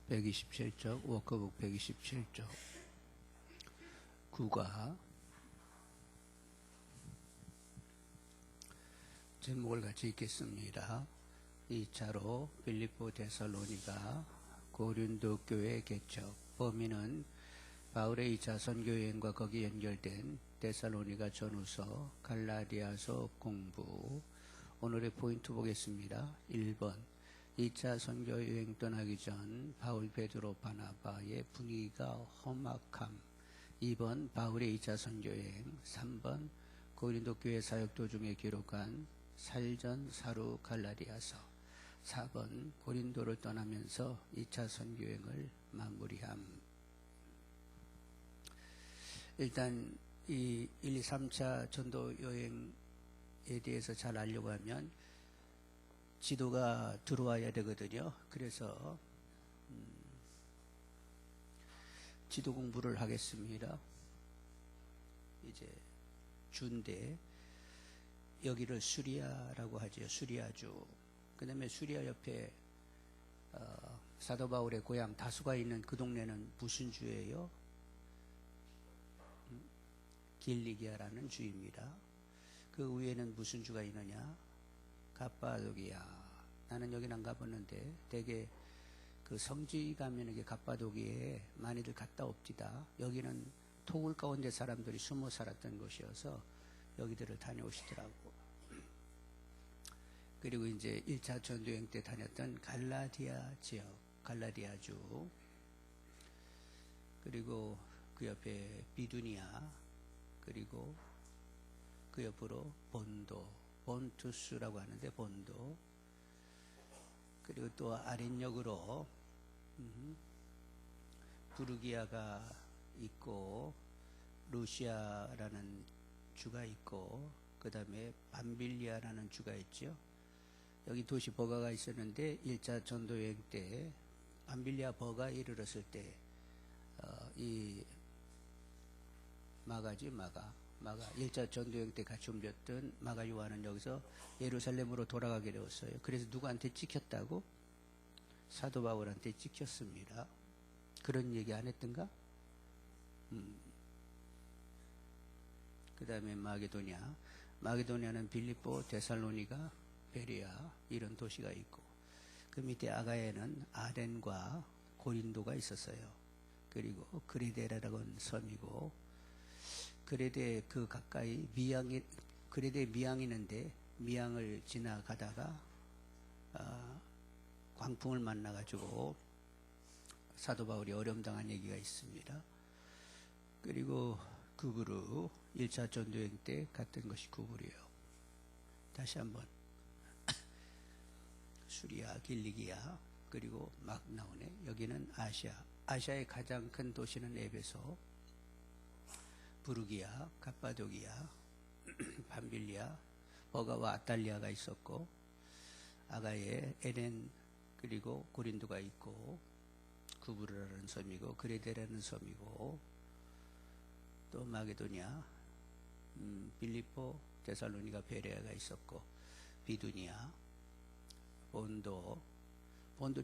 127쪽, 워크북 127쪽. 9가 제목을 같이 읽겠습니다. 2차로 빌립보 데살로니가 고린도 교회 개척. 범위는 바울의 2차 선교여행과 거기 연결된 데살로니가 전후서, 갈라디아서 공부. 오늘의 포인트 보겠습니다. 1번 2차 선교여행 떠나기 전 바울, 베드로, 바나바의 분위기가 험악함. 2번 바울의 2차 선교여행. 3번 고린도 교회 사역 도중에 기록한 살전, 사루, 갈라디아서. 4번 고린도를 떠나면서 2차 선교여행을 마무리함. 일단 이 1, 2, 3차 전도 여행에 대해서 잘 알려고 하면 지도가 들어와야 되거든요. 그래서 지도 공부를 하겠습니다. 이제 주인데 여기를 수리아라고 하죠. 수리아주. 그 다음에 수리아 옆에 사도 바울의 고향 다수가 있는 그 동네는 무슨 주예요? 길리기아라는 주입니다. 그 위에는 무슨 주가 있느냐? 갑바도기아. 나는 여긴 안 가봤는데 되게 그 성지 가면 이게 갑바도기에 많이들 갔다 옵디다. 여기는 토굴 가운데 사람들이 숨어 살았던 곳이어서 여기들을 다녀오시더라고. 그리고 이제 1차 전도여행 때 다녔던 갈라디아 지역, 갈라디아주. 그리고 그 옆에 비두니아. 그리고 그 옆으로 본도, 본투스라고 하는데 본도. 그리고 또 아랫역으로 부르기아가 있고 루시아라는 주가 있고 그 다음에 밤빌리아라는 주가 있죠. 여기 도시 버가가 있었는데 1차 전도여행 때 밤빌리아 버가에 이르렀을 때 이 마가지 마가 1차 전도여행 때 같이 옮겼던 마가 요한은 여기서 예루살렘으로 돌아가게 되었어요. 그래서 누구한테 찍혔다고? 사도 바울한테 찍혔습니다. 그런 얘기 안 했던가? 그 다음에 마게도냐는 빌립보, 데살로니가, 베레아 이런 도시가 있고 그 밑에 아가야에는 아덴과 고린도가 있었어요. 그리고 그레데라고 하는 섬이고 그레데 그 가까이 그레데 미양이 있는데 미양을 지나가다가 광풍을 만나가지고 사도 바울이 어려움당한 얘기가 있습니다. 그리고 구브르 1차 전도여행 때 갔던 것이 구브르예요. 다시 한번 수리아, 길리기아 그리고 막 나오네. 여기는 아시아의 가장 큰 도시는 에베소, 부르기아, 갑바도기아, 밤빌리아, 버가와 아탈리아가 있었고 아가에 에덴 그리고 고린도가 있고 구브르라는 섬이고 그레데라는 섬이고 또 마게도냐, 빌립보, 데살로니가, 베레아가 있었고 비두니아, 본도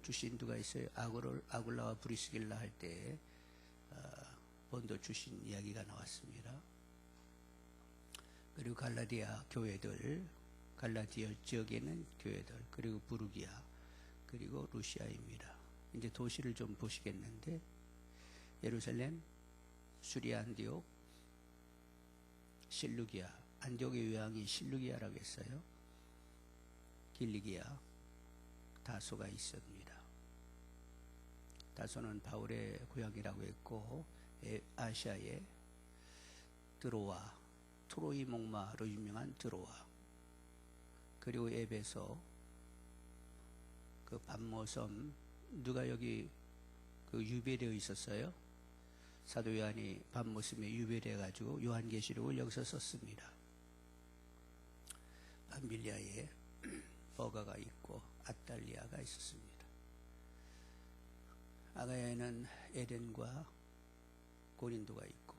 출신 누가 있어요? 아굴라와 브리스길라 할 때 본도 출신 이야기가 나왔습니다. 그리고 갈라디아 교회들, 갈라디아 지역에는 교회들, 그리고 부르기아, 그리고 루시아입니다. 이제 도시를 좀 보시겠는데 예루살렘, 수리아, 안디옥, 실루기아, 안디옥의 외왕이 실루기아라고 했어요. 길리기아, 다소가 있습니다. 다소는 바울의 고향이라고 했고 아시아의 드로아, 트로이 목마로 유명한 드로아, 그리고 에베소, 그 밤모섬. 누가 여기 그 유배되어 있었어요? 사도 요한이 밤모섬에 유배되어 가지고 요한계시록을 여기서 썼습니다. 밤빌리아에 버가가 있고 아탈리아가 있었습니다. 아가야에는 에덴과 고린도가 있고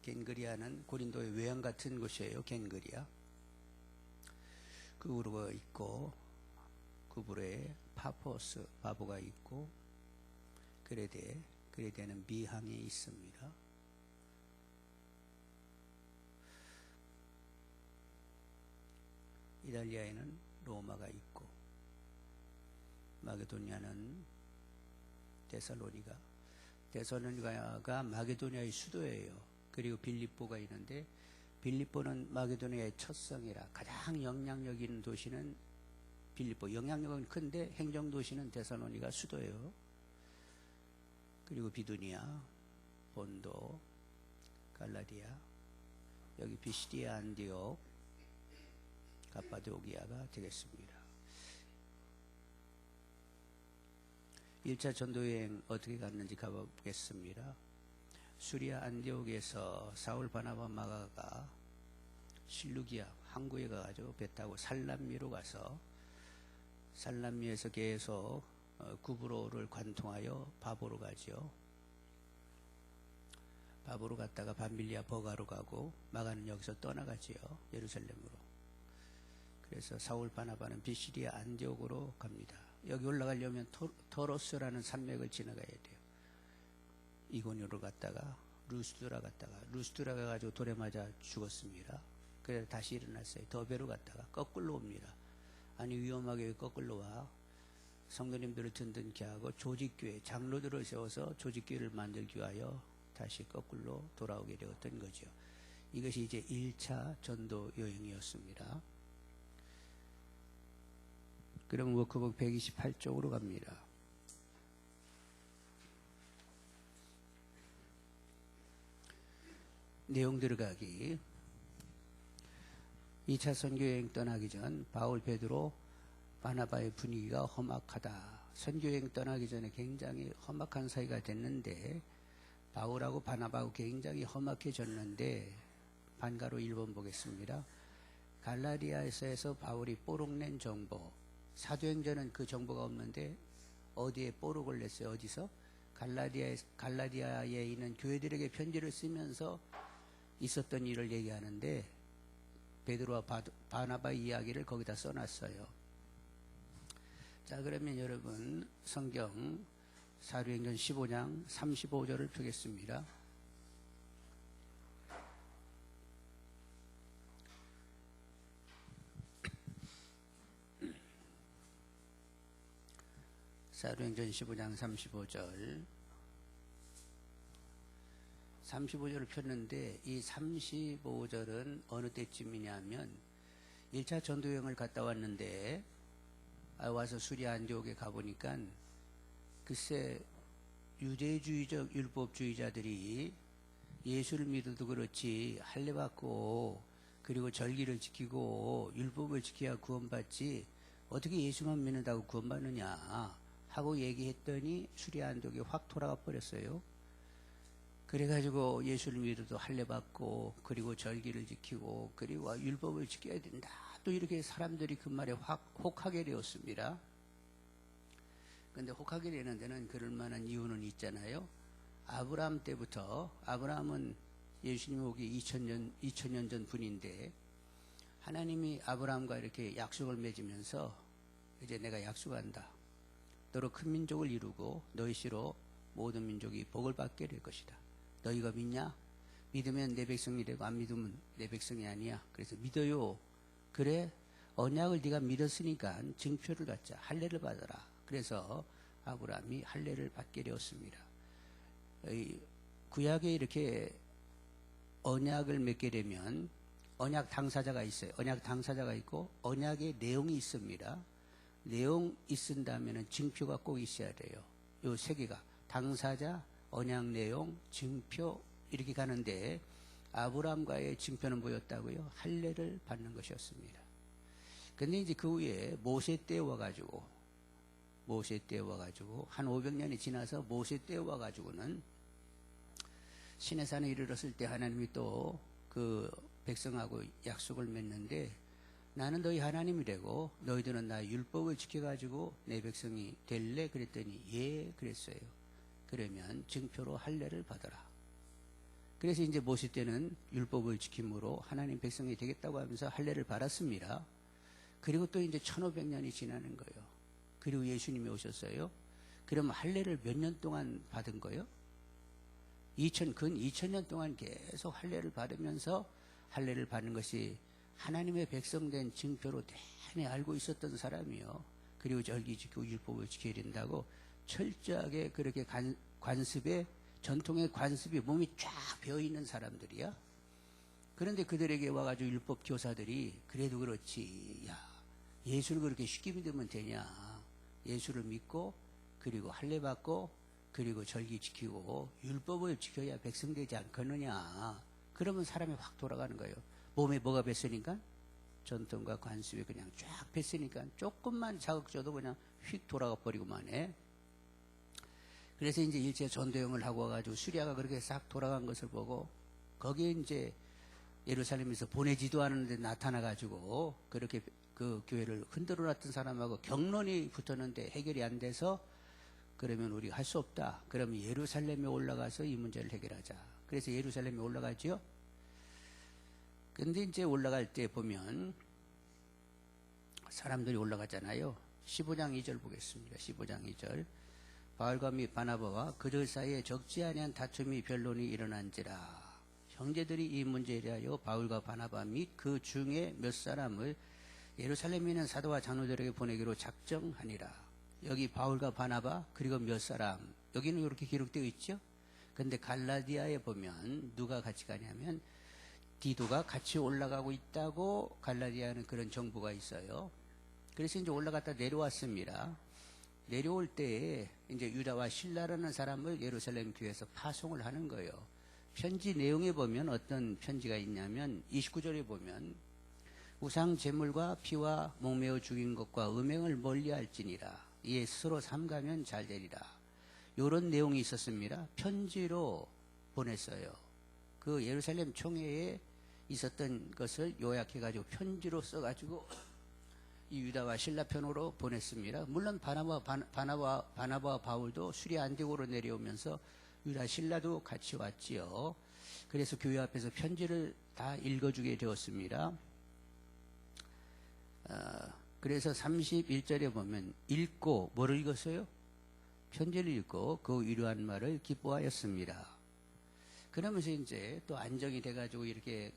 겐그리아는 고린도의 외양 같은 곳이에요. 겐그리아. 구브르가 있고 구브르에 파포스, 바보가 있고 그레데는 미항에 있습니다. 이탈리아에는 로마가 있고, 마게도니아는 데살로니가가 마게도니아의 수도예요. 그리고 빌립보가 있는데, 빌립보는 마게도니아의 첫 성이라 가장 영향력 있는 도시는 빌립보. 영향력은 큰데 행정도시는 데살로니가 수도예요. 그리고 비두니아, 본도, 갈라디아, 여기 비시디아, 안디옥, 갑바도기아가 되겠습니다. 1차 전도여행 어떻게 갔는지 가보겠습니다. 수리아 안디옥에서 사울 바나바 마가가 실루기아 항구에 가가지고 배 타고 살람미로 가서 살람미에서 계속 구브로를 관통하여 바보로 가죠. 바보로 갔다가 밤빌리아 버가로 가고 마가는 여기서 떠나가지요. 예루살렘으로. 그래서 사울 바나바는 비시디아 안디옥으로 갑니다. 여기 올라가려면 터로스라는 산맥을 지나가야 돼요. 이고니로 갔다가 루스드라 가가지고 돌에 맞아 죽었습니다. 그래서 다시 일어났어요. 더베로 갔다가 거꾸로 옵니다. 아니 위험하게 왜 거꾸로 와? 성도님들을 든든케 하고 조직교회 장로들을 세워서 조직교회를 만들기 위하여 다시 거꾸로 돌아오게 되었던 거죠. 이것이 이제 1차 전도 여행이었습니다. 그럼 워크북 128쪽으로 갑니다. 내용 들어가기. 2차 선교여행 떠나기 전 바울, 베드로, 바나바의 분위기가 험악하다. 선교여행 떠나기 전에 굉장히 험악한 사이가 됐는데 바울하고 바나바하고 굉장히 험악해졌는데 반가로 1번 보겠습니다. 갈라디아에서 바울이 뽀록 낸 정보. 사도행전은 그 정보가 없는데 어디에 뽀록을 냈어요? 어디서? 갈라디아에 있는 교회들에게 편지를 쓰면서 있었던 일을 얘기하는데 베드로와 바나바 이야기를 거기다 써놨어요. 자, 그러면 여러분 성경 사도행전 15장 35절을 펴겠습니다. 사도행전 15장 35절을 폈는데 이 35절은 어느 때쯤이냐면 1차 전도여행을 갔다 왔는데 와서 수리아 안디옥에 가보니까 글쎄 유대주의적 율법주의자들이 예수를 믿어도 그렇지 할례받고 그리고 절기를 지키고 율법을 지켜야 구원받지 어떻게 예수만 믿는다고 구원받느냐 하고 얘기했더니 수리아 안디옥에 확 돌아가 버렸어요. 그래가지고 예수를 믿어도 할례받고 그리고 절기를 지키고 그리고 율법을 지켜야 된다. 또 이렇게 사람들이 그 말에 확 혹하게 되었습니다. 그런데 혹하게 되는 데는 그럴 만한 이유는 있잖아요. 아브라함 때부터 아브라함은 예수님 오기 2000년 전 분인데 하나님이 아브라함과 이렇게 약속을 맺으면서 이제 내가 약속한다. 너로 큰 민족을 이루고 너희 씨로 모든 민족이 복을 받게 될 것이다. 너희가 믿냐? 믿으면 내 백성이 되고 안 믿으면 내 백성이 아니야. 그래서 믿어요. 그래 언약을 네가 믿었으니까 증표를 갖자. 할례를 받아라. 그래서 아브라함이 할례를 받게 되었습니다. 구약에 이렇게 언약을 맺게 되면 언약 당사자가 있어요. 언약 당사자가 있고 언약의 내용이 있습니다. 내용 있은다면 증표가 꼭 있어야 돼요. 요 세 개가 당사자, 언약 내용, 증표 이렇게 가는데 아브라함과의 증표는 뭐였다고요? 할례를 받는 것이었습니다. 근데 이제 그 후에 모세 때 와가지고 한 500년이 지나서 모세 때 와가지고는 시내산에 이르렀을 때 하나님이 또 그 백성하고 약속을 맺는데 나는 너희 하나님이 되고 너희들은 나의 율법을 지켜가지고 내 백성이 될래? 그랬더니 예 그랬어요. 그러면 증표로 할례를 받아라. 그래서 이제 모세 때는 율법을 지킴으로 하나님 백성이 되겠다고 하면서 할례를 받았습니다. 그리고 또 이제 1500년이 지나는 거예요. 그리고 예수님이 오셨어요. 그러면 할례를 몇 년 동안 받은 거요? 근 2000년 동안 계속 할례를 받으면서 할례를 받는 것이 하나님의 백성된 증표로 내내 알고 있었던 사람이요. 그리고 절기 지키고 율법을 지켜야 된다고 철저하게 그렇게 관습에, 전통의 관습이 몸이 쫙 배어있는 사람들이야. 그런데 그들에게 와가지고 율법 교사들이 그래도 그렇지, 야, 예수를 그렇게 쉽게 믿으면 되냐. 예수를 믿고 그리고 할례 받고 그리고 절기 지키고 율법을 지켜야 백성되지 않겠느냐. 그러면 사람이 확 돌아가는 거예요. 몸에 뭐가 뱄으니까? 전통과 관습이 그냥 쫙 뱄으니까 조금만 자극 줘도 그냥 휙 돌아가 버리고만 해. 그래서 이제 일제 전도행을 하고 와가지고 수리아가 그렇게 싹 돌아간 것을 보고 거기에 이제 예루살렘에서 보내지도 않았는데 나타나가지고 그렇게 그 교회를 흔들어 놨던 사람하고 격론이 붙었는데 해결이 안 돼서 그러면 우리가 할 수 없다. 그러면 예루살렘에 올라가서 이 문제를 해결하자. 그래서 예루살렘에 올라가죠. 근데 이제 올라갈 때 보면 사람들이 올라가잖아요. 15장 2절 보겠습니다. 15장 2절. 바울과 및 바나바와 그들 사이에 적지 아니한 다툼이 변론이 일어난지라. 형제들이 이 문제에 대하여 바울과 바나바 및 그 중에 몇 사람을 예루살렘에 있는 사도와 장로들에게 보내기로 작정하니라. 여기 바울과 바나바 그리고 몇 사람, 여기는 이렇게 기록되어 있죠. 근데 갈라디아에 보면 누가 같이 가냐면 디도가 같이 올라가고 있다고 갈라디아는 그런 정보가 있어요. 그래서 이제 올라갔다 내려왔습니다. 내려올 때에 이제 유다와 실라라는 사람을 예루살렘 교회에서 파송을 하는 거예요. 편지 내용에 보면 어떤 편지가 있냐면 29절에 보면 우상 제물과 피와 목매어 죽인 것과 음행을 멀리할지니라. 이에 스스로 삼가면 잘 되리라. 이런 내용이 있었습니다. 편지로 보냈어요. 그 예루살렘 총회에 있었던 것을 요약해가지고 편지로 써가지고 이 유다와 실라 편으로 보냈습니다. 물론 바나바와 바울도 수리아 안디고로 내려오면서 유다 실라도 같이 왔지요. 그래서 교회 앞에서 편지를 다 읽어주게 되었습니다. 그래서 31절에 보면 읽고 뭐를 읽었어요? 편지를 읽고 그 위로한 말을 기뻐하였습니다. 그러면서 이제 또 안정이 돼가지고 이렇게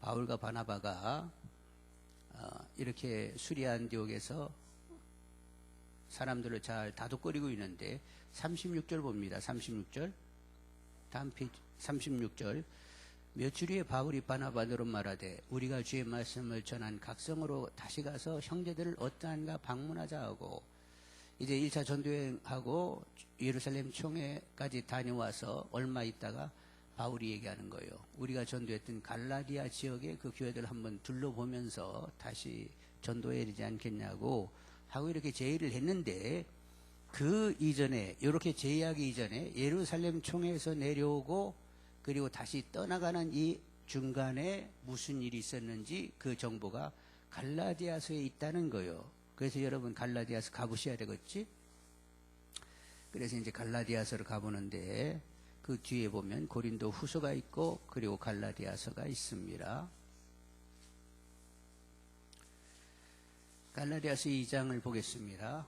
바울과 바나바가 이렇게 수리아 안디옥에서 사람들을 잘 다독거리고 있는데 36절 봅니다. 36절 다음 페이지 36절 며칠 후에 바울이 바나바더러 말하되 우리가 주의 말씀을 전한 각성으로 다시 가서 형제들을 어떠한가 방문하자 하고 이제 1차 전도여행하고 예루살렘 총회까지 다녀와서 얼마 있다가 바울이 얘기하는 거예요. 우리가 전도했던 갈라디아 지역의 그 교회들을 한번 둘러보면서 다시 전도해야 되지 않겠냐고 하고 이렇게 제의를 했는데 그 이전에 이렇게 제의하기 이전에 예루살렘 총회에서 내려오고 그리고 다시 떠나가는 이 중간에 무슨 일이 있었는지 그 정보가 갈라디아서에 있다는 거예요. 그래서 여러분 갈라디아서 가보셔야 되겠지? 그래서 이제 갈라디아서를 가보는데 그 뒤에 보면 고린도 후서가 있고 그리고 갈라디아서가 있습니다. 갈라디아서 2장을 보겠습니다.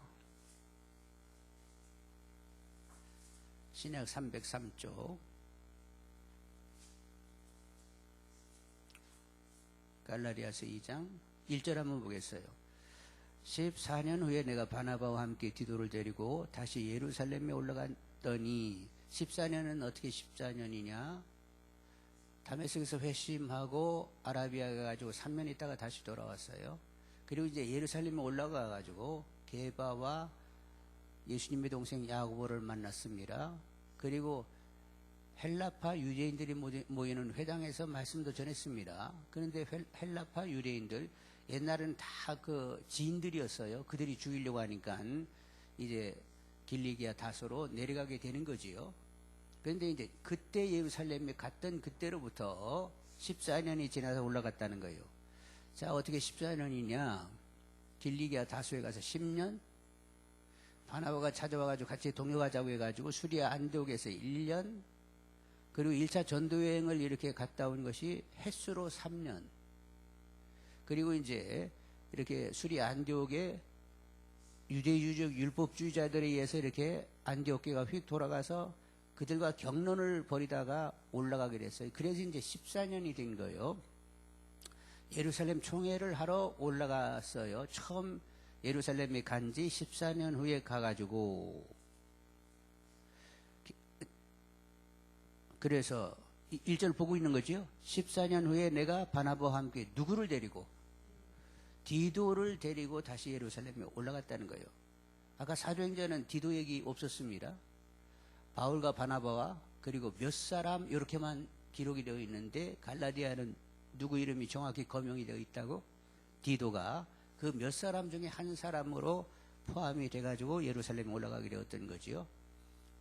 신약 303쪽 갈라디아서 2장 1절 한번 보겠어요. 14년 후에 내가 바나바와 함께 디도를 데리고 다시 예루살렘에 올라갔더니 14년은 어떻게 14년이냐? 다메섹에서 회심하고 아라비아에 가가지고 3년 있다가 다시 돌아왔어요. 그리고 이제 예루살렘에 올라가가지고 게바와 예수님의 동생 야고보를 만났습니다. 그리고 헬라파 유대인들이 모이는 회당에서 말씀도 전했습니다. 그런데 헬라파 유대인들 옛날은 다 그 지인들이었어요. 그들이 죽이려고 하니까 이제 길리기아 다소로 내려가게 되는 거지요. 그런데 이제 그때 예루살렘에 갔던 그때로부터 14년이 지나서 올라갔다는 거예요. 자, 어떻게 14년이냐? 길리기아 다소에 가서 10년, 바나바가 찾아와가지고 같이 동역하자고 해가지고 수리아 안디옥에서 1년, 그리고 1차 전도여행을 이렇게 갔다 온 것이 횟수로 3년, 그리고 이제 이렇게 수리아 안디옥에 유대주의적 율법주의자들에 의해서 이렇게 안디옥교가 휙 돌아가서 그들과 격론을 벌이다가 올라가게 됐어요. 그래서 이제 14년이 된 거예요. 예루살렘 총회를 하러 올라갔어요. 처음 예루살렘에 간 지 14년 후에 가가지고, 그래서 1절 보고 있는 거죠. 14년 후에 내가 바나바와 함께 누구를 데리고? 디도를 데리고 다시 예루살렘에 올라갔다는 거예요. 아까 사도행전은 디도 얘기 없었습니다. 바울과 바나바와 그리고 몇 사람 이렇게만 기록이 되어 있는데, 갈라디아는 누구 이름이 정확히 거명이 되어 있다고? 디도가 그 몇 사람 중에 한 사람으로 포함이 돼가지고 예루살렘에 올라가게 되었던 거지요.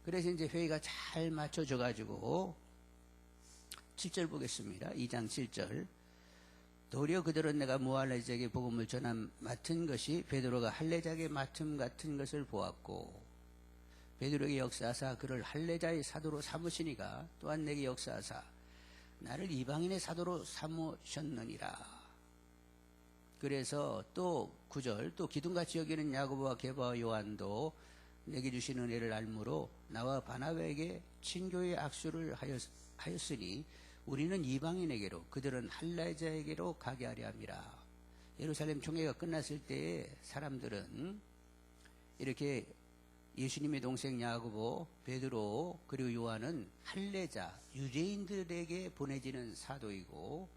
그래서 이제 회의가 잘 맞춰져 가지고 7절 보겠습니다. 2장 7절. 도리어 그들은 내가 무할레자에게 복음을 전함 맡은 것이 베드로가 할례자에게 맡음 같은 것을 보았고, 베드로에게 역사하사 그를 할례자의 사도로 삼으시니가 또한 내게 역사하사 나를 이방인의 사도로 삼으셨느니라. 그래서 또 9절, 또 기둥같이 여기는 야고보와 게바와 요한도 내게 주신 은혜를 알므로 나와 바나바에게 친교의 악수를 하였으니 우리는 이방인에게로 그들은 할례자에게로 가게 하려 함이라. 예루살렘 총회가 끝났을 때에 사람들은 이렇게 예수님의 동생 야고보, 베드로 그리고 요한은 할례자, 유대인들에게 보내지는 사도이고,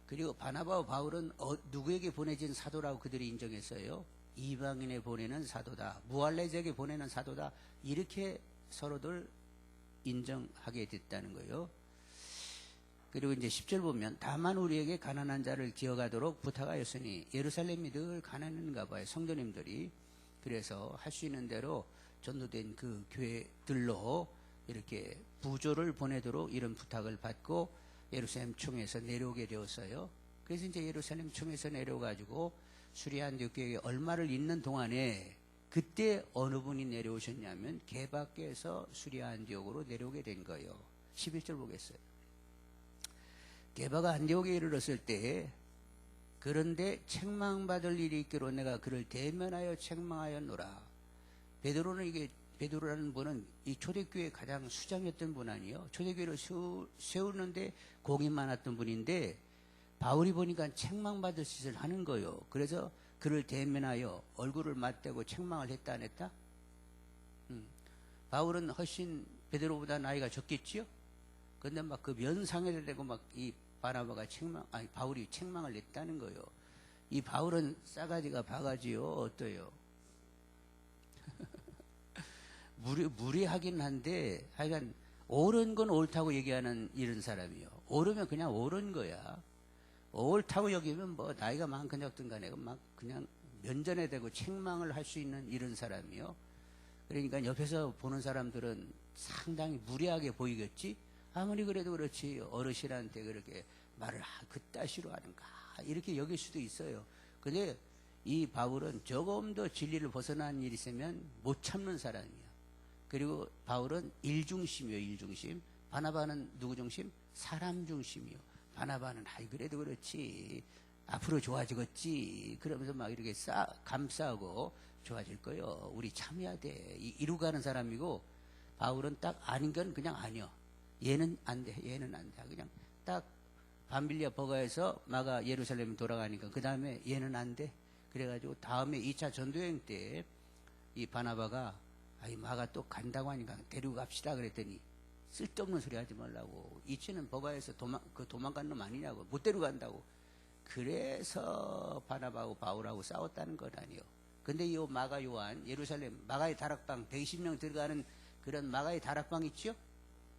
그리고 바나바와 바울은 누구에게 보내진 사도라고 그들이 인정했어요? 이방인에 보내는 사도다, 무할례자에게 보내는 사도다, 이렇게 서로들 인정하게 됐다는 거예요. 그리고 이제 10절 보면 다만 우리에게 가난한 자를 기억하도록 부탁하였으니, 예루살렘이 늘 가난한가 봐요, 성도님들이. 그래서 할 수 있는 대로 전도된 그 교회들로 이렇게 부조를 보내도록 이런 부탁을 받고 예루살렘 총회에서 내려오게 되었어요. 그래서 이제 예루살렘 총회에서 내려가지고 수리안디옥 교회에 얼마를 있는 동안에 그때 어느 분이 내려오셨냐면 게바께서 수리안디옥으로 내려오게 된 거예요. 11절 보겠어요. 게바가 안디옥에 이르렀을 때, 그런데 책망받을 일이 있기로 내가 그를 대면하여 책망하였노라. 베드로라는 분은 이 초대교회 가장 수장이었던 분 아니에요. 초대교회를 세우는데 공이 많았던 분인데, 바울이 보니까 책망받을 짓을 하는 거예요. 그래서 그를 대면하여 얼굴을 맞대고 책망을 했다 안 했다? 바울은 훨씬 베드로보다 나이가 적겠지요? 근데 막 그 면상에 대고 막 이 바울이 책망을 냈다는 거예요. 이 바울은 싸가지가 바가지요. 어때요? 무례하긴 한데, 하여간 옳은 건 옳다고 얘기하는 이런 사람이요. 옳으면 그냥 옳은 거야. 옳다고 여기면 뭐 나이가 많건 적든 간에 막 그냥 면전에 대고 책망을 할 수 있는 이런 사람이요. 그러니까 옆에서 보는 사람들은 상당히 무례하게 보이겠지. 아무리 그래도 그렇지 어르신한테 그렇게 말을 그따시로 하는가 이렇게 여길 수도 있어요. 근데 이 바울은 조금 더 진리를 벗어난 일이 있으면 못 참는 사람이야. 그리고 바울은 일중심이요, 일중심. 바나바는 누구 중심? 사람 중심이요. 바나바는 아이 그래도 그렇지 앞으로 좋아지겠지 그러면서 막 이렇게 감싸고 좋아질 거요. 우리 참여해야 돼. 이러고 가는 사람이고, 바울은 딱 아닌 건 그냥 아니요. 얘는 안 돼, 얘는 안 돼. 그냥 딱 밤빌리아 버가에서 마가 예루살렘에 돌아가니까 그 다음에 얘는 안 돼. 그래가지고 다음에 2차 전도여행 때 이 바나바가 마가 또 간다고 하니까 데리고 갑시다 그랬더니 쓸데없는 소리 하지 말라고. 이치는 버가에서 도망간 놈 아니냐고. 못 데려간다고. 그래서 바나바하고 바울하고 싸웠다는 건 아니에요. 근데 이 마가 요한, 예루살렘 마가의 다락방 120명 들어가는 그런 마가의 다락방 있죠?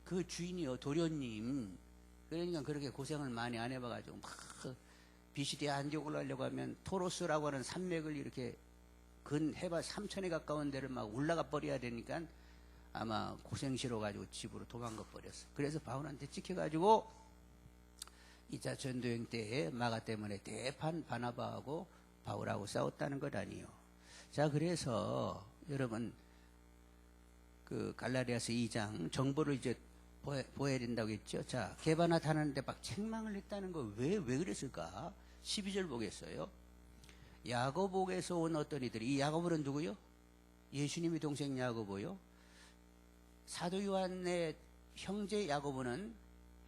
그 주인이요, 도련님. 그러니까 그렇게 고생을 많이 안 해봐가지고 막 비시디아 안디옥을 하려고 하면 토로스라고 하는 산맥을 이렇게 해발 3,000에 가까운 데를 막 올라가 버려야 되니까 아마 고생 싫어가지고 집으로 도망가 버렸어. 그래서 바울한테 찍혀가지고 2차 전도여행 때에 마가 때문에 대판 바나바하고 바울하고 싸웠다는 것 아니에요. 자, 그래서 여러분 그 갈라디아서 2장 정보를 이제 보여야 된다고 했죠. 자, 게바나 타는데 막 책망을 했다는 거 왜 그랬을까? 12절 보겠어요. 야고보에서 온 어떤 이들이, 이 야고보는 누구요? 예수님의 동생 야고보요. 사도 요한의 형제 야고보는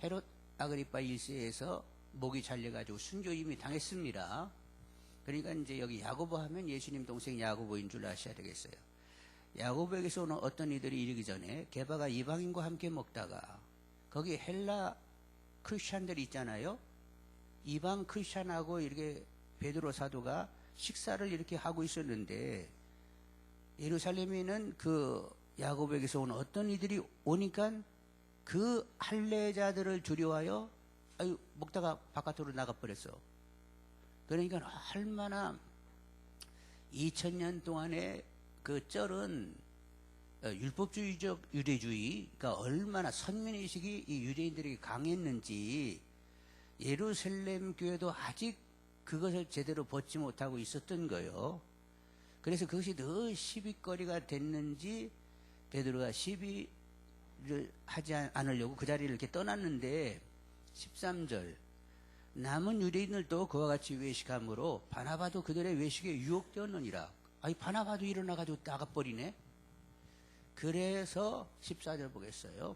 헤롯 아그리파 1세에서 목이 잘려가지고 순교 이미 당했습니다. 그러니까 이제 여기 야고보 하면 예수님 동생 야고보인 줄 아셔야 되겠어요. 야고보에게서 오는 어떤 이들이 이르기 전에 게바가 이방인과 함께 먹다가 거기 헬라 크리스찬들이 있잖아요. 이방 크리스찬하고 이렇게 베드로 사도가 식사를 이렇게 하고 있었는데 예루살렘에 있는 그 야고보에게서 오는 어떤 이들이 오니까 그 할례자들을 두려워하여 먹다가 바깥으로 나가버렸어. 그러니까 얼마나 2000년 동안의 그 쩔은 율법주의적 유대주의가 얼마나 선민의식이 이 유대인들에게 강했는지 예루살렘 교회도 아직 그것을 제대로 벗지 못하고 있었던 거예요. 그래서 그것이 더 시비거리가 됐는지 베드로가 시비를 하지 않으려고 그 자리를 이렇게 떠났는데 13절 남은 유대인들도 그와 같이 외식함으로 바나바도 그들의 외식에 유혹되었느니라. 아니 바나바도 일어나가지고 나가버리네. 그래서 14절 보겠어요.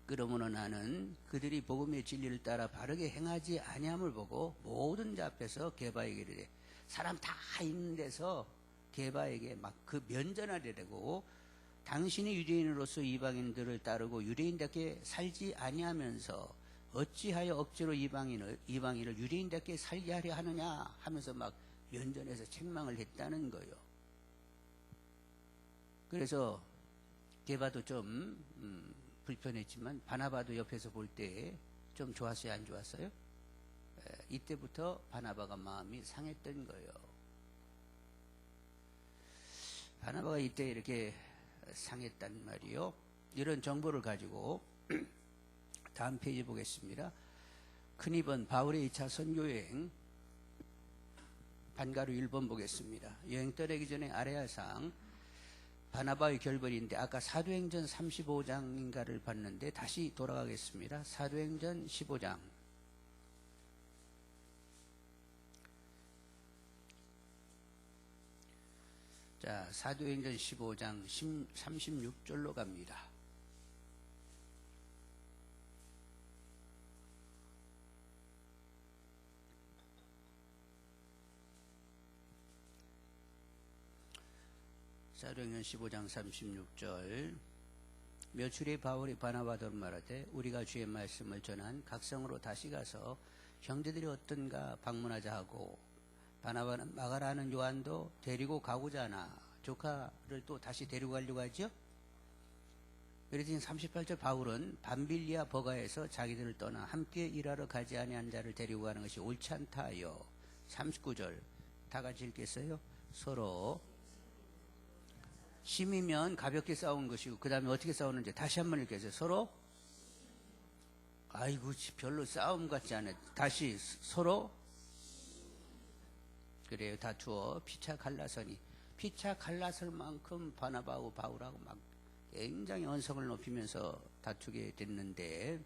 그러므로 나는 그들이 복음의 진리를 따라 바르게 행하지 아니함을 보고 모든 자 앞에서 게바에게 이르되 사람 다 있는 데서 게바에게 막 그 면전하려 되고 당신이 유대인으로서 이방인들을 따르고 유대인답게 살지 아니하면서 어찌하여 억지로 이방인을 유대인답게 살게 하려 하느냐 하면서 막 면전에서 책망을 했다는 거예요. 그래서 게바도 좀 불편했지만 바나바도 옆에서 볼 때 좀 좋았어요, 안 좋았어요? 이때부터 바나바가 마음이 상했던 거예요. 바나바가 이때 이렇게 상했단 말이요. 이런 정보를 가지고 다음 페이지 보겠습니다. 큰 2번 바울의 2차 선교여행 반가루 1번 보겠습니다. 여행 떠나기 전에 아레아상 바나바의 결벌인데 아까 사도행전 35장인가를 봤는데 다시 돌아가겠습니다. 사도행전 15장 자, 사도행전 15장 36절로 갑니다. 사도행전 15장 36절 며칠에 바울이 바나바더로 말하되 우리가 주의 말씀을 전한 각성으로 다시 가서 형제들이 어떤가 방문하자 하고 바나바는 마가라는 요한도 데리고 가고자 하나 조카를 또 다시 데리고 가려고 하죠. 그래서 38절 바울은 밤빌리아 버가에서 자기들을 떠나 함께 일하러 가지 아니한 자를 데리고 가는 것이 옳지 않다 하여 39절 다 같이 읽겠어요. 서로 심이면 가볍게 싸운 것이고 그 다음에 어떻게 싸우는지 다시 한번 읽겠어요. 서로 아이고 별로 싸움 같지 않아. 다시 서로 그래요. 다투어 피차 갈라서니 피차 갈라설 만큼 바나바하고 바울하고 막 굉장히 언성을 높이면서 다투게 됐는데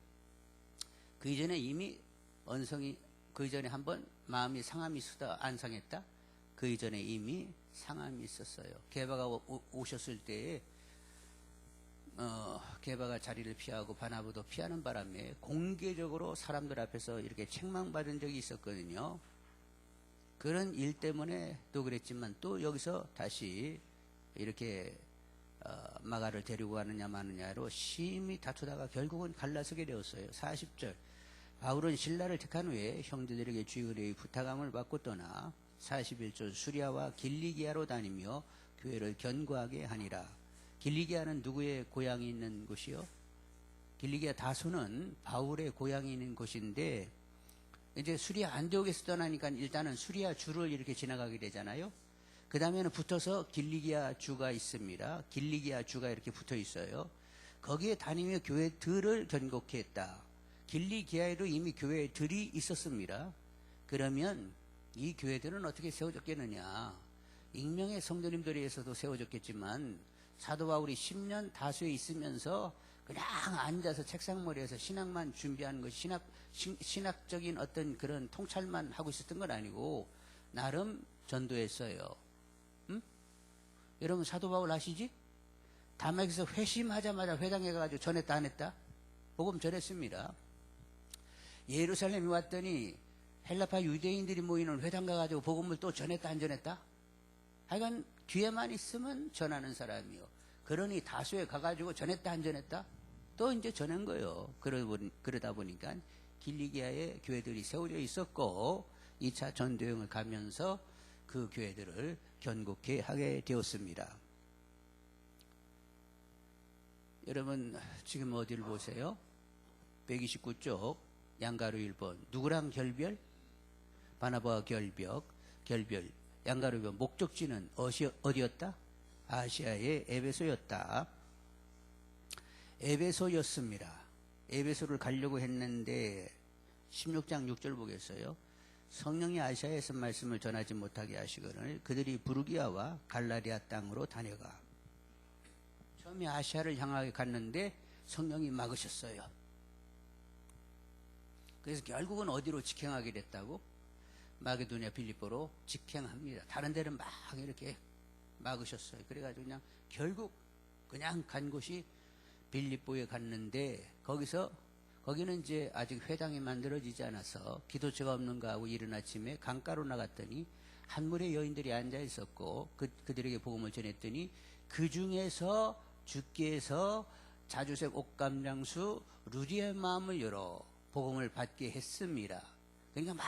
그 이전에 이미 언성이 그 이전에 한번 마음이 상함이 있었다 안 상했다? 그 이전에 이미 상함이 있었어요. 게바가 오셨을 때에 게바가 자리를 피하고 바나바도 피하는 바람에 공개적으로 사람들 앞에서 이렇게 책망받은 적이 있었거든요. 그런 일 때문에 또 그랬지만 또 여기서 다시 이렇게 마가를 데리고 가느냐 마느냐로 심히 다투다가 결국은 갈라서게 되었어요. 40절 바울은 신라를 택한 후에 형제들에게 주의 의뢰의 부탁함을 받고 떠나 41절 수리아와 길리기아로 다니며 교회를 견고하게 하니라. 길리기아는 누구의 고향이 있는 곳이요? 길리기아 다소는 바울의 고향이 있는 곳인데 이제 수리아 안디옥에서 떠나니까 일단은 수리아 주를 이렇게 지나가게 되잖아요. 그 다음에는 붙어서 길리기아 주가 있습니다. 길리기아 주가 이렇게 붙어 있어요. 거기에 다니며 교회들을 견고케 했다. 길리기아에도 이미 교회들이 있었습니다. 그러면 이 교회들은 어떻게 세워졌겠느냐? 익명의 성도님들에 의해서도 세워졌겠지만 사도 바울이 10년 다수에 있으면서 그냥 앉아서 책상머리에서 신학만 준비하는 것이 신학적인 어떤 그런 통찰만 하고 있었던 건 아니고 나름 전도했어요. 여러분 사도 바울 아시지? 다메섹에서 회심하자마자 회당에 가가지고 전했다 안 했다? 복음 전했습니다. 예루살렘에 왔더니 헬라파 유대인들이 모이는 회당 가가지고 복음을 또 전했다 안 전했다? 하여간 뒤에만 있으면 전하는 사람이요. 그러니 다소에 가가지고 전했다 안 전했다? 또 이제 전한 거예요. 그러다 보니까 길리기아에 교회들이 세워져 있었고 2차 전도여행을 가면서 그 교회들을 견고케 하게 되었습니다. 여러분 지금 어디를 보세요? 129쪽 양가로 1번 누구랑 결별? 바나바와 결별. 양가로 1번 목적지는 어디였다? 아시아의 에베소였다. 에베소였습니다. 에베소를 가려고 했는데 16장 6절 보겠어요. 성령이 아시아에서 말씀을 전하지 못하게 하시거늘 그들이 부르기아와 갈라디아 땅으로 다녀가. 처음에 아시아를 향하게 갔는데 성령이 막으셨어요. 그래서 결국은 어디로 직행하게 됐다고? 마게도니아 빌립보로 직행합니다. 다른 데는 막 이렇게 막으셨어요. 그래가지고 그냥 결국 그냥 간 곳이 빌립보에 갔는데 거기는 이제 아직 회당이 만들어지지 않아서 기도처가 없는가 하고 이른 아침에 강가로 나갔더니 한 무리의 여인들이 앉아 있었고 그들에게 복음을 전했더니 그 중에서 주께서 자주색 옷감장수 루디의 마음을 열어 복음을 받게 했습니다. 그러니까 막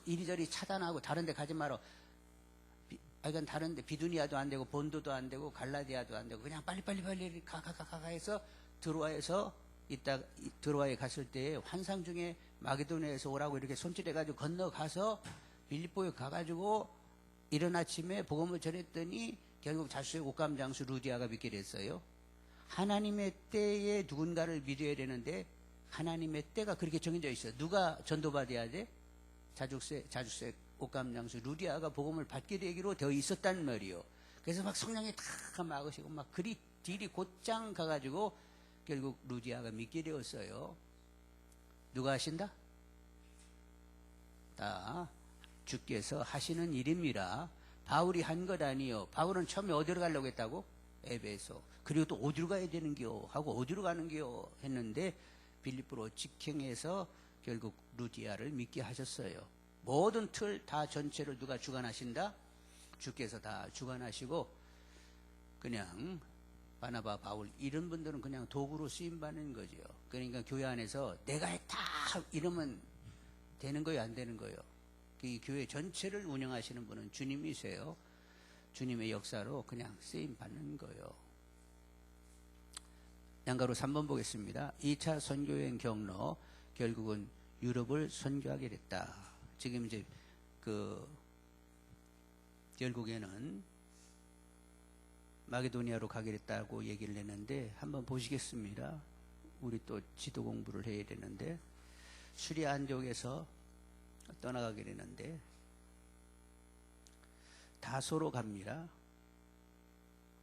이리저리 차단하고 다른 데 가지 마라. 그러니까 다른 데 비두니아도 안 되고 본도도 안 되고 갈라디아도 안 되고 그냥 빨리 가 해서 드로아에 갔을 때 환상 중에 마게도니아에서 오라고 이렇게 손질해가지고 건너가서 빌립보에 가가지고 이른 아침에 복음을 전했더니 결국 자수의 옷감장수 루디아가 믿게 됐어요. 하나님의 때에 누군가를 믿어야 되는데 하나님의 때가 그렇게 정해져 있어요. 누가 전도받아야 돼? 자주색 옷감장수 루디아가 복음을 받게 되기로 되어 있었단 말이요. 그래서 막 성령이 다 막으시고 막 그리 딜이 곧장 가가지고 결국 루디아가 믿게 되었어요. 누가 하신다? 다 주께서 하시는 일입니다. 바울이 한 것 아니요. 바울은 처음에 어디로 가려고 했다고? 에베소. 그리고 또 어디로 가야 되는겨 하고 어디로 가는겨 했는데 빌립보로 직행해서 결국 루디아를 믿게 하셨어요. 모든 틀 다 전체를 누가 주관하신다? 주께서 다 주관하시고 그냥 바나바, 바울 이런 분들은 그냥 도구로 쓰임받는 거죠. 그러니까 교회 안에서 내가 했다 이러면 되는 거예요, 안 되는 거예요? 이 교회 전체를 운영하시는 분은 주님이세요. 주님의 역사로 그냥 쓰임받는 거예요. 양가로 3번 보겠습니다. 2차 선교여행 경로 결국은 유럽을 선교하게 됐다. 지금 이제 결국에는 마게도니아로 가게 됐다고 얘기를 했는데 한번 보시겠습니다. 우리 또 지도 공부를 해야 되는데 수리아 안디옥에서 떠나가게 되는데 다소로 갑니다.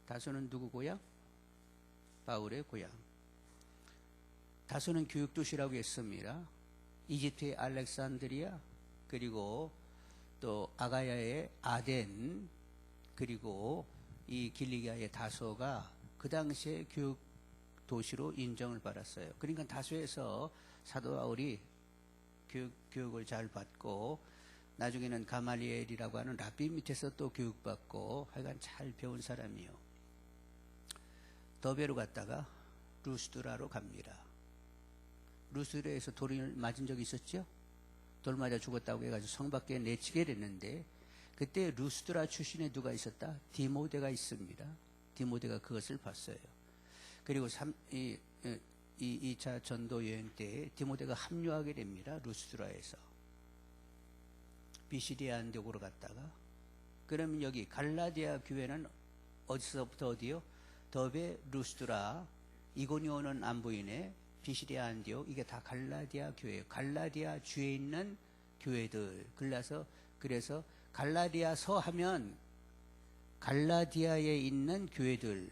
다소는 누구 고향? 바울의 고향. 다소는 교육도시라고 했습니다. 이집트의 알렉산드리아 그리고 또 아가야의 아덴 그리고 이 길리기아의 다소가 그 당시에 교육 도시로 인정을 받았어요. 그러니까 다소에서 사도 바울이 교육을 잘 받고 나중에는 가말리엘이라고 하는 랍비 밑에서 또 교육받고 하여간 잘 배운 사람이요. 더베로 갔다가 루스드라로 갑니다. 루스드라에서 돌을 맞은 적이 있었죠? 돌 맞아 죽었다고 해가지고 성 밖에 내치게 됐는데 그때 루스드라 출신에 누가 있었다? 디모데가 있습니다. 디모데가 그것을 봤어요. 그리고 2차 전도 여행 때 디모데가 합류하게 됩니다. 루스드라에서. 비시디아 안디옥으로 갔다가 그러면 여기 갈라디아 교회는 어디서부터 어디요? 더베, 루스드라, 이고니온은 안 보이네. 비시디아 안디옥 이게 다 갈라디아 교회예요. 갈라디아 주에 있는 교회들. 그래서 갈라디아서 하면 갈라디아에 있는 교회들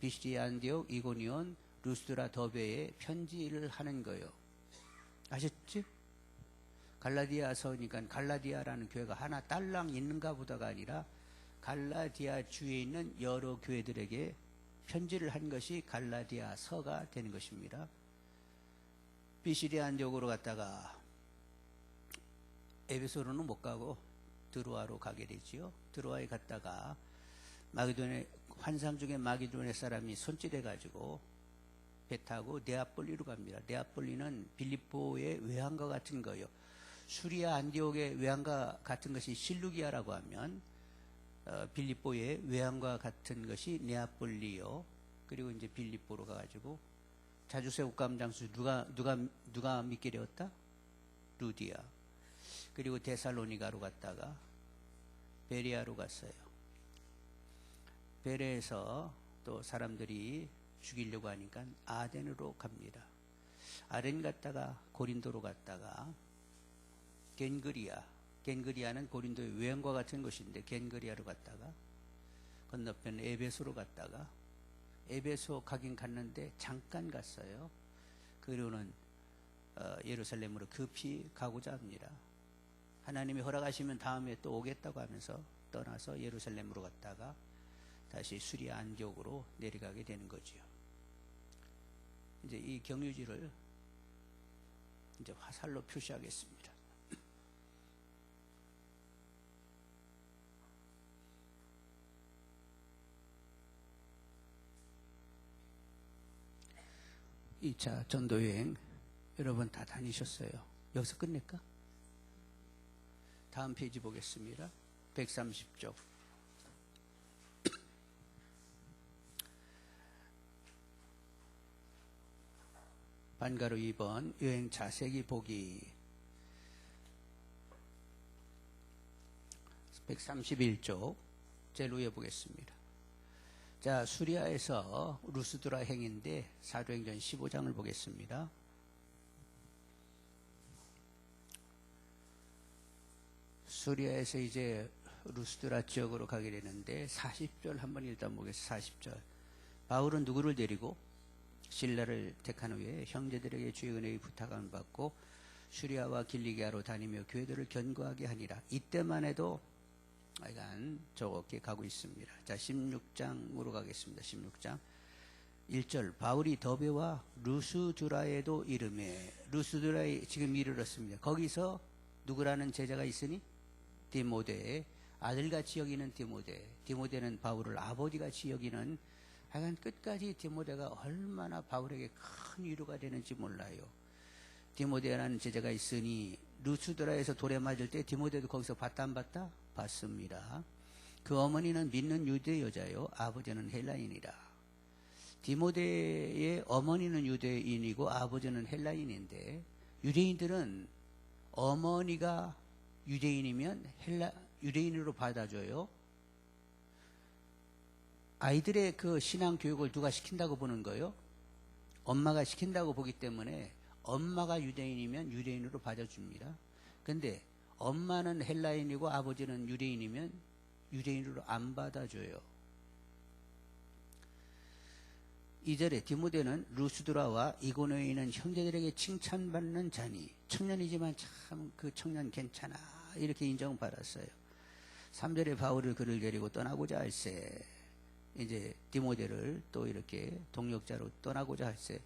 비시디아 안디옥, 이고니온, 루스드라, 더베에 편지를 하는 거예요. 아셨지? 갈라디아서니까 갈라디아라는 교회가 하나 딸랑 있는가 보다가 아니라 갈라디아 주에 있는 여러 교회들에게 편지를 한 것이 갈라디아서가 되는 것입니다. 비시리아 안디옥으로 갔다가 에베소로는 못 가고 드로아로 가게 되지요. 드로아에 갔다가 마게도네 환상 중에 마게도네 사람이 손질해 가지고 배 타고 네아폴리로 갑니다. 네아폴리는 빌립보의 외항과 같은 거요. 수리아 안디옥의 외항과 같은 것이 실루기아라고 하면 빌립보의 외항과 같은 것이 네아폴리요. 그리고 이제 빌립보로 가가지고 자주세국감 장수 누가 믿게 되었다? 루디아. 그리고 데살로니가로 갔다가 베레아로 갔어요. 베레에서 또 사람들이 죽이려고 하니까 아덴으로 갑니다. 아덴 갔다가 고린도로 갔다가 겐그리아는 고린도의 외항과 같은 곳인데 겐그리아로 갔다가 건너편 에베소로 갔다가 에베소 가긴 갔는데 잠깐 갔어요. 그리고는 예루살렘으로 급히 가고자 합니다. 하나님이 허락하시면 다음에 또 오겠다고 하면서 떠나서 예루살렘으로 갔다가 다시 수리아 안디옥으로 내려가게 되는 거지요. 이제 이 경유지를 이제 화살로 표시하겠습니다. 이 차 전도여행 여러분 다 다니셨어요. 여기서 끝낼까? 다음 페이지 보겠습니다. 130쪽. 반가로 2번 여행 자세히 보기. 131쪽 제일 위에 보겠습니다. 자, 수리아에서 루스드라 행인데 사도행전 15장을 보겠습니다. 수리아에서 이제 루스드라 지역으로 가게 되는데 40절 한번 일단 보겠습니다. 40절. 바울은 누구를 데리고 실라를 택한 후에 형제들에게 주의 은혜의 부탁을 받고 수리아와 길리기아로 다니며 교회들을 견고하게 하니라. 이때만 해도 약간 저렇게 가고 있습니다. 자, 16장으로 가겠습니다. 16장 1절. 바울이 더베와 루스드라에도 이르매. 루스드라에 지금 이르렀습니다. 거기서 누구라는 제자가 있으니? 디모데, 아들같이 여기는 디모데. 디모데는 바울을 아버지같이 여기는, 하여간 끝까지 디모데가 얼마나 바울에게 큰 위로가 되는지 몰라요. 디모데라는 제자가 있으니 루스드라에서 돌에 맞을 때 디모데도 거기서 봤다 안 봤다? 봤습니다. 그 어머니는 믿는 유대 여자요, 아버지는 헬라인이라. 디모데의 어머니는 유대인이고 아버지는 헬라인인데, 유대인들은 어머니가 유대인이면 유대인으로 받아줘요. 아이들의 그 신앙 교육을 누가 시킨다고 보는 거예요? 엄마가 시킨다고 보기 때문에 엄마가 유대인이면 유대인으로 받아줍니다. 근데 엄마는 헬라인이고 아버지는 유대인이면 유대인으로 안 받아줘요. 2절에 디모데는 루스드라와 이고노에 있는 형제들에게 칭찬받는 자니, 청년이지만 참 그 청년 괜찮아, 이렇게 인정받았어요. 3절에 바울을 그를 데리고 떠나고자 할세, 이제 디모데를 또 이렇게 동역자로 떠나고자 할세,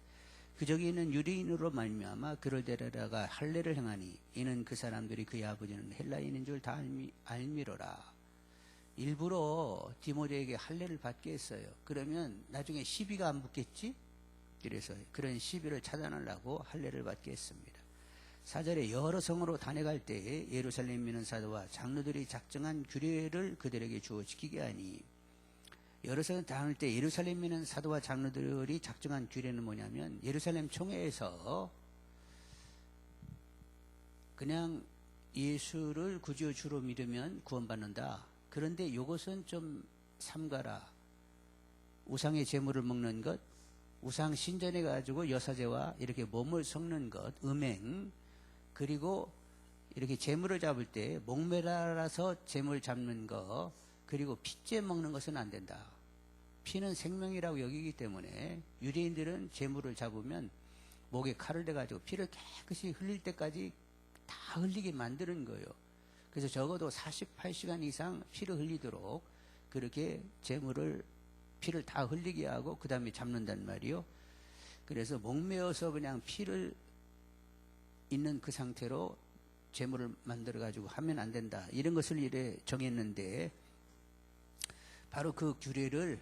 그저기 있는 유대인으로 말미암아 그를 데려다가 할례를 행하니 이는 그 사람들이 그의 아버지는 헬라인인 줄 다 알미로라. 일부러 디모데에게 할례를 받게 했어요. 그러면 나중에 시비가 안 붙겠지? 그래서 그런 시비를 차단하려고 할례를 받게 했습니다. 4절에 여러 성으로 다녀갈 때에 예루살렘 있는 사도와 장로들이 작정한 규례를 그들에게 주어 지키게 하니, 여러 성을 다닐 때 예루살렘 있는 사도와 장로들이 작정한 규례는 뭐냐면, 예루살렘 총회에서 그냥 예수를 구주요 주로 믿으면 구원받는다. 그런데 이것은 좀 삼가라. 우상의 제물을 먹는 것, 우상 신전에 가지고 여사제와 이렇게 몸을 섞는 것, 음행, 그리고 이렇게 제물을 잡을 때 목매달아서 제물 잡는 것, 그리고 피째 먹는 것은 안 된다. 피는 생명이라고 여기기 때문에 유대인들은 제물을 잡으면 목에 칼을 대가지고 피를 깨끗이 흘릴 때까지 다 흘리게 만드는 거예요. 그래서 적어도 48시간 이상 피를 흘리도록 그렇게 재물을 피를 다 흘리게 하고 그 다음에 잡는단 말이요. 그래서 목매어서 그냥 피를 있는 그 상태로 재물을 만들어 가지고 하면 안 된다. 이런 것을 이래 정했는데 바로 그 규례를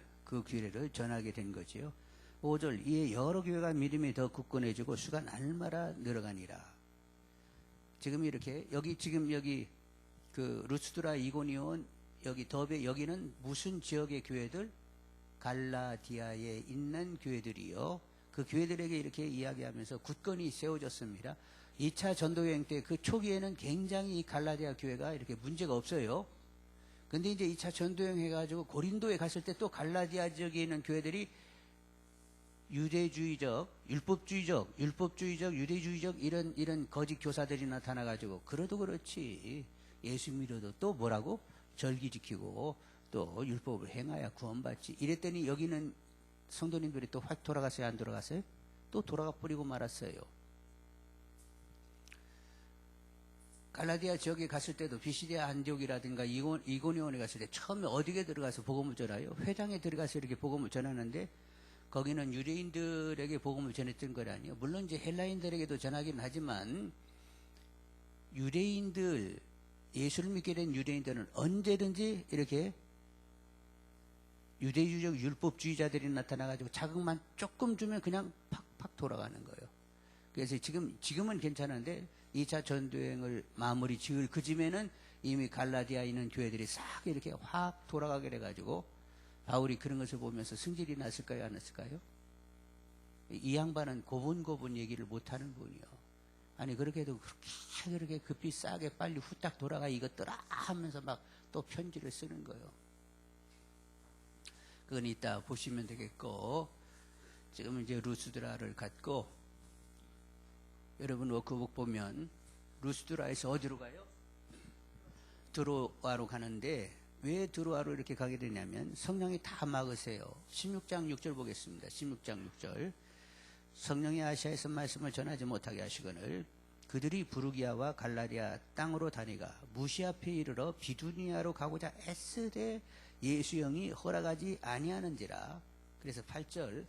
전하게 된 거지요. 5절 이에 여러 교회가 믿음이 더 굳건해지고 수가 날마다 늘어가니라. 지금 이렇게 여기 그 루스드라 이고니온 여기 더베 여기는 무슨 지역의 교회들? 갈라디아에 있는 교회들이요. 그 교회들에게 이렇게 이야기하면서 굳건히 세워졌습니다. 2차 전도여행 때 그 초기에는 굉장히 이 갈라디아 교회가 이렇게 문제가 없어요. 근데 이제 2차 전도여행 해가지고 고린도에 갔을 때 또 갈라디아 지역에 있는 교회들이 유대주의적, 율법주의적, 유대주의적 이런 거짓 교사들이 나타나가지고 그래도 그렇지 예수 믿어도 또 뭐라고? 절기 지키고 또 율법을 행하여 구원받지. 이랬더니 여기는 성도님들이 또 확 돌아갔어요? 안 돌아갔어요? 또 돌아가 버리고 말았어요. 갈라디아 지역에 갔을 때도 비시디아 안디옥이라든가 이고니온에 갔을 때 처음에 어디에 들어가서 복음을 전해요? 회당에 들어가서 이렇게 복음을 전하는데 거기는 유대인들에게 복음을 전했던 건 아니에요. 물론 이제 헬라인들에게도 전하긴 하지만 유대인들, 예수를 믿게 된 유대인들은 언제든지 이렇게 유대주의적 율법주의자들이 나타나가지고 자극만 조금 주면 그냥 팍팍 돌아가는 거예요. 그래서 지금은 괜찮은데 2차 전도여행을 마무리 지을 그쯤에는 이미 갈라디아에 있는 교회들이 싹 이렇게 확 돌아가게 돼가지고 바울이 그런 것을 보면서 승질이 났을까요? 안 났을까요? 이 양반은 고분고분 얘기를 못하는 분이요. 아니 그렇게 해도 그렇게 급히 싸게 빨리 후딱 돌아가 이것들아 하면서 막 또 편지를 쓰는 거예요. 그건 이따 보시면 되겠고 지금 이제 루스드라를 갖고 여러분 워크북 보면 루스드라에서 어디로 가요? 드로아로 가는데 왜 드로아로 이렇게 가게 되냐면 성령이 다 막으세요. 16장 6절 보겠습니다. 16장 6절 성령이 아시아에서 말씀을 전하지 못하게 하시거늘 그들이 부르기아와 갈라디아 땅으로 다니가 무시 앞에 이르러 비두니아로 가고자 애쓰되 예수 영이 허락하지 아니하는지라. 그래서 8절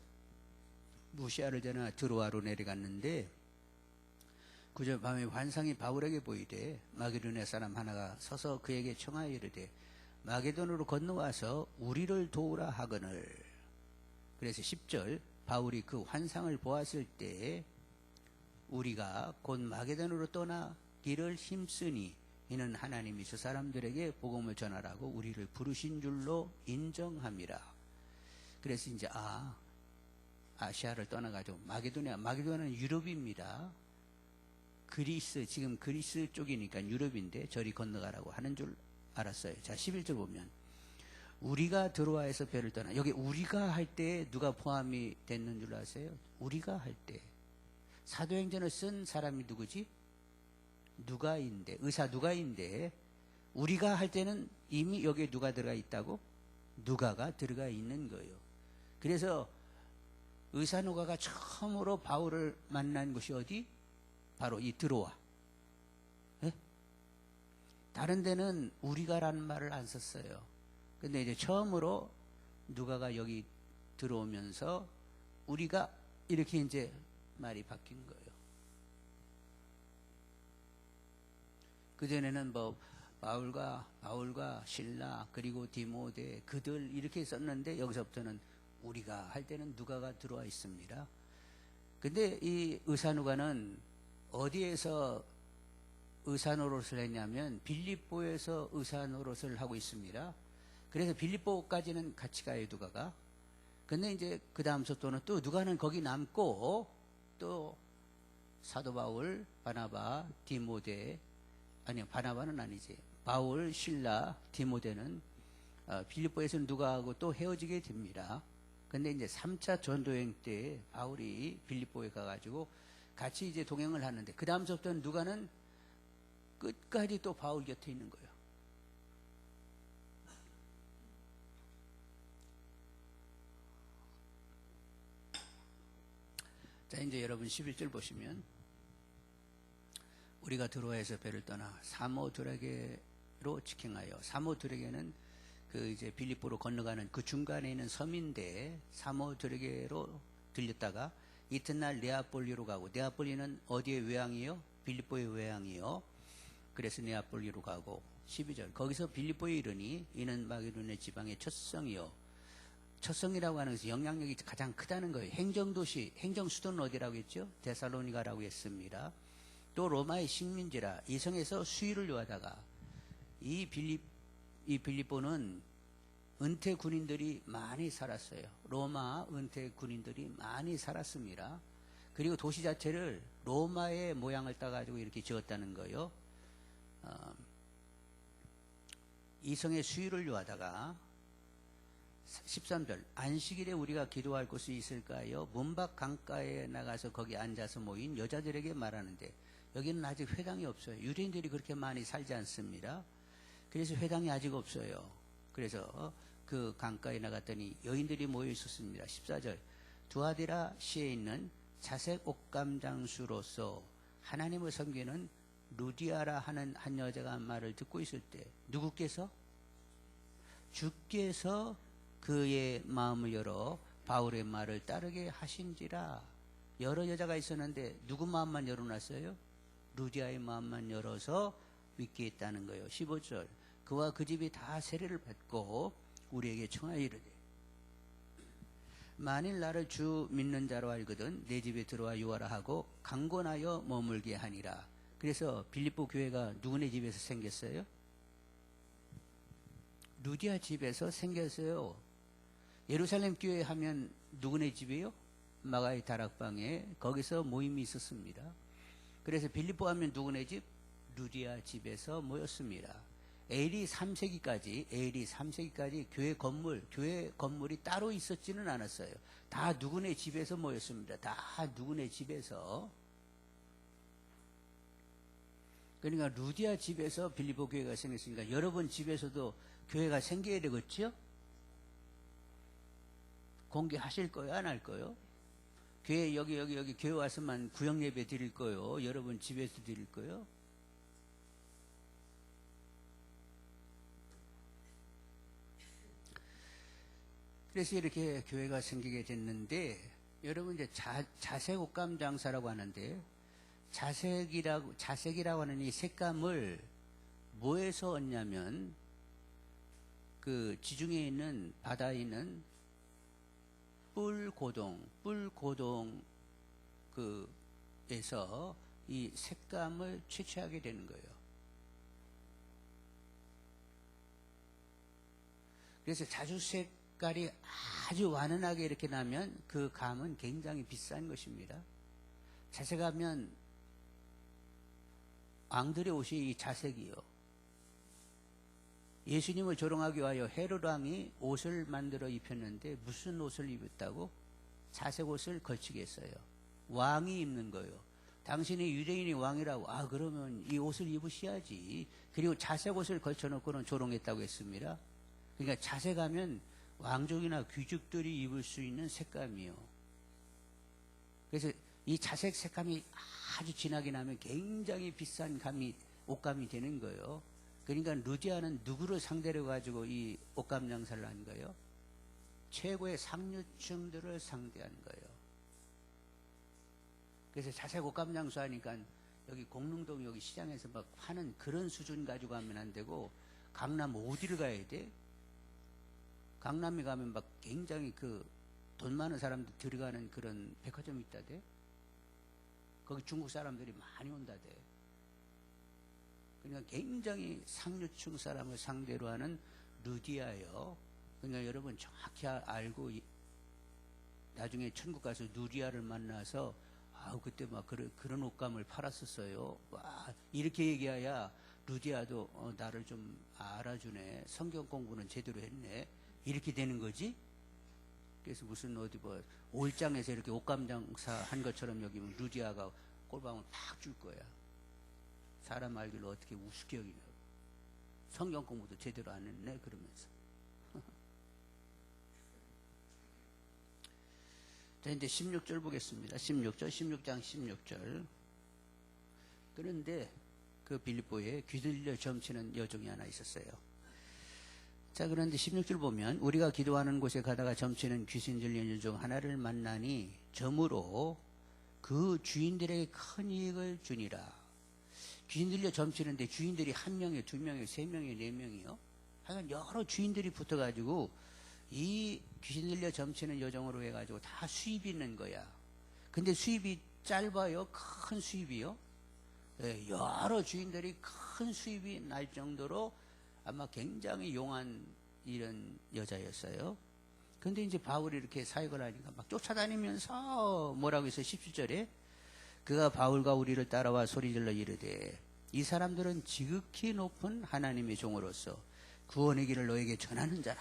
무시아를 지나 드로아로 내려갔는데 9절 밤에 환상이 바울에게 보이되 마게도냐 사람 하나가 서서 그에게 청하여 이르되 마게도으로 건너와서 우리를 도우라 하거늘. 그래서 10절 바울이 그 환상을 보았을 때 우리가 곧 마게도으로 떠나 길을 힘쓰니 이는 하나님이 저 사람들에게 복음을 전하라고 우리를 부르신 줄로 인정함이라. 그래서 이제 아시아를 떠나가지고 마게도냐는 유럽입니다. 지금 그리스 쪽이니까 유럽인데 저리 건너가라고 하는 줄 알았어요. 자 11절 보면 우리가 드로아에서 배를 떠나 여기 우리가 할 때 누가 포함이 됐는 줄 아세요? 우리가 할 때 사도행전을 쓴 사람이 누구지? 누가인데 의사 누가인데 우리가 할 때는 이미 여기에 누가 들어가 있다고? 누가가 들어가 있는 거예요. 그래서 의사 누가가 처음으로 바울을 만난 곳이 어디? 바로 이 드로아. 네? 다른 데는 우리가라는 말을 안 썼어요. 근데 이제 처음으로 누가가 여기 들어오면서 우리가 이렇게 이제 말이 바뀐 거예요. 그전에는 뭐 바울과 실라 그리고 디모데 그들 이렇게 썼는데 여기서부터는 우리가 할 때는 누가가 들어와 있습니다. 근데 이 의사 누가는 어디에서 의사 노릇을 했냐면 빌립보에서 의사 노릇을 하고 있습니다. 그래서 빌립보까지는 같이 가요, 누가가. 근데 이제 그 다음 속도는 또 누가는 거기 남고 또 사도 바울, 바나바, 디모데 아니요 바나바는 아니지. 바울, 실라, 디모데는 빌립보에서는 누가하고 또 헤어지게 됩니다. 근데 이제 3차 전도여행 때 바울이 빌립보에 가가지고 같이 이제 동행을 하는데 그 다음부터는 누가는 끝까지 또 바울 곁에 있는 거예요. 자 이제 여러분 11절 보시면 우리가 드로아에서 배를 떠나 사모드라게로 직행하여 사모드라게는 그 이제 빌립보로 건너가는 그 중간에 있는 섬인데 사모드레게로 들렸다가 이튿날 네아폴리로 가고, 네아폴리는 어디의 외항이요? 빌립보의 외항이요. 그래서 네아폴리로 가고 12절 거기서 빌립보에 이르니 이는 마게도냐 지방의 첫 성이요. 첫 성이라고 하는 것은 영향력이 가장 크다는 거예요. 행정도시, 행정수도는 어디라고 했죠? 데살로니가라고 했습니다. 또 로마의 식민지라 이 성에서 수위를 요하다가 이 빌립보는 은퇴 군인들이 많이 살았어요. 로마 은퇴 군인들이 많이 살았습니다. 그리고 도시 자체를 로마의 모양을 따가지고 이렇게 지었다는 거예요. 이 성의 수위를 요하다가 13절 안식일에 우리가 기도할 곳이 있을까요? 문밖 강가에 나가서 거기 앉아서 모인 여자들에게 말하는데 여기는 아직 회당이 없어요. 유대인들이 그렇게 많이 살지 않습니다. 그래서 회당이 아직 없어요. 그래서 그 강가에 나갔더니 여인들이 모여 있었습니다. 14절 두아디라 시에 있는 자색 옥감장수로서 하나님을 섬기는 루디아라 하는 한 여자가 말을 듣고 있을 때 누구께서? 주께서 그의 마음을 열어 바울의 말을 따르게 하신지라. 여러 여자가 있었는데 누구 마음만 열어놨어요? 루디아의 마음만 열어서 믿게 했다는 거예요. 15절 그와 그 집이 다 세례를 받고 우리에게 청하여 이르되 만일 나를 주 믿는 자로 알거든 내 집에 들어와 유하라 하고 강권하여 머물게 하니라. 그래서 빌립보 교회가 누구네 집에서 생겼어요? 루디아 집에서 생겼어요. 예루살렘 교회 하면 누구네 집이에요? 마가의 다락방에 거기서 모임이 있었습니다. 그래서 빌립보 하면 누구네 집? 루디아 집에서 모였습니다. AD 3세기까지 교회 건물이 따로 있었지는 않았어요. 다 누구네 집에서 모였습니다. 다 누구네 집에서. 그러니까 루디아 집에서 빌립보 교회가 생겼으니까 여러분 집에서도 교회가 생겨야 되겠죠? 공개하실 거요? 안 할 거요? 교회 여기 교회 와서만 구역 예배 드릴 거요? 여러분 집에서 드릴 거요? 그래서 이렇게 교회가 생기게 됐는데 여러분 이제 자색 옷감 장사라고 하는데 자색이라고 하는 이 색감을 뭐에서 얻냐면 그 지중해에 있는 바다에 있는 뿔고동 그에서 이 색감을 채취하게 되는 거예요. 그래서 자주색 색깔이 아주 완연하게 이렇게 나면 그 감은 굉장히 비싼 것입니다. 자색하면 왕들의 옷이 이 자색이요. 예수님을 조롱하기 위하여 헤롯 왕이 옷을 만들어 입혔는데 무슨 옷을 입었다고? 자색 옷을 걸치게 했어요. 왕이 입는 거예요. 당신이 유대인이 왕이라고 그러면 이 옷을 입으셔야지. 그리고 자색 옷을 걸쳐놓고는 조롱했다고 했습니다. 그러니까 자색하면 왕족이나 귀족들이 입을 수 있는 색감이요. 그래서 이 자색 색감이 아주 진하게 나면 굉장히 비싼 옷감이 되는 거예요. 그러니까 루디아는 누구를 상대로 가지고 이 옷감 장사를 한 거예요? 최고의 상류층들을 상대한 거예요. 그래서 자색 옷감 장사하니까 여기 공릉동 여기 시장에서 막 파는 그런 수준 가지고 하면 안 되고 강남 어디를 가야 돼? 강남에 가면 막 굉장히 그 돈 많은 사람들 들어가는 그런 백화점이 있다대. 거기 중국 사람들이 많이 온다대. 그러니까 굉장히 상류층 사람을 상대로 하는 루디아예요. 그러니까 여러분 정확히 알고 나중에 천국 가서 루디아를 만나서 그때 막 그런 옷감을 팔았었어요. 이렇게 얘기해야 루디아도 나를 좀 알아주네. 성경 공부는 제대로 했네. 이렇게 되는 거지. 그래서 무슨 어디 뭐 5일장에서 이렇게 옷감 장사 한 것처럼 여기 루디아가 꼴방을 팍 줄 거야. 사람 알기로 어떻게 우습게 여기냐고. 성경 공부도 제대로 안 했네 그러면서. 자 이제 16절 보겠습니다. 16장 16절. 그런데 그 빌립보에 귀들려 점치는 여종이 하나 있었어요. 자, 그런데 16절 보면 우리가 기도하는 곳에 가다가 점치는 귀신 들린 일 중 하나를 만나니 점으로 그 주인들에게 큰 이익을 주니라. 귀신 들려 점치는데 주인들이 한 명이요, 두 명이요, 세 명이요, 네 명이요. 하여간 여러 주인들이 붙어가지고 이 귀신 들려 점치는 요정으로 해가지고 다 수입이 있는 거야. 근데 수입이 짧아요? 큰 수입이요? 네, 여러 주인들이 큰 수입이 날 정도로 아마 굉장히 용한 이런 여자였어요. 근데 이제 바울이 이렇게 사역을 하니까 막 쫓아다니면서 뭐라고 해서 17절에 그가 바울과 우리를 따라와 소리질러 이르되 이 사람들은 지극히 높은 하나님의 종으로서 구원의 길을 너에게 전하는 자라.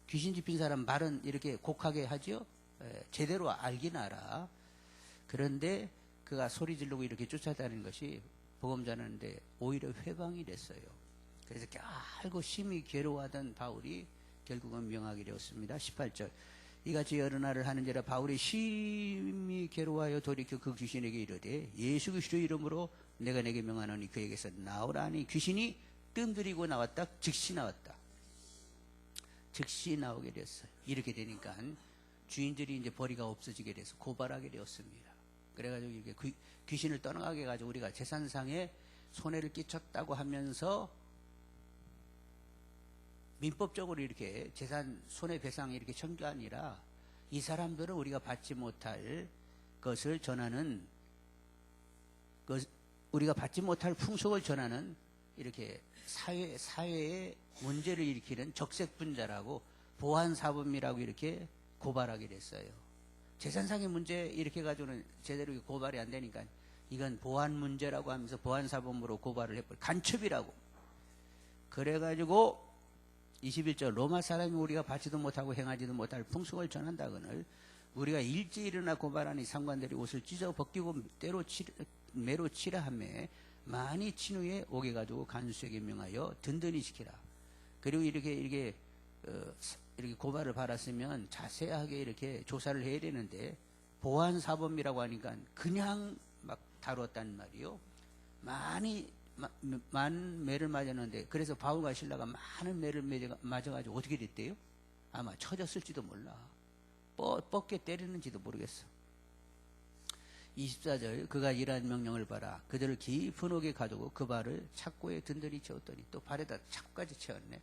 귀신 집힌 사람 말은 이렇게 곡하게 하죠. 제대로 알긴 알아. 그런데 그가 소리 지르고 이렇게 쫓아다니는 것이 복음 전하는데 오히려 회방이 됐어요. 그래서 결국 심히 괴로워하던 바울이 결국은 명하게 되었습니다. 18절 이같이 여러 날을 하는지라 바울이 심히 괴로워하여 돌이켜 그 귀신에게 이르되 예수 그리스도의 이름으로 내가 내게 명하노니 그에게서 나오라니 귀신이 뜸들이고 나왔다. 즉시 나왔다. 즉시 나오게 됐어요. 이렇게 되니까 주인들이 이제 벌이가 없어지게 돼서 고발하게 되었습니다. 그래가지고 이렇게 귀신을 떠나가게 해가지고 우리가 재산상에 손해를 끼쳤다고 하면서 민법적으로 이렇게 재산 손해배상 이렇게 청구 아니라 이 사람들은 우리가 받지 못할 것을 전하는 우리가 받지 못할 풍속을 전하는 이렇게 사회에 문제를 일으키는 적색분자라고 보안사범이라고 이렇게 고발하게 됐어요. 재산상의 문제 이렇게 가지고는 제대로 고발이 안 되니까 이건 보안 문제라고 하면서 보안사범으로 고발을 해버려. 간첩이라고. 그래가지고 21절 로마 사람이 우리가 받지도 못하고 행하지도 못할 풍속을 전한다거늘 우리가 일찍 일어나 고발하니 상관들이 옷을 찢어 벗기고 매로 치라 하며 많이 친 후에 오게 가지고 간수에게 명하여 든든히 지키라. 그리고 이렇게 고발을 받았으면 자세하게 이렇게 조사를 해야 되는데 보안사범이라고 하니까 그냥 막 다뤘단 말이요. 많은 매를 맞았는데 그래서 바울과 실라가 많은 매를 맞아가지고 어떻게 됐대요? 아마 쳐졌을지도 몰라. 뻗게 때리는지도 모르겠어. 24절 그가 이러한 명령을 봐라. 그들을 깊은 옥에 가두고 그 발을 착고에 든든히 채웠더니 또 발에다 착고까지 채웠네.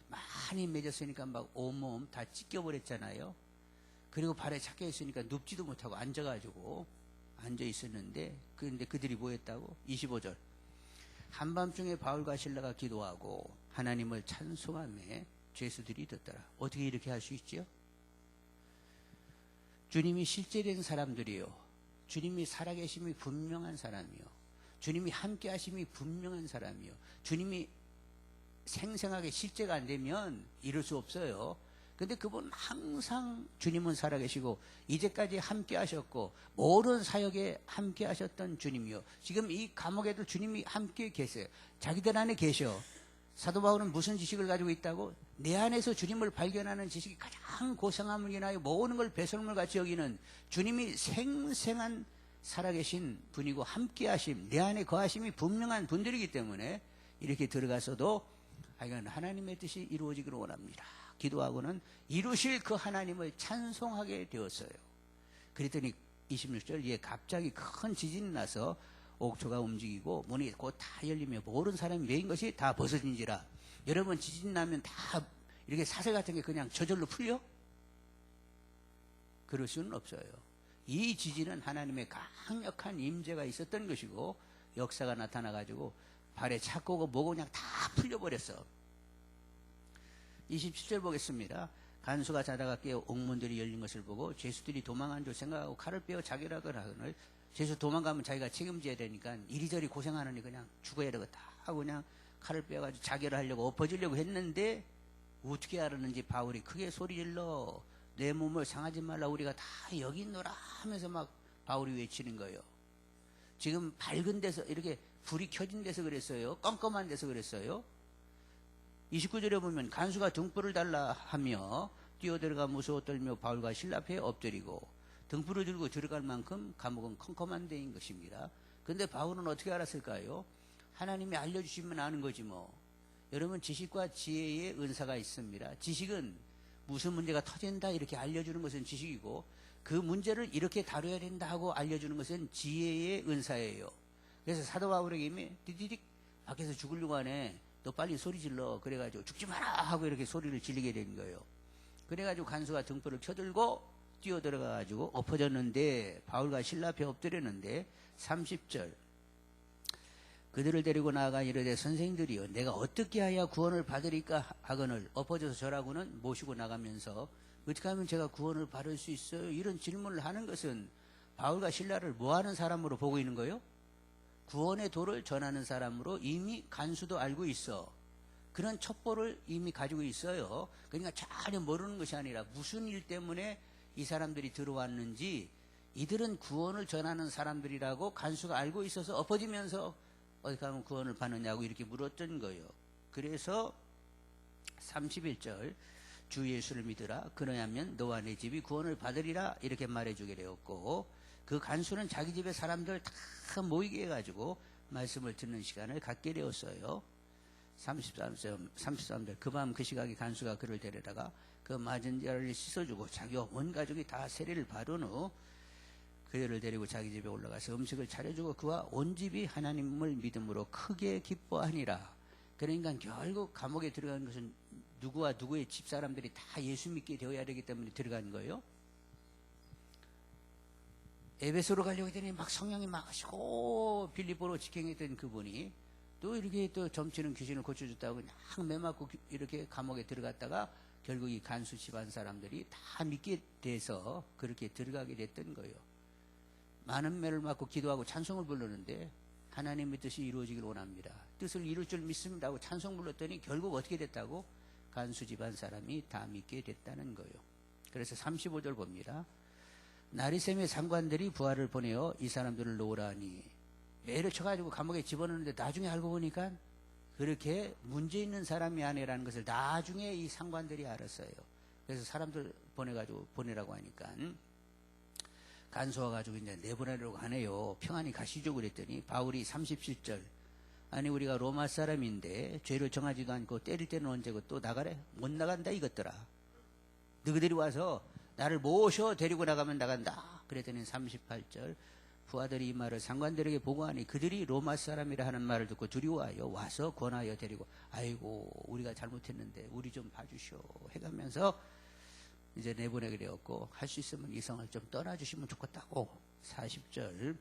많이 맺었으니까 막 온몸 다 찢겨버렸잖아요. 그리고 발에 착겨 있으니까 눕지도 못하고 앉아가지고 앉아 있었는데 그런데 그들이 뭐 했다고? 25절 한밤중에 바울과 실라가 기도하고 하나님을 찬송하며 죄수들이 듣더라. 어떻게 이렇게 할 수 있죠? 주님이 실제된 사람들이요. 주님이 살아계심이 분명한 사람이요. 주님이 함께 하심이 분명한 사람이요. 주님이 생생하게 실제가 안 되면 이룰 수 없어요. 근데 그분 항상 주님은 살아계시고 이제까지 함께 하셨고 모든 사역에 함께 하셨던 주님이요. 지금 이 감옥에도 주님이 함께 계세요. 자기들 안에 계셔. 사도 바울은 무슨 지식을 가지고 있다고? 내 안에서 주님을 발견하는 지식이 가장 고상함을 인하여 모든 걸 배설물 같이 여기는 주님이 생생한 살아계신 분이고 함께 하심, 내 안에 거하심이 분명한 분들이기 때문에 이렇게 들어가서도 하나님의 뜻이 이루어지기를 원합니다. 기도하고는 이루실 그 하나님을 찬송하게 되었어요. 그랬더니 26절 이에 갑자기 큰 지진이 나서 옥토가 움직이고 문이 곧 다 열리며 모든 사람이 메인 것이 다 벗어진지라. 여러분 지진 나면 다 이렇게 사슬 같은 게 그냥 저절로 풀려? 그럴 수는 없어요. 이 지진은 하나님의 강력한 임재가 있었던 것이고 역사가 나타나가지고 발에 착고고 뭐고 그냥 다 풀려버렸어. 27절 보겠습니다. 간수가 자다가 깨어 옥문들이 열린 것을 보고 죄수들이 도망한 줄 생각하고 칼을 빼어 자결하거나 하거늘 죄수 도망가면 자기가 책임져야 되니까 이리저리 고생하느니 그냥 죽어야 되겠다 하고 그냥 칼을 빼어가지고 자결을 하려고 엎어지려고 했는데 어떻게 알았는지 바울이 크게 소리질러 내 몸을 상하지 말라 우리가 다 여기 있노라 하면서 막 바울이 외치는 거예요. 지금 밝은 데서 이렇게 불이 켜진 데서 그랬어요. 껌껌한 데서 그랬어요. 29절에 보면 간수가 등불을 달라 하며 뛰어들어가 무서워 떨며 바울과 실라 앞에 엎드리고 등불을 들고 들어갈 만큼 감옥은 컴컴한 데인 것입니다. 그런데 바울은 어떻게 알았을까요? 하나님이 알려주시면 아는 거지 뭐. 여러분 지식과 지혜의 은사가 있습니다. 지식은 무슨 문제가 터진다 이렇게 알려주는 것은 지식이고 그 문제를 이렇게 다뤄야 된다 하고 알려주는 것은 지혜의 은사예요. 그래서 사도 바울에게 디디딕 밖에서 죽으려고 하네. 너 빨리 소리 질러. 그래가지고 죽지 마라 하고 이렇게 소리를 지르게 된 거예요. 그래가지고 간수가 등불을 켜들고 뛰어들어가가지고 엎어졌는데 바울과 실라 앞에 엎드렸는데 30절 그들을 데리고 나아가 이르되 선생들이여 내가 어떻게 하여 구원을 받으리까 하거늘 엎어져서 저라고는 모시고 나가면서 어떻게 하면 제가 구원을 받을 수 있어요? 이런 질문을 하는 것은 바울과 실라를 뭐하는 사람으로 보고 있는 거예요? 구원의 도를 전하는 사람으로 이미 간수도 알고 있어. 그런 첩보를 이미 가지고 있어요. 그러니까 전혀 모르는 것이 아니라 무슨 일 때문에 이 사람들이 들어왔는지 이들은 구원을 전하는 사람들이라고 간수가 알고 있어서 엎어지면서 어디 가면 구원을 받느냐고 이렇게 물었던 거예요. 그래서 31절 주 예수를 믿으라 그러하면 너와 내 집이 구원을 받으리라 이렇게 말해주게 되었고 그 간수는 자기 집에 사람들 다 모이게 해가지고 말씀을 듣는 시간을 갖게 되었어요. 33절 그 밤 그 시각에 간수가 그를 데려다가 그 맞은 자를 씻어주고 자기와 온 가족이 다 세례를 받은 후 그들을 데리고 자기 집에 올라가서 음식을 차려주고 그와 온 집이 하나님을 믿음으로 크게 기뻐하니라. 그러니까 결국 감옥에 들어간 것은 누구와 누구의 집사람들이 다 예수 믿게 되어야 되기 때문에 들어간 거예요. 에베소로 가려고 했더니 막 성령이 막 하시고 빌립보로 직행했던 그분이 또 이렇게 또 점치는 귀신을 고쳐줬다고 그냥 매맞고 이렇게 감옥에 들어갔다가 결국 이 간수 집안 사람들이 다 믿게 돼서 그렇게 들어가게 됐던 거예요. 많은 매를 맞고 기도하고 찬송을 부르는데 하나님의 뜻이 이루어지길 원합니다. 뜻을 이룰 줄 믿습니다 하고 찬송 불렀더니 결국 어떻게 됐다고? 간수 집안 사람이 다 믿게 됐다는 거예요. 그래서 35절 봅니다. 나리샘의 상관들이 부하를 보내어 이 사람들을 놓으라 하니 매를 쳐가지고 감옥에 집어넣는데 나중에 알고 보니까 그렇게 문제 있는 사람이 아니라는 것을 나중에 이 상관들이 알았어요. 그래서 사람들 보내라고 하니까 간수 와가지고 이제 내보내려고 하네요. 평안히 가시죠 그랬더니 바울이 37절 아니 우리가 로마 사람인데 죄를 정하지도 않고 때릴 때는 언제고 또 나가래? 못 나간다 이것들아. 너희들이 와서 나를 모셔 데리고 나가면 나간다. 그랬더니 38절 부하들이 이 말을 상관들에게 보고하니 그들이 로마 사람이라 하는 말을 듣고 두려워하여 와서 권하여 데리고 아이고 우리가 잘못했는데 우리 좀 봐주시오 해가면서 이제 내보내게 되었고 할 수 있으면 이 성을 좀 떠나주시면 좋겠다고 40절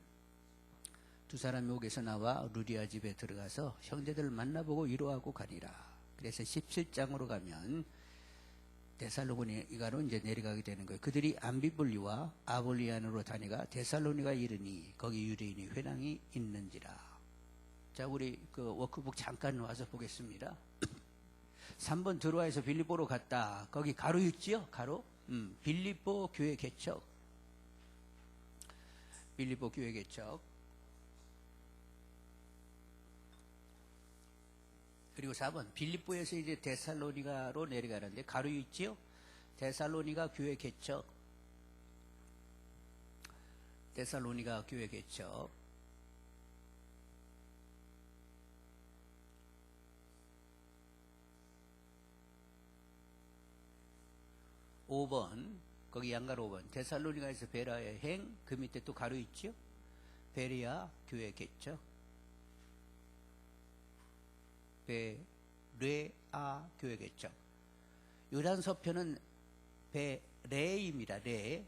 두 사람이 옥에서 나와 루디아 집에 들어가서 형제들을 만나보고 위로하고 가니라. 그래서 17장으로 가면 데살로니가로 이제 내려가게 되는 거예요. 그들이 암비볼리와 아볼리안으로 다니가 데살로니가 이르니 거기 유대인이 회당이 있는지라. 자 우리 그 워크북 잠깐 와서 보겠습니다. 3번 드로아에서 빌립보로 갔다. 거기 가로 있지요? 가로? 빌립보 교회 개척. 빌립보 교회 개척. 그리고 4번 빌립보에서 이제 데살로니가로 내려가는데 가로 있지요? 데살로니가 교회 개척. 데살로니가 교회 개척. 5번 거기 양가로 5번 데살로니가에서 베라의 행. 그 밑에 또 가로 있지요? 베레아 교회 개척. 베레아 교회 개척. 요단 서편은 베레입니다. 레.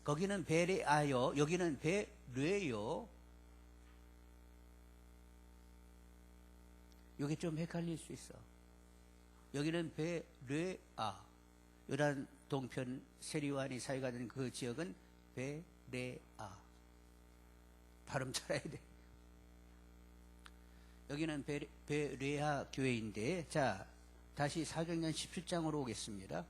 거기는 베레아요. 여기는 베레요. 이게 좀 헷갈릴 수 있어. 여기는 베레아. 요단 동편 세리완이 사회가 된 그 지역은 베레아. 발음 잘해야 돼. 여기는 베레아 교회인데, 자, 다시 사도행전 17장으로 오겠습니다.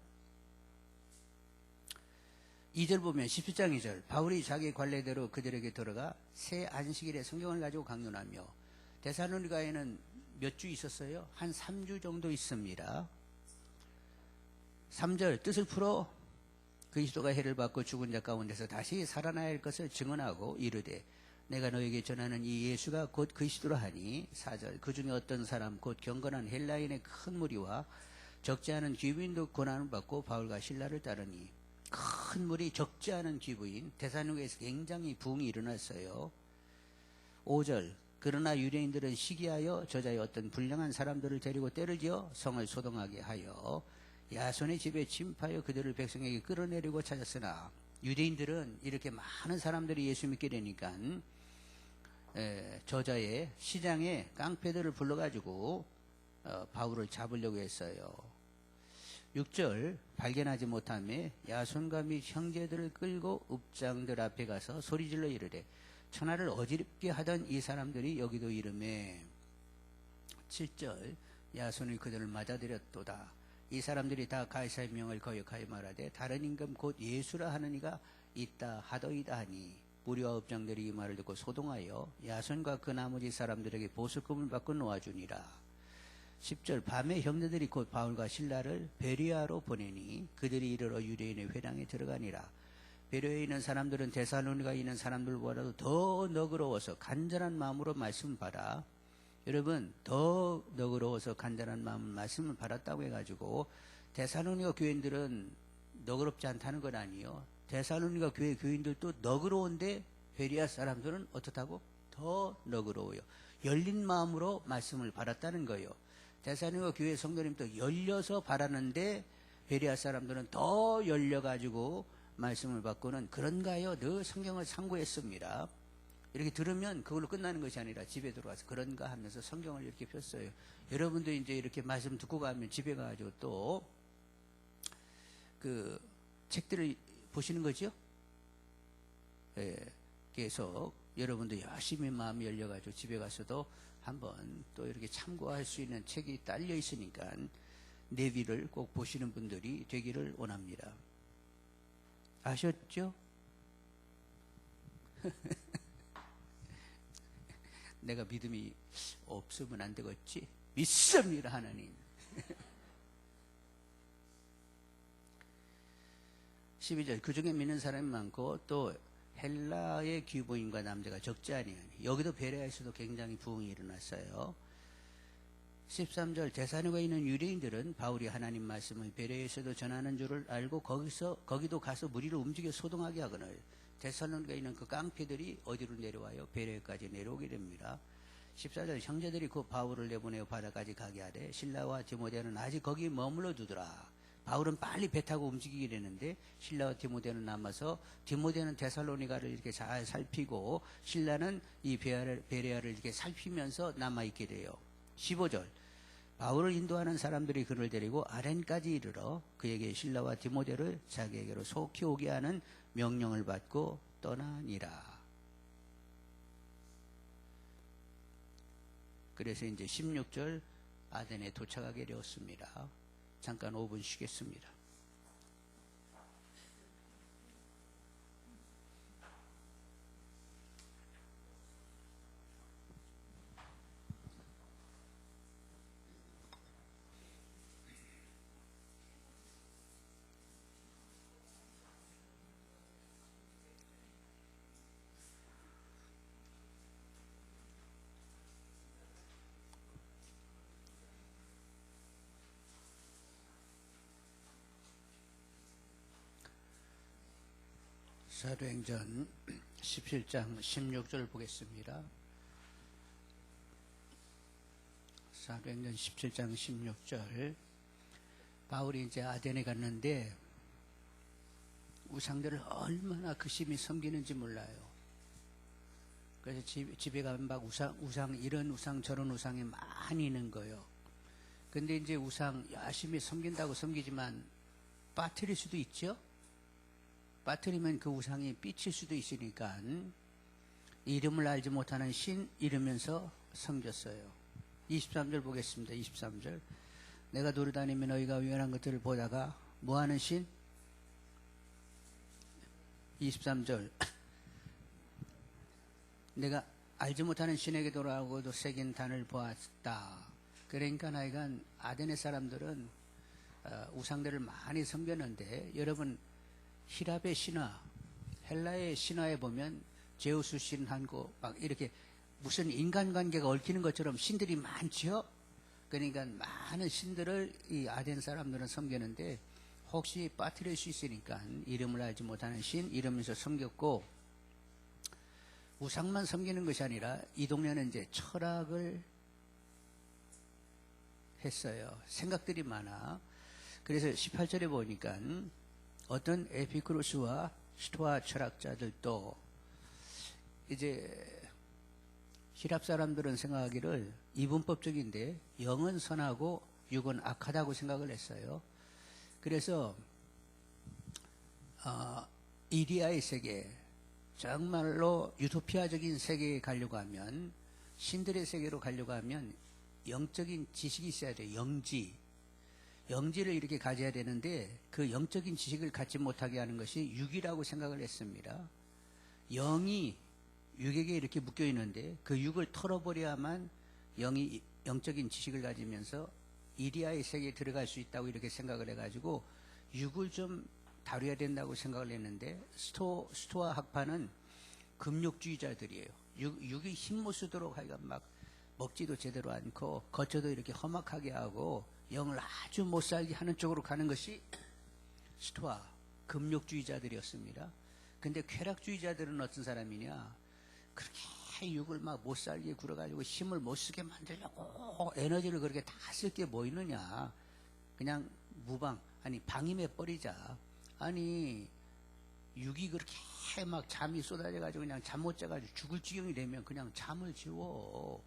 2절 보면 17장 2절 바울이 자기 관례대로 그들에게 들어가 새 안식일에 성경을 가지고 강론하며 데살로니가에는 몇 주 있었어요? 한 3주 정도 있습니다. 3절 뜻을 풀어 그리스도가 해를 받고 죽은 자 가운데서 다시 살아나야 할 것을 증언하고 이르되 내가 너에게 전하는 이 예수가 곧 그리스도라 하니 4절 그 중에 어떤 사람 곧 경건한 헬라인의 큰 무리와 적지 않은 귀부인도 고난을 받고 바울과 실라를 따르니 큰 무리 적지 않은 귀부인 데살로니가에서 굉장히 부흥이 일어났어요. 5절 그러나 유대인들은 시기하여 저자의 어떤 불량한 사람들을 데리고 때려지어 성을 소동하게 하여 야손의 집에 침입하여 그들을 백성에게 끌어내리고 찾았으나 유대인들은 이렇게 많은 사람들이 예수 믿게 되니까 저자의 시장에 깡패들을 불러가지고 바울을 잡으려고 했어요. 6절 발견하지 못하며 야손과 및 형제들을 끌고 읍장들 앞에 가서 소리질러 이르되 천하를 어지럽게 하던 이 사람들이 여기도 이르매 7절 야손이 그들을 맞아들였도다. 이 사람들이 다 가이사의 명을 거역하여 말하되 다른 임금 곧 예수라 하는 이가 있다 하더이다 하니 무리와 읍장들이 이 말을 듣고 소동하여 야손과 그 나머지 사람들에게 보석금을 받고 놓아주니라. 10절 밤에 형제들이 곧 바울과 실라를 베리아로 보내니 그들이 이르러 유대인의 회당에 들어가니라. 베리아에 있는 사람들은 데살로니가에 있는 사람들보다도 더 너그러워서 간절한 마음으로 말씀을 받아. 여러분 더 너그러워서 간절한 마음으로 말씀을 받았다고 해가지고 데살로니가 교인들은 너그럽지 않다는 건 아니에요. 데살로니가 교회 교인들도 너그러운데 베리아 사람들은 어떻다고? 더 너그러워요. 열린 마음으로 말씀을 받았다는 거예요. 데살로니가 교회 성도님도 열려서 바라는데 베리아 사람들은 더 열려가지고 말씀을 받고는 그런가요? 늘 성경을 참고했습니다. 이렇게 들으면 그걸로 끝나는 것이 아니라 집에 들어가서 그런가 하면서 성경을 이렇게 폈어요. 여러분도 이제 이렇게 말씀 듣고 가면 집에 가가지고 또 그 책들을 보시는 거죠? 예, 계속 여러분도 열심히 마음이 열려가지고 집에 가서도 한번 또 이렇게 참고할 수 있는 책이 딸려 있으니까 내비를 꼭 보시는 분들이 되기를 원합니다. 아셨죠? 내가 믿음이 없으면 안 되겠지? 믿습니다, 하나님. 12절 그 중에 믿는 사람이 많고 또 헬라의 귀부인과 남자가 적지 아니하니 여기도 베레아에서도 굉장히 부흥이 일어났어요. 13절 데살로니가에 있는 유대인들은 바울이 하나님 말씀을 베레아에서도 전하는 줄을 알고 거기도 가서 무리를 움직여 소동하게 하거늘 데살로니가에 있는 그 깡패들이 어디로 내려와요? 베레아까지 내려오게 됩니다. 14절 형제들이 그 바울을 내보내어 바다까지 가게 하되 실라와 디모데는 아직 거기 머물러 두더라. 바울은 빨리 배 타고 움직이게 되는데 실라와 디모데는 남아서 디모데는 데살로니가를 이렇게 잘 살피고 실라는 이 베레아를 이렇게 살피면서 남아있게 돼요. 15절 바울을 인도하는 사람들이 그를 데리고 아렌까지 이르러 그에게 실라와 디모데를 자기에게로 속히 오게 하는 명령을 받고 떠나니라. 그래서 이제 16절 아덴에 도착하게 되었습니다. 잠깐 5분 쉬겠습니다. 사도행전 17장 16절 보겠습니다. 사도행전 17장 16절 바울이 이제 아덴에 갔는데 우상들을 얼마나 극심히 섬기는지 몰라요. 그래서 집에 가면 막 우상 이런 우상 저런 우상이 많이 있는 거예요. 근데 이제 우상 열심히 섬긴다고 섬기지만 빠뜨릴 수도 있죠. 빠뜨리면 그 우상이 삐칠 수도 있으니까 이름을 알지 못하는 신 이러면서 섬겼어요. 23절 보겠습니다. 23절 내가 돌아다니며 너희가 위험한 것들을 보다가 뭐하는 신? 23절 내가 알지 못하는 신에게 돌아오고도 새긴 단을 보았다. 그러니까 하여간 아덴의 사람들은 우상들을 많이 섬겼는데 여러분 히랍의 신화, 헬라의 신화에 보면 제우스 신하고 막 이렇게 무슨 인간관계가 얽히는 것처럼 신들이 많죠. 그러니까 많은 신들을 이 아덴 사람들은 섬겼는데 혹시 빠뜨릴 수 있으니까 이름을 알지 못하는 신 이러면서 섬겼고, 우상만 섬기는 것이 아니라 이 동네는 이제 철학을 했어요. 생각들이 많아. 그래서 18절에 보니까 어떤 에피쿠로스와 스토아 철학자들도 이제 히랍 사람들은 생각하기를 이분법적인데 영은 선하고 육은 악하다고 생각을 했어요. 그래서 이리아의 세계, 정말로 유토피아적인 세계에 가려고 하면, 신들의 세계로 가려고 하면 영적인 지식이 있어야 돼요. 영지를 이렇게 가져야 되는데 그 영적인 지식을 갖지 못하게 하는 것이 육이라고 생각을 했습니다. 영이 육에게 이렇게 묶여 있는데 그 육을 털어버려야만 영이 영적인 지식을 가지면서 이리아의 세계에 들어갈 수 있다고 이렇게 생각을 해가지고 육을 좀 다뤄야 된다고 생각을 했는데, 스토아 학파는 금욕주의자들이에요. 육이 힘 못 쓰도록 하여간 막 먹지도 제대로 않고 겉혀도 이렇게 험악하게 하고 영을 아주 못 살게 하는 쪽으로 가는 것이 스토아 금욕주의자들이었습니다. 근데 쾌락주의자들은 어떤 사람이냐, 그렇게 육을 막 못 살게 굴어가지고 힘을 못 쓰게 만들려고 에너지를 그렇게 다 쓸 게 뭐 있느냐, 그냥 방임해 버리자. 아니 육이 그렇게 막 잠이 쏟아져가지고 그냥 잠 못 자가지고 죽을 지경이 되면 그냥 잠을 지워.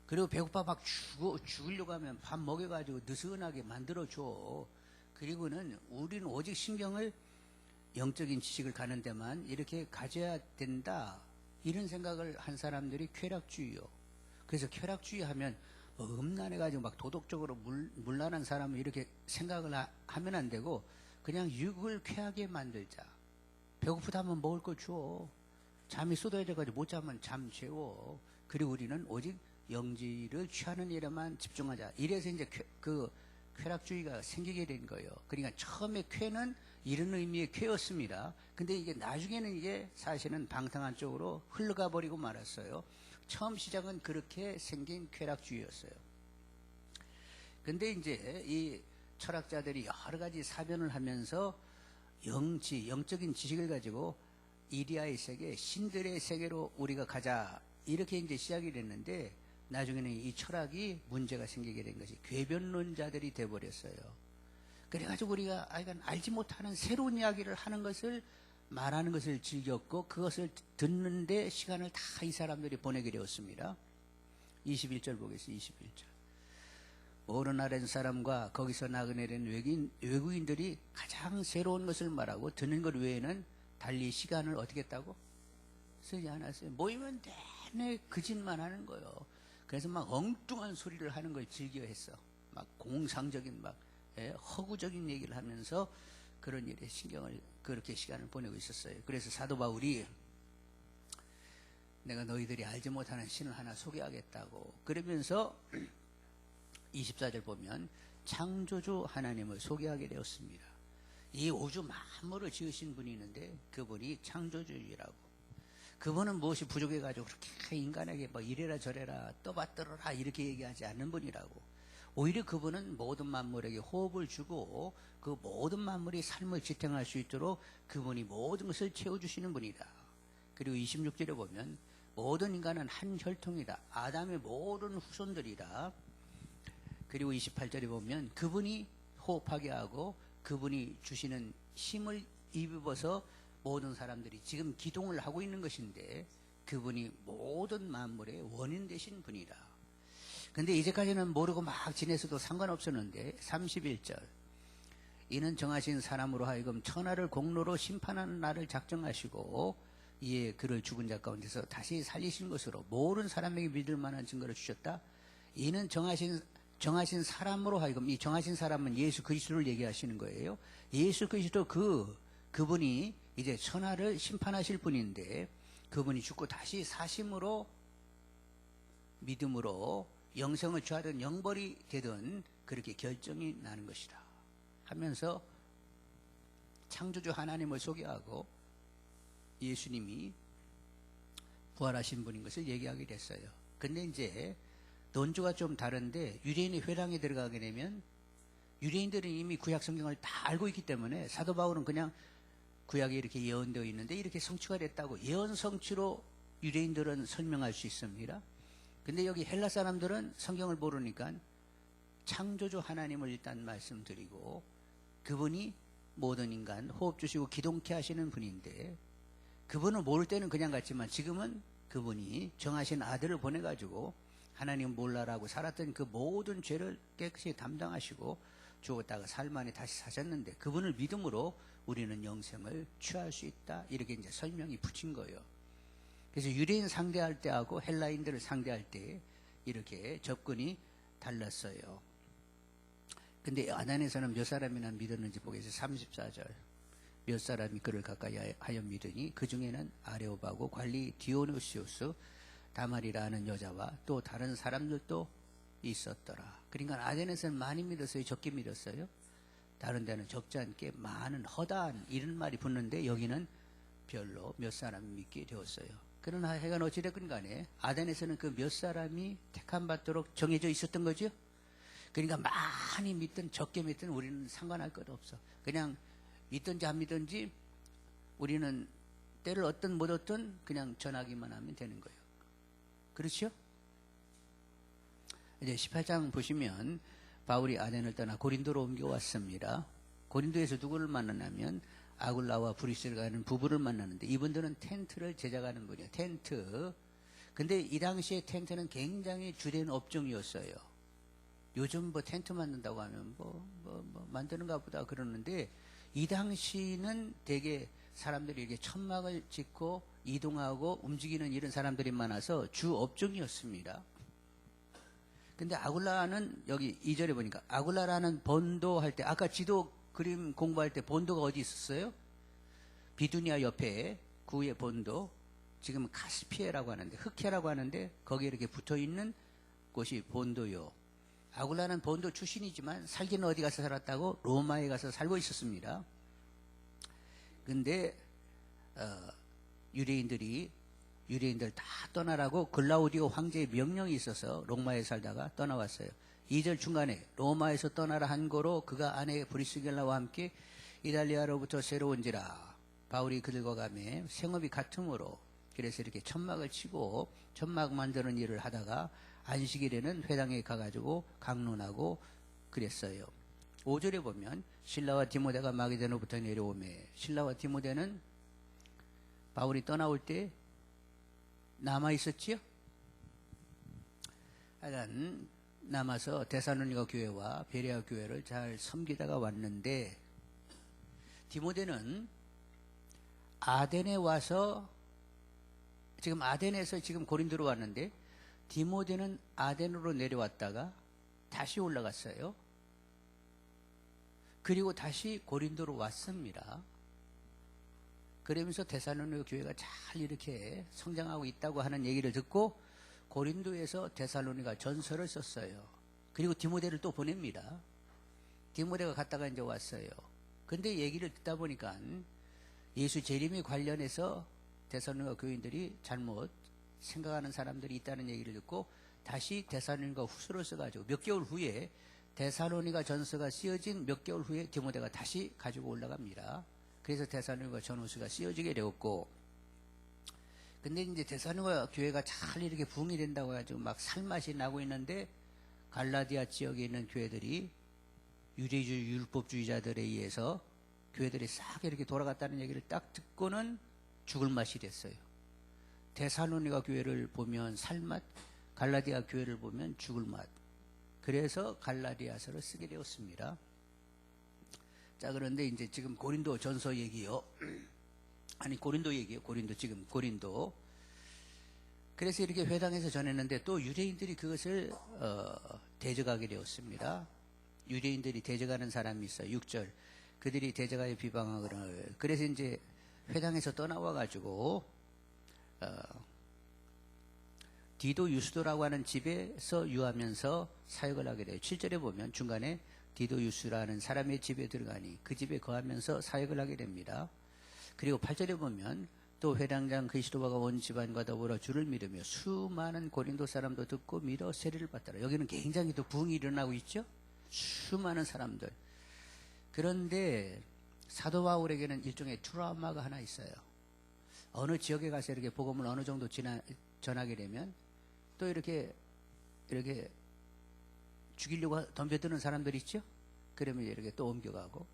그리고 배고파 막 죽으려고 하면 밥 먹여가지고 느슨하게 만들어줘. 그리고는 우리는 오직 신경을 영적인 지식을 가는 데만 이렇게 가져야 된다, 이런 생각을 한 사람들이 쾌락주의요. 그래서 쾌락주의 하면 음란해가지고 막 도덕적으로 문란한 사람을 이렇게 생각을 하면 안 되고, 그냥 육을 쾌하게 만들자. 배고프다면 먹을 거 줘. 잠이 쏟아져가지고 못 자면 잠 재워. 그리고 우리는 오직 영지를 취하는 일에만 집중하자. 이래서 이제 그 쾌락주의가 생기게 된 거예요. 그러니까 처음에 쾌는 이런 의미의 쾌였습니다. 근데 이게 나중에는 이게 사실은 방탕한 쪽으로 흘러가 버리고 말았어요. 처음 시작은 그렇게 생긴 쾌락주의였어요. 근데 이제 이 철학자들이 여러 가지 사변을 하면서 영적인 지식을 가지고 이리아의 세계, 신들의 세계로 우리가 가자, 이렇게 이제 시작이 됐는데, 나중에는 이 철학이 문제가 생기게 된 것이 궤변론자들이 돼버렸어요. 그래가지고 우리가 알지 못하는 새로운 이야기를 하는 것을, 말하는 것을 즐겼고 그것을 듣는데 시간을 다 이 사람들이 보내게 되었습니다. 21절 보겠습니다. 21절. 오른 아랫 사람과 거기서 나그네된 외국인들이 가장 새로운 것을 말하고 듣는 것 외에는 달리 시간을 어떻게 했다고? 쓰지 않았어요. 모이면 내내 그 짓만 하는 거예요. 그래서 막 엉뚱한 소리를 하는 걸 즐겨했어. 막 공상적인 허구적인 얘기를 하면서 그런 일에 신경을, 그렇게 시간을 보내고 있었어요. 그래서 사도 바울이 내가 너희들이 알지 못하는 신을 하나 소개하겠다고 그러면서 24절 보면 창조주 하나님을 소개하게 되었습니다. 이 우주 만물을 지으신 분이 있는데 그분이 창조주이라고. 그분은 무엇이 부족해가지고 그렇게 인간에게 뭐 이래라 저래라 떠받들어라 이렇게 얘기하지 않는 분이라고. 오히려 그분은 모든 만물에게 호흡을 주고 그 모든 만물이 삶을 지탱할 수 있도록 그분이 모든 것을 채워주시는 분이다. 그리고 26절에 보면 모든 인간은 한 혈통이다. 아담의 모든 후손들이다. 그리고 28절에 보면 그분이 호흡하게 하고 그분이 주시는 힘을 입어서 모든 사람들이 지금 기동을 하고 있는 것인데 그분이 모든 만물의 원인 되신 분이다. 근데 이제까지는 모르고 막 지내서도 상관없었는데 31절. 이는 정하신 사람으로 하여금 천하를 공로로 심판하는 날을 작정하시고 이에 그를 죽은 자 가운데서 다시 살리신 것으로 모든 사람에게 믿을 만한 증거를 주셨다. 이는 정하신 사람으로 하여금, 이 정하신 사람은 예수 그리스도를 얘기하시는 거예요. 예수 그리스도 그분이 이제 천하를 심판하실 분인데 그분이 죽고 다시 사심으로 믿음으로 영생을 취하든 영벌이 되든 그렇게 결정이 나는 것이다 하면서 창조주 하나님을 소개하고 예수님이 부활하신 분인 것을 얘기하게 됐어요. 근데 이제 논조가 좀 다른데 유대인의 회당에 들어가게 되면 유대인들은 이미 구약 성경을 다 알고 있기 때문에 사도 바울은 그냥 구약에 이렇게 예언되어 있는데 이렇게 성취가 됐다고 예언 성취로 유대인들은 설명할 수 있습니다. 근데 여기 헬라 사람들은 성경을 모르니까 창조주 하나님을 일단 말씀드리고 그분이 모든 인간 호흡 주시고 기동케 하시는 분인데 그분을 모를 때는 그냥 같지만 지금은 그분이 정하신 아들을 보내가지고 하나님 몰라라고 살았던 그 모든 죄를 깨끗이 담당하시고 죽었다가 살만에 다시 사셨는데 그분을 믿음으로 우리는 영생을 취할 수 있다. 이렇게 이제 설명이 붙인 거예요. 그래서 유대인 상대할 때하고 헬라인들을 상대할 때 이렇게 접근이 달랐어요. 근데 아단에서는 몇 사람이나 믿었는지 보겠어요. 34절. 몇 사람이 그를 가까이 하여 믿으니 그 중에는 아레오바고 관리 디오누시우스 다말이라 하는 여자와 또 다른 사람들도 있었더라. 그러니까 아덴에서는 많이 믿었어요? 적게 믿었어요? 다른 데는 적지 않게 많은 허다한 이런 말이 붙는데 여기는 별로 몇 사람이 믿게 되었어요. 그러나 해가 어찌됐건 간에 아덴에서는 그 몇 사람이 택함 받도록 정해져 있었던 거죠. 그러니까 많이 믿든 적게 믿든 우리는 상관할 것 없어. 그냥 믿든지 안 믿든지 우리는 때를 얻든 못 얻든 그냥 전하기만 하면 되는 거예요. 그렇죠? 이제 18장 보시면 바울이 아덴을 떠나 고린도로 옮겨왔습니다. 고린도에서 누구를 만나냐면 아굴라와 브리스가 하는 부부를 만나는데 이분들은 텐트를 제작하는 분이에요. 텐트. 근데 이 당시에 텐트는 굉장히 주된 업종이었어요. 요즘 뭐 텐트 만든다고 하면 만드는가 보다 그러는데 이 당시는 되게 사람들이 이렇게 천막을 짓고 이동하고 움직이는 이런 사람들이 많아서 주 업종이었습니다. 근데 아굴라는 여기 2절에 보니까 아굴라라는 본도 할 때 아까 지도 그림 공부할 때 본도가 어디 있었어요? 비두니아 옆에 구의 본도 지금 카스피해라고 하는데 흑해라고 하는데 거기에 이렇게 붙어있는 곳이 본도요. 아굴라는 본도 출신이지만 살기는 어디 가서 살았다고? 로마에 가서 살고 있었습니다. 근데 유대인들 다 떠나라고 글라우디오 황제의 명령이 있어서 로마에 살다가 떠나왔어요. 2절 중간에 로마에서 떠나라 한 거로 그가 아내 브리스길라와 함께 이달리아로부터 새로 온지라 바울이 그들과 가매 생업이 같으므로 그래서 이렇게 천막을 치고 천막 만드는 일을 하다가 안식일에는 회당에 가가지고 강론하고 그랬어요. 5절에 보면 실라와 디모데가 마게도냐로부터 내려오매 실라와 디모데는 바울이 떠나올 때 남아있었지요? 하여간 남아서 데살로니가 교회와 베레아 교회를 잘 섬기다가 왔는데 디모데는 아덴에 와서 지금 아덴에서 지금 고린도로 왔는데 디모데는 아덴으로 내려왔다가 다시 올라갔어요. 그리고 다시 고린도로 왔습니다. 그러면서 데살로니가 교회가 잘 이렇게 성장하고 있다고 하는 얘기를 듣고 고린도에서 데살로니가 전서를 썼어요. 그리고 디모데를 또 보냅니다. 디모데가 갔다가 이제 왔어요. 근데 얘기를 듣다 보니까 예수 재림에 관련해서 데살로니가 교인들이 잘못 생각하는 사람들이 있다는 얘기를 듣고 다시 데살로니가 후서를 써가지고 몇 개월 후에 데살로니가 전서가 쓰여진 몇 개월 후에 디모데가 다시 가지고 올라갑니다. 그래서 데살로니가 전후서가 쓰여지게 되었고, 근데 이제 데살로니가 교회가 잘 이렇게 부흥이 된다고 해가지고 막 살맛이 나고 있는데 갈라디아 지역에 있는 교회들이 유대주의 율법주의자들에 의해서 교회들이 싹 이렇게 돌아갔다는 얘기를 딱 듣고는 죽을 맛이 됐어요. 데살로니가 교회를 보면 살맛, 갈라디아 교회를 보면 죽을 맛. 그래서 갈라디아서를 쓰게 되었습니다. 자, 그런데 이제 지금 고린도 전서 얘기요. 아니, 고린도 얘기요. 고린도. 그래서 이렇게 회당에서 전했는데 또 유대인들이 그것을 대적하게 되었습니다. 유대인들이 대적하는 사람이 있어요. 6절. 그들이 대적하여 비방하거늘. 그래서 이제 회당에서 떠나와가지고 디도 유스도라고 하는 집에서 유하면서 사역을 하게 돼요. 7절에 보면 중간에 디도 유스라는 사람의 집에 들어가니 그 집에 거하면서 사역을 하게 됩니다. 그리고 8절에 보면 또 회당장 그리스도바가 온 집안과 더불어 주를 믿으며 수많은 고린도 사람도 듣고 믿어 세례를 받더라. 여기는 굉장히 또 부흥이 일어나고 있죠. 수많은 사람들. 그런데 사도 바울에게는 일종의 트라우마가 하나 있어요. 어느 지역에 가서 이렇게 복음을 어느 정도 전하게 되면 또 이렇게 죽이려고 덤벼드는 사람들 있죠. 그러면 이렇게 또 옮겨가고,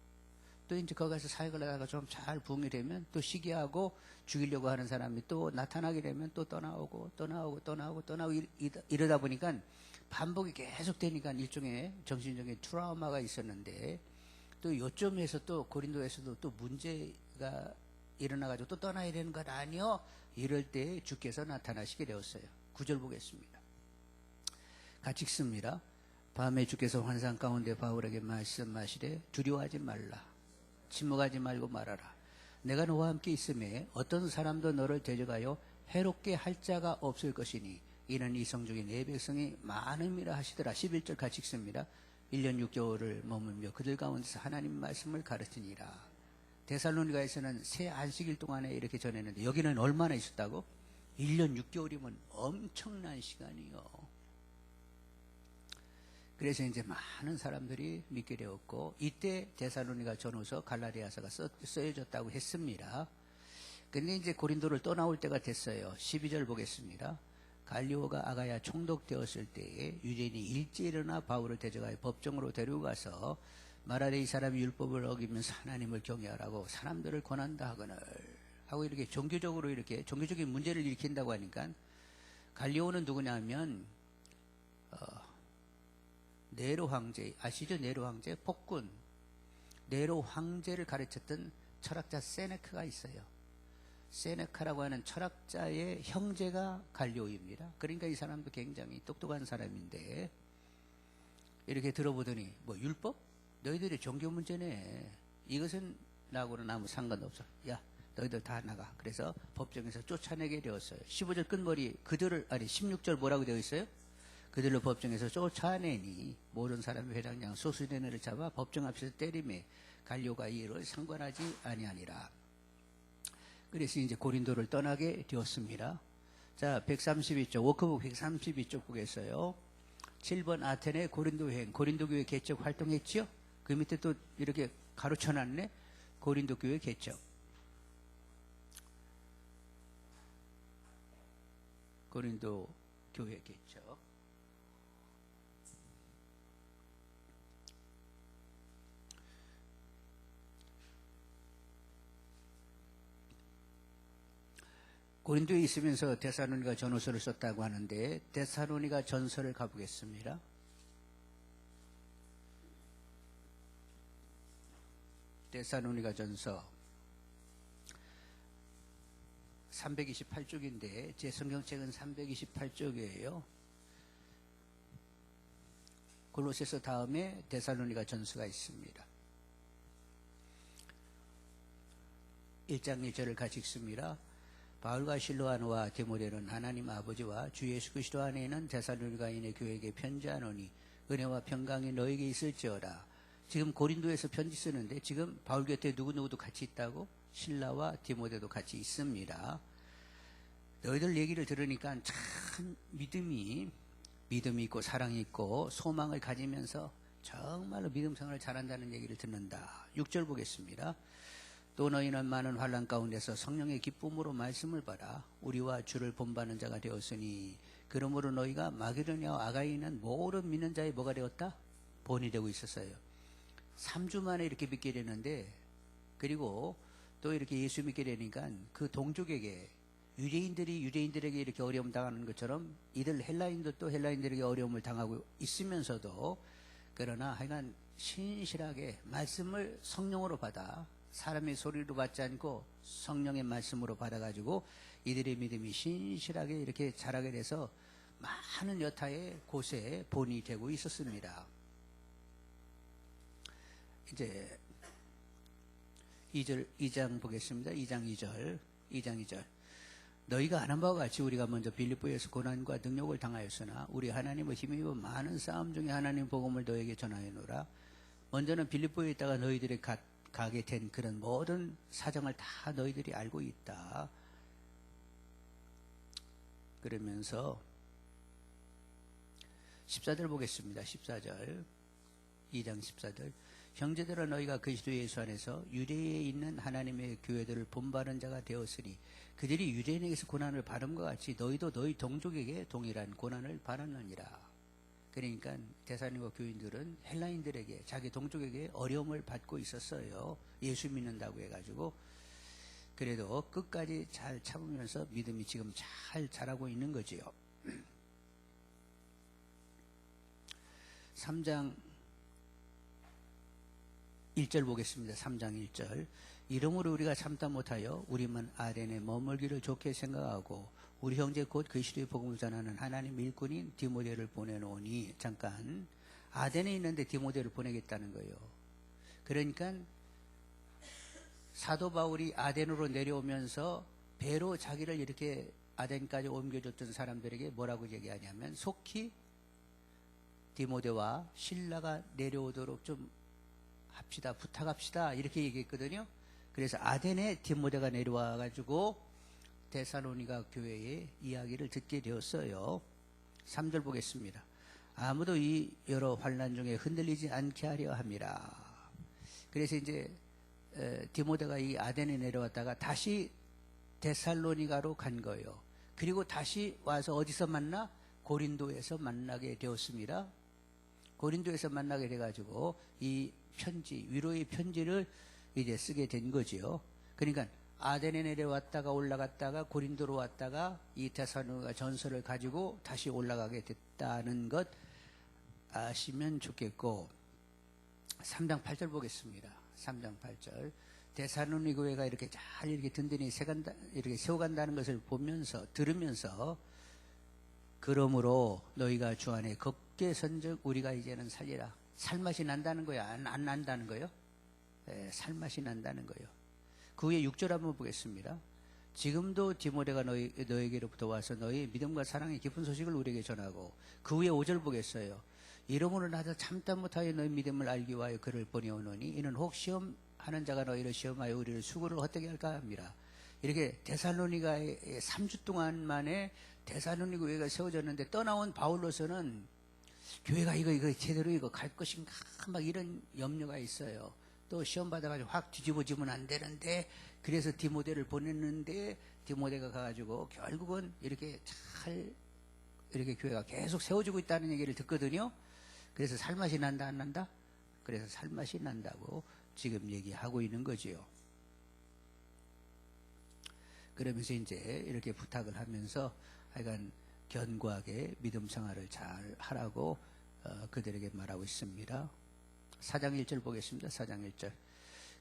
또 이제 거기 가서 사역을 하다가 좀 잘 부흥이 되면 또 시기하고 죽이려고 하는 사람이 또 나타나게 되면 또 떠나오고 이러다 보니까 반복이 계속 되니까 일종의 정신적인 트라우마가 있었는데, 또 요점에서 또 고린도에서도 또 문제가 일어나가지고 또 떠나야 되는 것 아니요? 이럴 때 주께서 나타나시게 되었어요. 9절 보겠습니다. 같이 읽습니다. 밤에 주께서 환상 가운데 바울에게 말씀하시되 두려워하지 말라. 침묵하지 말고 말하라. 내가 너와 함께 있음에 어떤 사람도 너를 대적하여 해롭게 할 자가 없을 것이니 이는 이성 중에 내 백성이 많음이라 하시더라. 11절 같이 읽습니다. 1년 6개월을 머물며 그들 가운데서 하나님 말씀을 가르치니라. 데살로니가에서는 새 안식일 동안에 이렇게 전했는데 여기는 얼마나 있었다고? 1년 6개월이면 엄청난 시간이요. 그래서 이제 많은 사람들이 믿게 되었고, 이때 데살로니가 전후서 갈라디아서가 쓰여졌다고 했습니다. 근데 이제 고린도를 떠나올 때가 됐어요. 12절 보겠습니다. 갈리오가 아가야 총독되었을 때에 유대인이 일찍 일어나 바울을 대적하여 법정으로 데리고 가서 말하되 이 사람이 율법을 어기면서 하나님을 경외하라고 사람들을 권한다 하거늘 하고 이렇게 종교적으로 이렇게 종교적인 문제를 일으킨다고 하니까, 갈리오는 누구냐면 네로 황제 아시죠? 네로 황제 폭군 네로 황제를 가르쳤던 철학자 세네카가 있어요. 세네카라고 하는 철학자의 형제가 갈리오입니다. 그러니까 이 사람도 굉장히 똑똑한 사람인데, 이렇게 들어보더니 뭐 율법? 너희들이 종교 문제네. 이것은 나하고는 아무 상관없어. 야, 너희들 다 나가. 그래서 법정에서 쫓아내게 되었어요. 15절 끝머리 16절 뭐라고 되어 있어요? 그들로 법정에서 쫓아내니 모든 사람이 회당장 소수대너를 잡아 법정 앞에서 때리매 갈리오가 이 일을 상관하지 아니하니라. 그래서 이제 고린도를 떠나게 되었습니다. 자, 132쪽 워크북 132쪽 보겠어요. 7번 아테네 고린도 여행, 고린도 교회 개척 활동했지요? 그 밑에 또 이렇게 가로쳐놨네. 고린도 교회 개척. 고린도 교회 개척. 고린도에 있으면서 데살로니가 전후서를 썼다고 하는데, 데살로니가 전서를 가보겠습니다. 데살로니가 전서 328쪽인데 제 성경책은 328쪽이에요. 골로새서 다음에 데살로니가 전서가 있습니다. 1장 1절을 같이 읽습니다. 바울과 실로아노와 디모데는 하나님 아버지와 주 예수 그리스도 안에 있는 데살로니가인의 교회에게 편지하노니 은혜와 평강이 너에게 있을지어다. 지금 고린도에서 편지 쓰는데 지금 바울 곁에 누구누구도 같이 있다고? 실라와 디모데도 같이 있습니다. 너희들 얘기를 들으니까 참 믿음이 있고 사랑이 있고 소망을 가지면서 정말로 믿음 생활을 잘한다는 얘기를 듣는다. 6절 보겠습니다. 또 너희는 많은 환난 가운데서 성령의 기쁨으로 말씀을 받아 우리와 주를 본받는 자가 되었으니 그러므로 너희가 마게도냐와 아가이에 있는 모든 믿는 자의 뭐가 되었다? 본이 되고 있었어요. 3주 만에 이렇게 믿게 되는데, 그리고 또 이렇게 예수 믿게 되니까 그 동족에게 유대인들이 유대인들에게 이렇게 어려움 당하는 것처럼 이들 헬라인들도 헬라인들에게 어려움을 당하고 있으면서도, 그러나 하여간 신실하게 말씀을 성령으로 받아 사람의 소리로 받지 않고 성령의 말씀으로 받아가지고 이들의 믿음이 신실하게 이렇게 자라게 돼서 많은 여타의 곳에 본이 되고 있었습니다. 이제 2장 보겠습니다. 2장 2절. 너희가 아는 바와 같이 우리가 먼저 빌립보에서 고난과 능력을 당하였으나 우리 하나님을 힘입어 많은 싸움 중에 하나님 복음을 너에게 전하여노라. 먼저는 빌립보에 있다가 너희들이 가게 된 그런 모든 사정을 다 너희들이 알고 있다. 그러면서 14절 보겠습니다. 14절 2장 14절 형제들아 너희가 그리스도 예수 안에서 유대에 있는 하나님의 교회들을 본받은 자가 되었으니 그들이 유대인에게서 고난을 받음과 같이 너희도 너희 동족에게 동일한 고난을 받았느니라. 그러니까 데살로니가 교인들은 헬라인들에게 자기 동족에게 어려움을 받고 있었어요. 예수 믿는다고 해가지고. 그래도 끝까지 잘 참으면서 믿음이 지금 잘 자라고 있는 거지요. 3장 1절 보겠습니다. 3장 1절 이러므로 우리가 참다 못하여 우리만 아덴에 머물기를 좋게 생각하고 우리 형제 곧 그리스도의 복음을 전하는 하나님 일꾼인 디모데를 보내노니 잠깐 아덴에 있는데 디모데를 보내겠다는 거예요. 그러니까 사도 바울이 아덴으로 내려오면서 배로 자기를 이렇게 아덴까지 옮겨줬던 사람들에게 뭐라고 얘기하냐면 속히 디모데와 실라가 내려오도록 좀 합시다, 부탁합시다 이렇게 얘기했거든요. 그래서 아덴에 디모데가 내려와 가지고 데살로니가 교회의 이야기를 듣게 되었어요. 3절 보겠습니다. 아무도 이 여러 환난 중에 흔들리지 않게 하려 함이라. 그래서 이제 디모데가 이 아덴에 내려왔다가 다시 데살로니가로 간 거예요. 그리고 다시 와서 어디서 만나? 고린도에서 만나게 되었습니다. 고린도에서 만나게 돼가지고 이 편지, 위로의 편지를 이제 쓰게 된 거지요. 그러니까 아덴에 내려왔다가 올라갔다가 고린도로 왔다가 이 데살로니가 전서를 가지고 다시 올라가게 됐다는 것 아시면 좋겠고 3장 8절 보겠습니다. 3장 8절 데살로니가 교회가 이렇게 잘 이렇게 든든히 이렇게 세워간다는 것을 보면서 들으면서 그러므로 너희가 주 안에 걷게 선즉 우리가 이제는 살리라. 살맛이 난다는 거야? 안 난다는 거요? 네, 살맛이 난다는 거예요. 그 후에 6절 한번 보겠습니다. 지금도 디모데가 너에게로부터 와서 너희 믿음과 사랑의 깊은 소식을 우리에게 전하고 그 후에 5절 보겠어요. 이러므로 나도 참다 못하여 너희 믿음을 알기 위하여 그를 보내오노니 이는 혹 시험하는 자가 너희를 시험하여 우리를 수고를 헛되게 할까 합니다. 이렇게 데살로니가에 3주 동안 만에 데살로니가 교회가 세워졌는데 떠나온 바울로서는 교회가 이거 제대로 이거 갈 것인가 막 이런 염려가 있어요. 또 시험 받아가지고 확 뒤집어지면 안 되는데 그래서 디모데를 보냈는데 디모데가 가가지고 결국은 이렇게 잘 이렇게 교회가 계속 세워지고 있다는 얘기를 듣거든요. 그래서 살맛이 난다 안 난다? 그래서 살맛이 난다고 지금 얘기하고 있는 거지요. 그러면서 이제 이렇게 부탁을 하면서 하여간 견고하게 믿음 생활을 잘 하라고 그들에게 말하고 있습니다. 4장 1절 보겠습니다. 4장 1절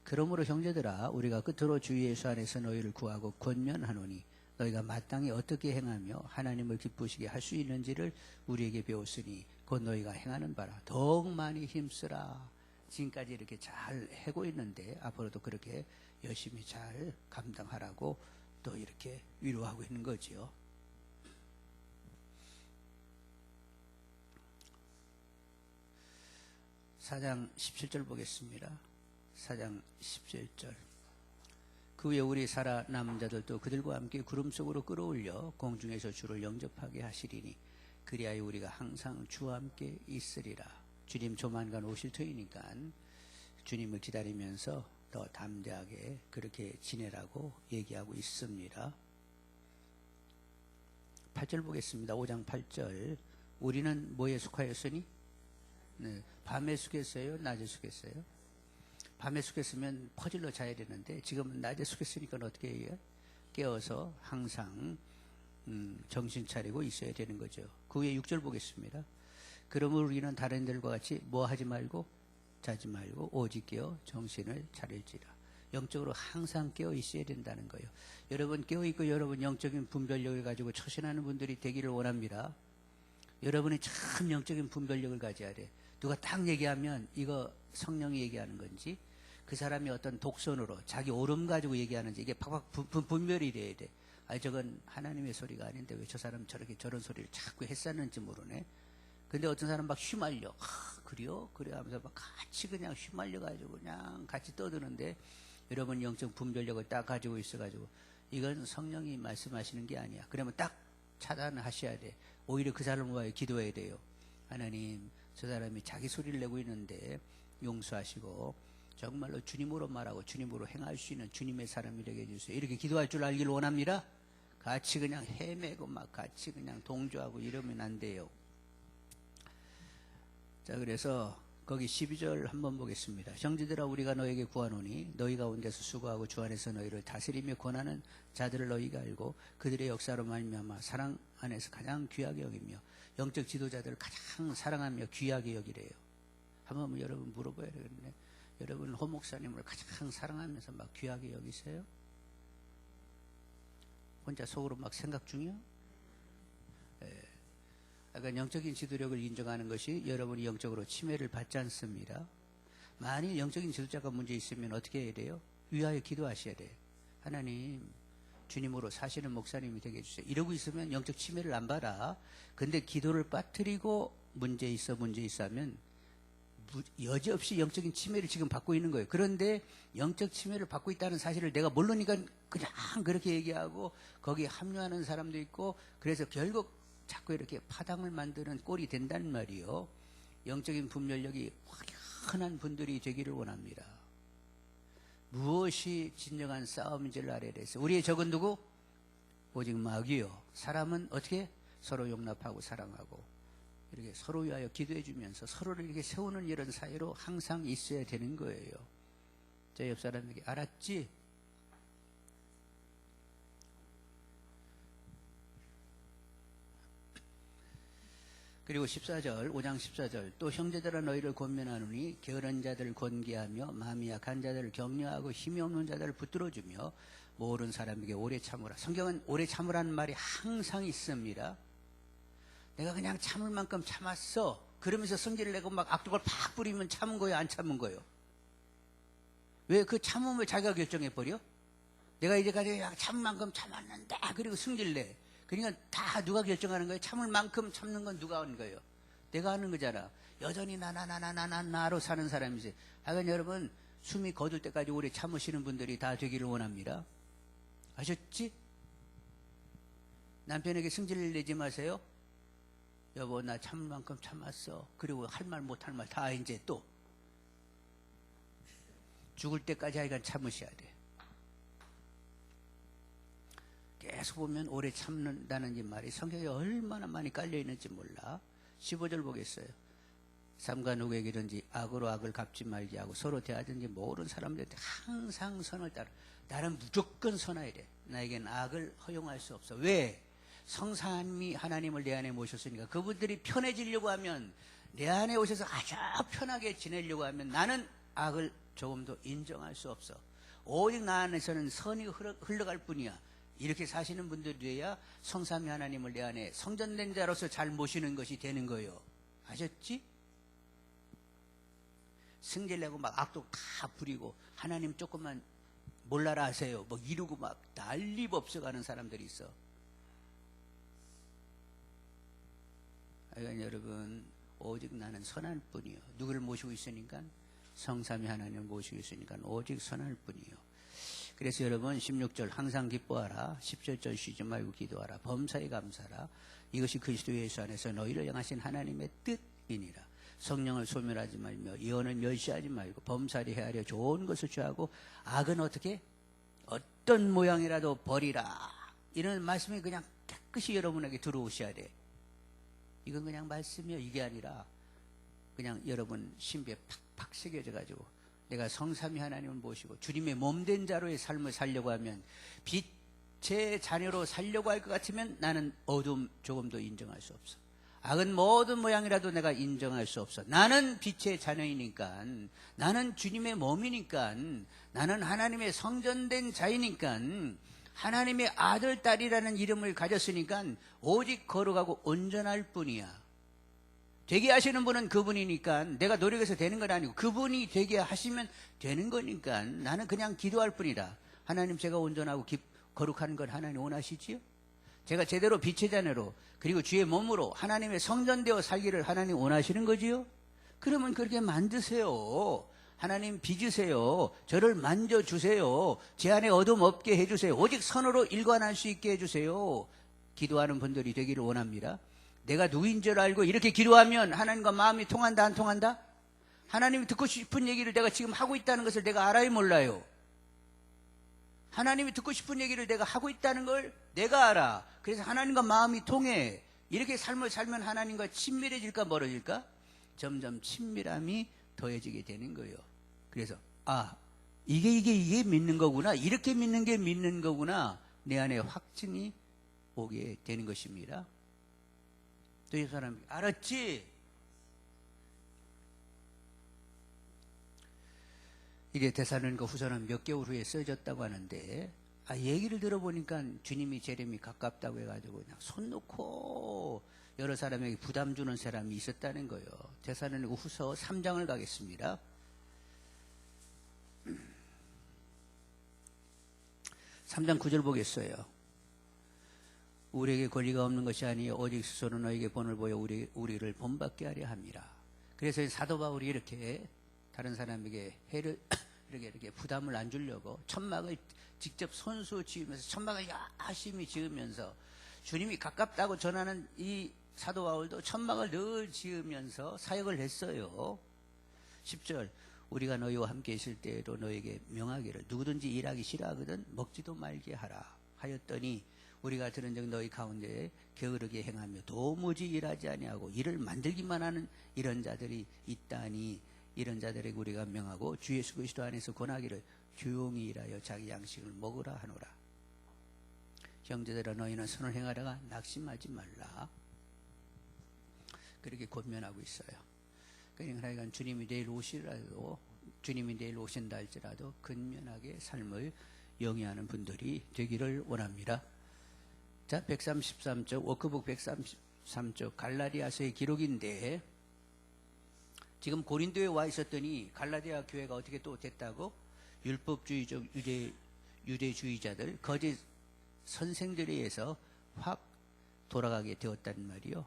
그러므로 형제들아 우리가 끝으로 주 예수 안에서 너희를 구하고 권면하노니 너희가 마땅히 어떻게 행하며 하나님을 기쁘시게 할 수 있는지를 우리에게 배웠으니 곧 너희가 행하는 바라 더욱 많이 힘쓰라. 지금까지 이렇게 잘 하고 있는데 앞으로도 그렇게 열심히 잘 감당하라고 또 이렇게 위로하고 있는 거지요. 4장 17절 보겠습니다. 4장 17절 그 후에 우리 살아남은 자들도 그들과 함께 구름 속으로 끌어올려 공중에서 주를 영접하게 하시리니 그리하여 우리가 항상 주와 함께 있으리라. 주님 조만간 오실 터이니까 주님을 기다리면서 더 담대하게 그렇게 지내라고 얘기하고 있습니다. 8절 보겠습니다. 5장 8절 우리는 뭐에 속하였으니? 네, 밤에 숙였어요? 낮에 숙였어요? 밤에 숙였으면 퍼질러 자야 되는데 지금은 낮에 숙였으니까 어떻게 해요? 깨어서 항상 정신 차리고 있어야 되는 거죠. 그 후에 6절 보겠습니다. 그러므로 우리는 다른 들과 같이 뭐 하지 말고 자지 말고 오직 깨어 정신을 차릴지라. 영적으로 항상 깨어 있어야 된다는 거예요. 여러분 깨어 있고 여러분 영적인 분별력을 가지고 처신하는 분들이 되기를 원합니다. 여러분이 참 영적인 분별력을 가져야 돼. 누가 딱 얘기하면 이거 성령이 얘기하는 건지 그 사람이 어떤 독선으로 자기 오름 가지고 얘기하는지 이게 팍팍 분별이 돼야 돼. 아 저건 하나님의 소리가 아닌데 왜 저 사람 저렇게 저런 소리를 자꾸 했었는지 모르네. 근데 어떤 사람 막 휘말려. 그래요? 그래 하면서 막 같이 그냥 휘말려 가지고 그냥 같이 떠드는데 여러분 영적 분별력을 딱 가지고 있어 가지고 이건 성령이 말씀하시는 게 아니야. 그러면 딱 차단하셔야 돼. 오히려 그 사람을 위하여 기도해야 돼요. 하나님, 저 사람이 자기 소리를 내고 있는데 용서하시고 정말로 주님으로 말하고 주님으로 행할 수 있는 주님의 사람이 되게 해주세요. 이렇게 기도할 줄 알기를 원합니다. 같이 그냥 헤매고 막 같이 그냥 동조하고 이러면 안 돼요. 자, 그래서 거기 12절 한번 보겠습니다. 형제들아, 우리가 너에게 구하노니 너희 가운데서 수고하고 주 안에서 너희를 다스리며 권하는 자들을 너희가 알고 그들의 역사로 말미암아 사랑 안에서 가장 귀하게 여기며 영적 지도자들을 가장 사랑하며 귀하게 여기래요. 한번 여러분 물어봐야 되겠네. 여러분 호 목사님을 가장 사랑하면서 막 귀하게 여기세요? 혼자 속으로 막 생각 중이요? 약간 영적인 지도력을 인정하는 것이 여러분이 영적으로 침해를 받지 않습니다. 만일 영적인 지도자가 문제 있으면 어떻게 해야 돼요? 위하여 기도하셔야 돼요. 하나님, 주님으로 사시는 목사님이 되게 해주세요. 이러고 있으면 영적 침해를 안 받아. 근데 기도를 빠뜨리고 문제 있어 하면 여지없이 영적인 침해를 지금 받고 있는 거예요. 그런데 영적 침해를 받고 있다는 사실을 내가 모르니까 그냥 그렇게 얘기하고 거기에 합류하는 사람도 있고, 그래서 결국 자꾸 이렇게 파당을 만드는 꼴이 된단 말이요. 영적인 분별력이 확연한 분들이 되기를 원합니다. 무엇이 진정한 싸움인지를 알아야 돼서 우리의 적은 누구? 오직 마귀요. 사람은 어떻게? 서로 용납하고 사랑하고 이렇게 서로 위하여 기도해 주면서 서로를 이렇게 세우는 이런 사이로 항상 있어야 되는 거예요. 제 옆 사람에게 알았지? 그리고 14절, 5장 14절, 또 형제들아 너희를 권면하노니 게으른 자들을 권계하며 마음이 약한 자들을 격려하고 힘이 없는 자들을 붙들어주며 모든 사람에게 오래 참으라. 성경은 오래 참으라는 말이 항상 있습니다. 내가 그냥 참을 만큼 참았어. 그러면서 성질을 내고 막 악독을 팍 부리면 참은 거예요, 안 참은 거예요? 왜 그 참음을 자기가 결정해버려? 내가 이제까지 참을 만큼 참았는데 그리고 승질 내. 그러니까 다 누가 결정하는 거예요? 참을 만큼 참는 건 누가 하는 거예요? 내가 하는 거잖아. 여전히 나로 사는 사람이세요. 하여간 여러분, 숨이 거둘 때까지 오래 참으시는 분들이 다 되기를 원합니다. 아셨지? 남편에게 승질을 내지 마세요. 여보, 나 참을 만큼 참았어. 그리고 할 말 못할 말 다 이제 또 죽을 때까지 하여간 참으셔야 돼. 계속 보면 오래 참는다는 이 말이 성경에 얼마나 많이 깔려있는지 몰라. 15절 보겠어요. 삼가 누구에게든지 악으로 악을 갚지 말게 하고 서로 대하든지 모든 사람들한테 항상 선을 따라. 나는 무조건 선해야 돼. 나에겐 악을 허용할 수 없어. 왜? 성삼위 하나님을 내 안에 모셨으니까. 그분들이 편해지려고 하면, 내 안에 오셔서 아주 편하게 지내려고 하면 나는 악을 조금도 인정할 수 없어. 오직 나 안에서는 선이 흘러갈 뿐이야. 이렇게 사시는 분들이 돼야 성삼위 하나님을 내 안에 성전된 자로서 잘 모시는 것이 되는 거예요. 아셨지? 승질내고 막 악독 다 부리고 하나님 조금만 몰라라 하세요. 뭐 이러고 막 난리 법석하는 사람들이 있어. 그러니까 여러분, 오직 나는 선할 뿐이요. 누구를 모시고 있으니까? 성삼위 하나님을 모시고 있으니까 오직 선할 뿐이요. 그래서 여러분 16절 항상 기뻐하라. 17절 쉬지 말고 기도하라. 범사에 감사하라. 이것이 그리스도 예수 안에서 너희를 향하신 하나님의 뜻이니라. 성령을 소멸하지 말며 예언을 멸시하지 말고 범사에 헤아려 좋은 것을 취하고 악은 어떻게? 어떤 모양이라도 버리라. 이런 말씀이 그냥 깨끗이 여러분에게 들어오셔야 돼. 이건 그냥 말씀이요. 이게 아니라 그냥 여러분 신비에 팍팍 새겨져 가지고 내가 성삼위 하나님을 모시고 주님의 몸된 자로의 삶을 살려고 하면, 빛의 자녀로 살려고 할 것 같으면 나는 어둠 조금도 인정할 수 없어. 악은 모든 모양이라도 내가 인정할 수 없어. 나는 빛의 자녀이니까, 나는 주님의 몸이니까, 나는 하나님의 성전된 자이니까, 하나님의 아들, 딸이라는 이름을 가졌으니까 오직 거룩하고 온전할 뿐이야. 되게 하시는 분은 그분이니까 내가 노력해서 되는 건 아니고 그분이 되게 하시면 되는 거니까 나는 그냥 기도할 뿐이다. 하나님, 제가 온전하고 거룩한 건 하나님 원하시지요? 제가 제대로 빛의 자녀로 그리고 주의 몸으로 하나님의 성전되어 살기를 하나님 원하시는 거지요? 그러면 그렇게 만드세요. 하나님 빚으세요. 저를 만져주세요. 제 안에 어둠 없게 해주세요. 오직 선으로 일관할 수 있게 해주세요. 기도하는 분들이 되기를 원합니다. 내가 누구인 줄 알고 이렇게 기도하면 하나님과 마음이 통한다, 안 통한다? 하나님이 듣고 싶은 얘기를 내가 지금 하고 있다는 것을 내가 알아요, 몰라요? 하나님이 듣고 싶은 얘기를 내가 하고 있다는 걸 내가 알아. 그래서 하나님과 마음이 통해. 이렇게 삶을 살면 하나님과 친밀해질까 멀어질까? 점점 친밀함이 더해지게 되는 거예요. 그래서 이게 믿는 거구나. 이렇게 믿는 게 믿는 거구나. 내 안에 확증이 오게 되는 것입니다. 또 이 사람이 알았지? 이게 데살로니가 후서는 몇 개월 후에 써졌다고 하는데 얘기를 들어보니까 주님이 제рем이 가깝다고 해가지고 그냥 손 놓고 여러 사람에게 부담 주는 사람이 있었다는 거예요. 데살로니가 후서 3장을 가겠습니다. 3장 9절 보겠어요. 우리에게 권리가 없는 것이 아니요 오직 스스로 너에게 본을 보여 우리를 본받게 하려 함이라. 그래서 사도 바울이 이렇게 다른 사람에게 해를 이렇게 부담을 안 주려고 천막을 직접 손수 지으면서 천막을 열심히 지으면서 주님이 가깝다고 전하는 이 사도 바울도 천막을 늘 지으면서 사역을 했어요. 10절 우리가 너희와 함께 있을 때에도 너에게 명하기를 누구든지 일하기 싫어하거든 먹지도 말게 하라 하였더니 우리가 들은즉 너희 가운데 게으르게 행하며 도무지 일하지 아니하고 일을 만들기만 하는 이런 자들이 있다니 이런 자들에게 우리가 명하고 주 예수 그리스도 안에서 권하기를 조용히 일하여 자기 양식을 먹으라 하노라. 형제들아 너희는 선을 행하다가 낙심하지 말라. 그렇게 권면하고 있어요. 그러니까 주님이 내일 오신다 할지라도 근면하게 삶을 영위하는 분들이 되기를 원합니다. 자, 133쪽 워크북 133쪽 갈라디아서의 기록인데 지금 고린도에 와 있었더니 갈라디아 교회가 어떻게 또 됐다고? 율법주의적 유대주의자들 거짓 선생들에 의해서 확 돌아가게 되었단 말이요.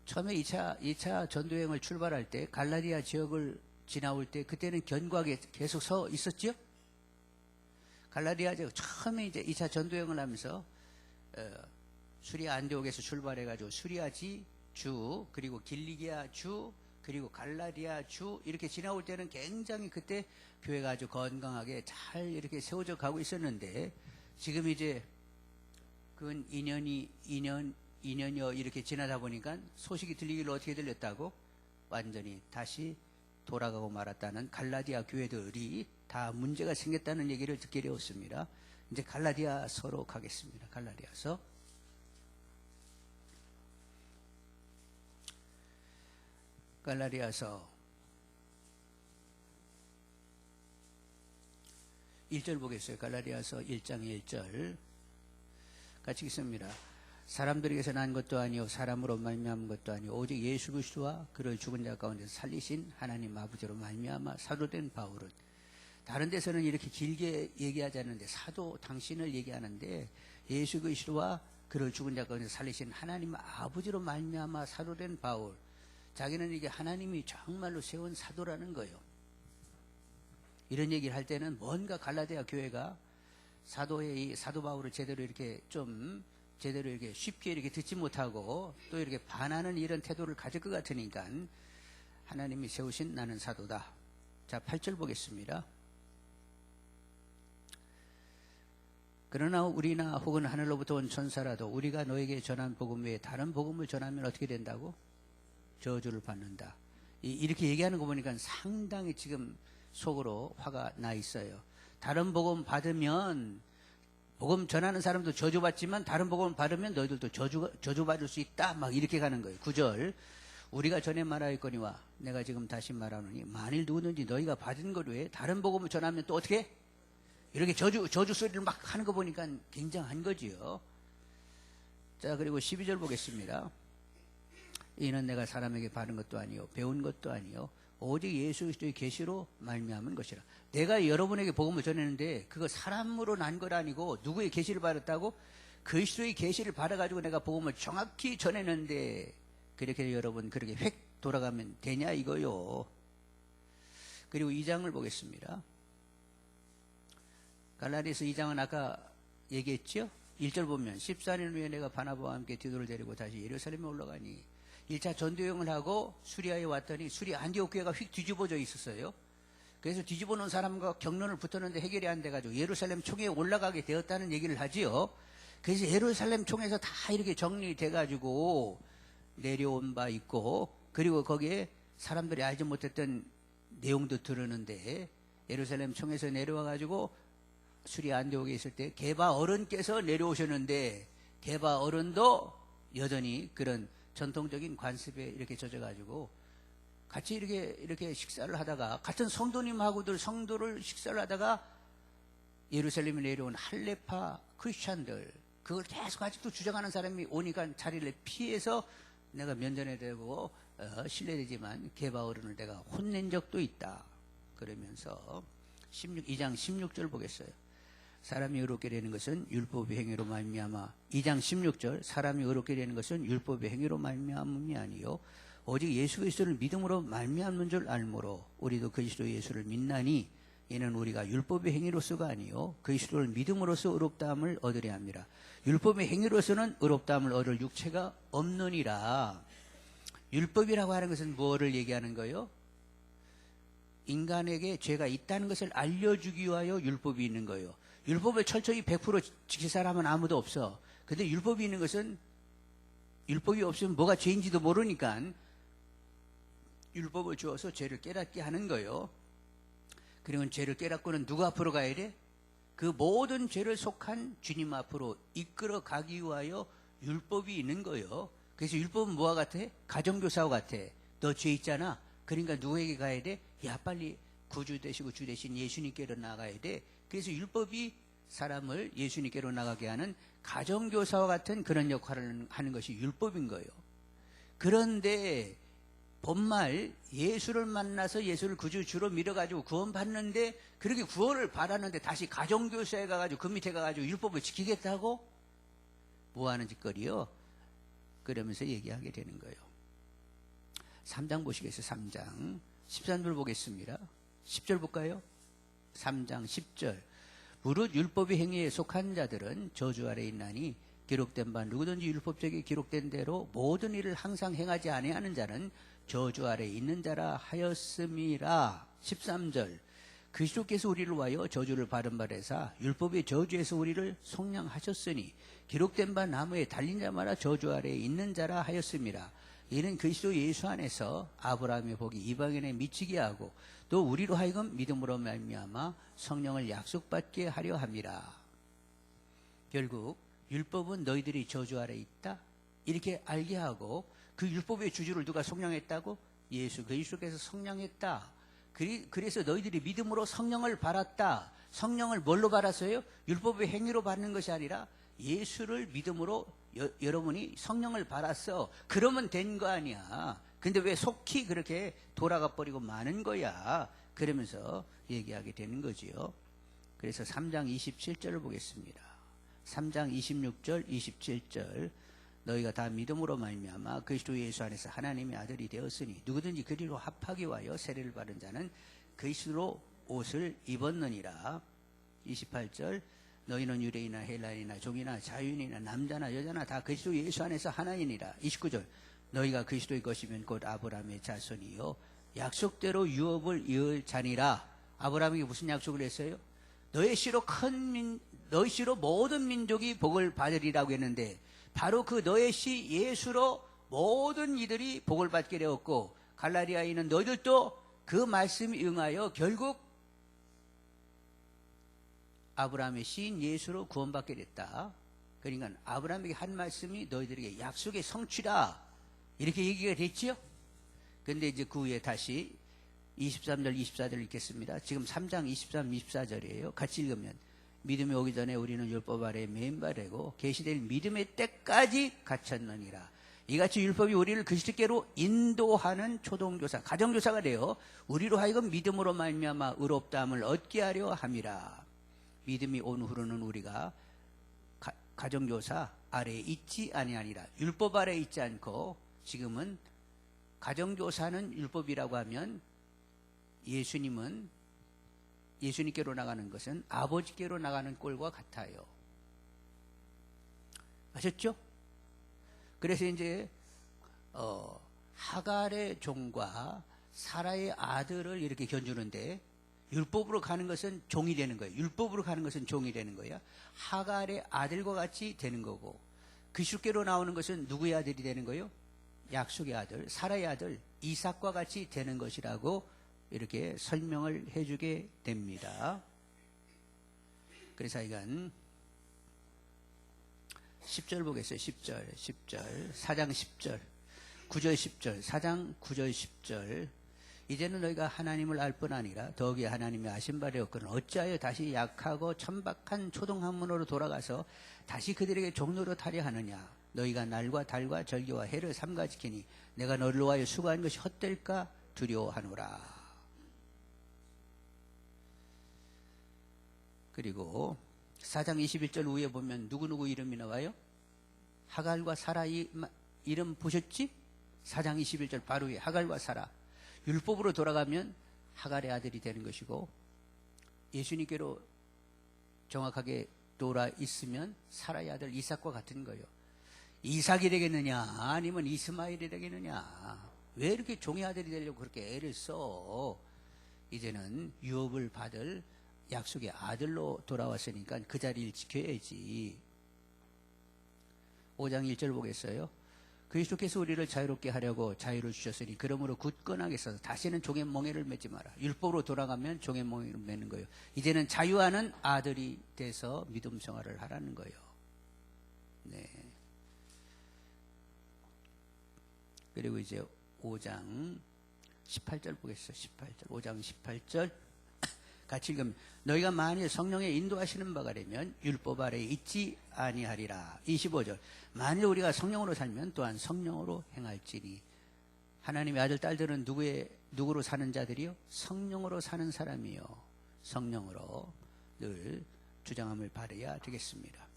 처음에 2차 전도여행을 출발할 때 갈라디아 지역을 지나올 때 그때는 견고하게 계속 서 있었죠. 갈라디아 지역 처음에 이제 2차 전도여행을 하면서 수리아 안디옥에서 출발해가지고 수리아지 주 그리고 길리기아 주 그리고 갈라디아 주 이렇게 지나올 때는 굉장히 그때 교회가 아주 건강하게 잘 이렇게 세워져 가고 있었는데 지금 이제 근 2년여 이렇게 지나다 보니까 소식이 들리기를 어떻게 들렸다고? 완전히 다시 돌아가고 말았다는 갈라디아 교회들이 다 문제가 생겼다는 얘기를 듣게 되었습니다. 이제 갈라디아서로 가겠습니다. 갈라디아서. 갈라디아서 1절 보겠어요. 갈라디아서 1장 1절 같이 읽습니다. 사람들에게서 난 것도 아니요 사람으로 말미암은 것도 아니요 오직 예수 그리스도와 그를 죽은 자 가운데서 살리신 하나님 아버지로 말미암아 사도된 바울은 다른 데서는 이렇게 길게 얘기하지 않는데 사도 당신을 얘기하는데 예수 그리스도와 그를 죽은 자 가운데서 살리신 하나님 아버지로 말미암아 사도된 바울 자기는 이게 하나님이 정말로 세운 사도라는 거예요. 이런 얘기를 할 때는 뭔가 갈라디아 교회가 사도 바울을 제대로 이렇게 쉽게 이렇게 듣지 못하고 또 이렇게 반하는 이런 태도를 가질 것 같으니까 하나님이 세우신 나는 사도다. 자, 8절 보겠습니다. 그러나 우리나 혹은 하늘로부터 온 천사라도 우리가 너에게 전한 복음 외에 다른 복음을 전하면 어떻게 된다고? 저주를 받는다. 이렇게 얘기하는 거 보니까 상당히 지금 속으로 화가 나 있어요. 다른 복음 받으면 복음 전하는 사람도 저주받지만 다른 복음 받으면 너희들도 저주받을 수 있다. 막 이렇게 가는 거예요. 9절 우리가 전에 말하였거니와 내가 지금 다시 말하노니 만일 누구든지 너희가 받은 것 외에 다른 복음을 전하면 또 어떻게? 이렇게 저주 소리를 막 하는 거 보니까 굉장한 거지요. 자, 그리고 12절 보겠습니다. 이는 내가 사람에게 받은 것도 아니요 배운 것도 아니요 오직 예수 그리스도의 계시로 말미암은 것이라. 내가 여러분에게 복음을 전했는데 그거 사람으로 난 것 아니고 누구의 계시를 받았다고? 그리스도의 계시를 받아가지고 내가 복음을 정확히 전했는데 그렇게 여러분 그렇게 획 돌아가면 되냐 이거요. 그리고 2장을 보겠습니다. 갈라디아서 2장은 아까 얘기했죠? 1절 보면 14년 후에 내가 바나바와 함께 디도를 데리고 다시 예루살렘에 올라가니 1차 전도여행을 하고 수리아에 왔더니 수리아 안디옥 교회가 휙 뒤집어져 있었어요. 그래서 뒤집어 놓은 사람과 격론을 붙었는데 해결이 안 돼가지고 예루살렘 총회에 올라가게 되었다는 얘기를 하지요. 그래서 예루살렘 총회에서 다 이렇게 정리돼가지고 내려온 바 있고, 그리고 거기에 사람들이 알지 못했던 내용도 들었는데, 예루살렘 총회에서 내려와가지고 수리아 안디옥에 있을 때 게바 어른께서 내려오셨는데, 게바 어른도 여전히 그런 전통적인 관습에 이렇게 젖어가지고 같이 이렇게 식사를 하다가, 같은 성도님하고들 성도를 식사를 하다가 예루살렘에 내려온 할레파 크리스찬들, 그걸 계속 아직도 주장하는 사람이 오니까 자리를 피해서 내가 면전에 대고 실례되지만 게바 어른을 내가 혼낸 적도 있다. 그러면서 2장 16절 보겠어요. 사람이 의롭게 되는 것은 율법의 행위로 말미암아. 2장 16절, 사람이 의롭게 되는 것은 율법의 행위로 말미암음이 아니요 오직 예수 그리스도를 믿음으로 말미암는 줄 알므로 우리도 그리스도 예수를 믿나니 이는 우리가 율법의 행위로서가 아니요 그리스도를 믿음으로써 의롭다함을 얻으려 합니다. 율법의 행위로서는 의롭다함을 얻을 육체가 없느니라. 율법이라고 하는 것은 무엇을 얘기하는 거예요? 인간에게 죄가 있다는 것을 알려주기 위하여 율법이 있는 거예요. 율법을 철저히 100% 지킬 사람은 아무도 없어. 근데 율법이 있는 것은, 율법이 없으면 뭐가 죄인지도 모르니까 율법을 주어서 죄를 깨닫게 하는 거예요. 그리고 죄를 깨닫고는 누구 앞으로 가야 돼? 그 모든 죄를 속한 주님 앞으로 이끌어 가기 위하여 율법이 있는 거예요. 그래서 율법은 뭐와 같아? 가정교사와 같아. 너 죄 있잖아. 그러니까 누구에게 가야 돼? 야, 빨리 구주 되시고 주 대신 예수님께로 나가야 돼. 그래서 율법이 사람을 예수님께로 나가게 하는 가정교사와 같은 그런 역할을 하는 것이 율법인 거예요. 그런데 본말 예수를 만나서 예수를 구주 주로 믿어가지고 구원받는데, 그렇게 구원을 받았는데 다시 가정교사에 가가지고 그 밑에 가가지고 율법을 지키겠다고? 뭐하는 짓거리요? 그러면서 얘기하게 되는 거예요. 3장 보시겠어요? 3장 13절 보겠습니다. 10절 볼까요? 3장 10절. 무릇 율법의 행위에 속한 자들은 저주 아래 있나니 기록된 바 누구든지 율법적에 기록된 대로 모든 일을 항상 행하지 아니하는 자는 저주 아래 있는 자라 하였음이라. 13절. 그리스도께서 우리를 위하여 저주를 받은 바 되사 율법의 저주에서 우리를 속량하셨으니 기록된 바 나무에 달린 자마다 저주 아래 있는 자라 하였음이라. 이는 그리스도 예수 안에서 아브라함의 복이 이방인에 미치게 하고 또 우리로 하여금 믿음으로 말미암아 성령을 약속받게 하려 함이라. 결국 율법은 너희들이 저주 아래 있다 이렇게 알게 하고, 그 율법의 주주를 누가 속량했다고? 예수 그리스도께서 속량했다. 그래서 너희들이 믿음으로 성령을 받았다. 성령을 뭘로 받았어요? 율법의 행위로 받는 것이 아니라 예수를 믿음으로 여러분이 성령을 받았어. 그러면 된 거 아니야. 근데 왜 속히 그렇게 돌아가 버리고 마는 거야? 그러면서 얘기하게 되는 거지요. 그래서 3장 27절을 보겠습니다. 3장 26절, 27절. 너희가 다 믿음으로 말미암아 그리스도 예수 안에서 하나님의 아들이 되었으니 누구든지 그리로 합하기 위하여 세례를 받은 자는 그리스도로 옷을 입었느니라. 28절. 너희는 유대인이나 헬라인이나 종이나 자유인이나 남자나 여자나 다 그리스도 예수 안에서 하나이니라. 29절. 너희가 그리스도의 것이면 곧 아브라함의 자손이요 약속대로 유업을 이을 자니라. 아브라함에게 무슨 약속을 했어요? 너희 씨로 너희 씨로 모든 민족이 복을 받으리라고 했는데, 바로 그 너의 씨 예수로 모든 이들이 복을 받게 되었고, 갈라디아에 있는 너희들도 그 말씀이 응하여 결국 아브라함의 씨인 예수로 구원받게 됐다. 그러니까 아브라함에게 한 말씀이 너희들에게 약속의 성취다 이렇게 얘기가 됐지요. 근데 이제 그 후에 다시 23절 24절 읽겠습니다. 지금 3장 23, 24절이에요. 같이 읽으면 믿음이 오기 전에 우리는 율법 아래에 매인바되고 계시될 믿음의 때까지 갇혔느니라. 이같이 율법이 우리를 그리스도께로 인도하는 초동교사, 가정교사가 되어 우리로 하여금 믿음으로 말미암아 의롭다함을 얻게 하려 함이라. 믿음이 온 후로는 우리가 가정교사 아래에 있지 아니하니라. 율법 아래에 있지 않고, 지금은 가정교사는 율법이라고 하면 예수님께로 나가는 것은 아버지께로 나가는 꼴과 같아요. 아셨죠? 그래서 이제 하갈의 종과 사라의 아들을 이렇게 견주는데, 율법으로 가는 것은 종이 되는 거예요. 율법으로 가는 것은 종이 되는 거예요. 하갈의 아들과 같이 되는 거고, 그실께로 나오는 것은 누구의 아들이 되는 거예요? 약속의 아들, 사라의 아들 이삭과 같이 되는 것이라고 이렇게 설명을 해주게 됩니다. 그래서 이건 10절 보겠어요. 10절 4장 10절 9절 10절 4장 9절 10절 이제는 너희가 하나님을 알 뿐 아니라 더욱이 하나님의 아신 바 되었거늘 어찌하여 다시 약하고 천박한 초동학문으로 돌아가서 다시 그들에게 종로로 타려 하느냐. 너희가 날과 달과 절기와 해를 삼가 지키니 내가 너를 위하여 수고한 것이 헛될까 두려워하노라. 그리고 4장 21절 위에 보면 누구누구 이름이 나와요? 하갈과 사라 이름 보셨지? 4장 21절 바로 위에 하갈과 사라. 율법으로 돌아가면 하갈의 아들이 되는 것이고, 예수님께로 정확하게 돌아 있으면 사라의 아들 이삭과 같은 거예요. 이삭이 되겠느냐 아니면 이스마엘이 되겠느냐. 왜 이렇게 종의 아들이 되려고 그렇게 애를 써? 이제는 유업을 받을 약속의 아들로 돌아왔으니까 그 자리를 지켜야지. 5장 1절 보겠어요. 그리스도께서 우리를 자유롭게 하려고 자유를 주셨으니 그러므로 굳건하게 서서 다시는 종의 멍에를 맺지 마라. 율법으로 돌아가면 종의 멍에를 맺는 거예요. 이제는 자유하는 아들이 돼서 믿음 생활을 하라는 거예요. 네. 그리고 이제 5장 18절 보겠어요. 18절 5장 18절 같이 읽으면 너희가 만일 성령의 인도하시는 바가 되면 율법 아래에 있지 아니하리라. 25절 만일 우리가 성령으로 살면 또한 성령으로 행할지니. 하나님의 아들 딸들은 누구로 사는 자들이요? 성령으로 사는 사람이요. 성령으로 늘 주장함을 바라야 되겠습니다.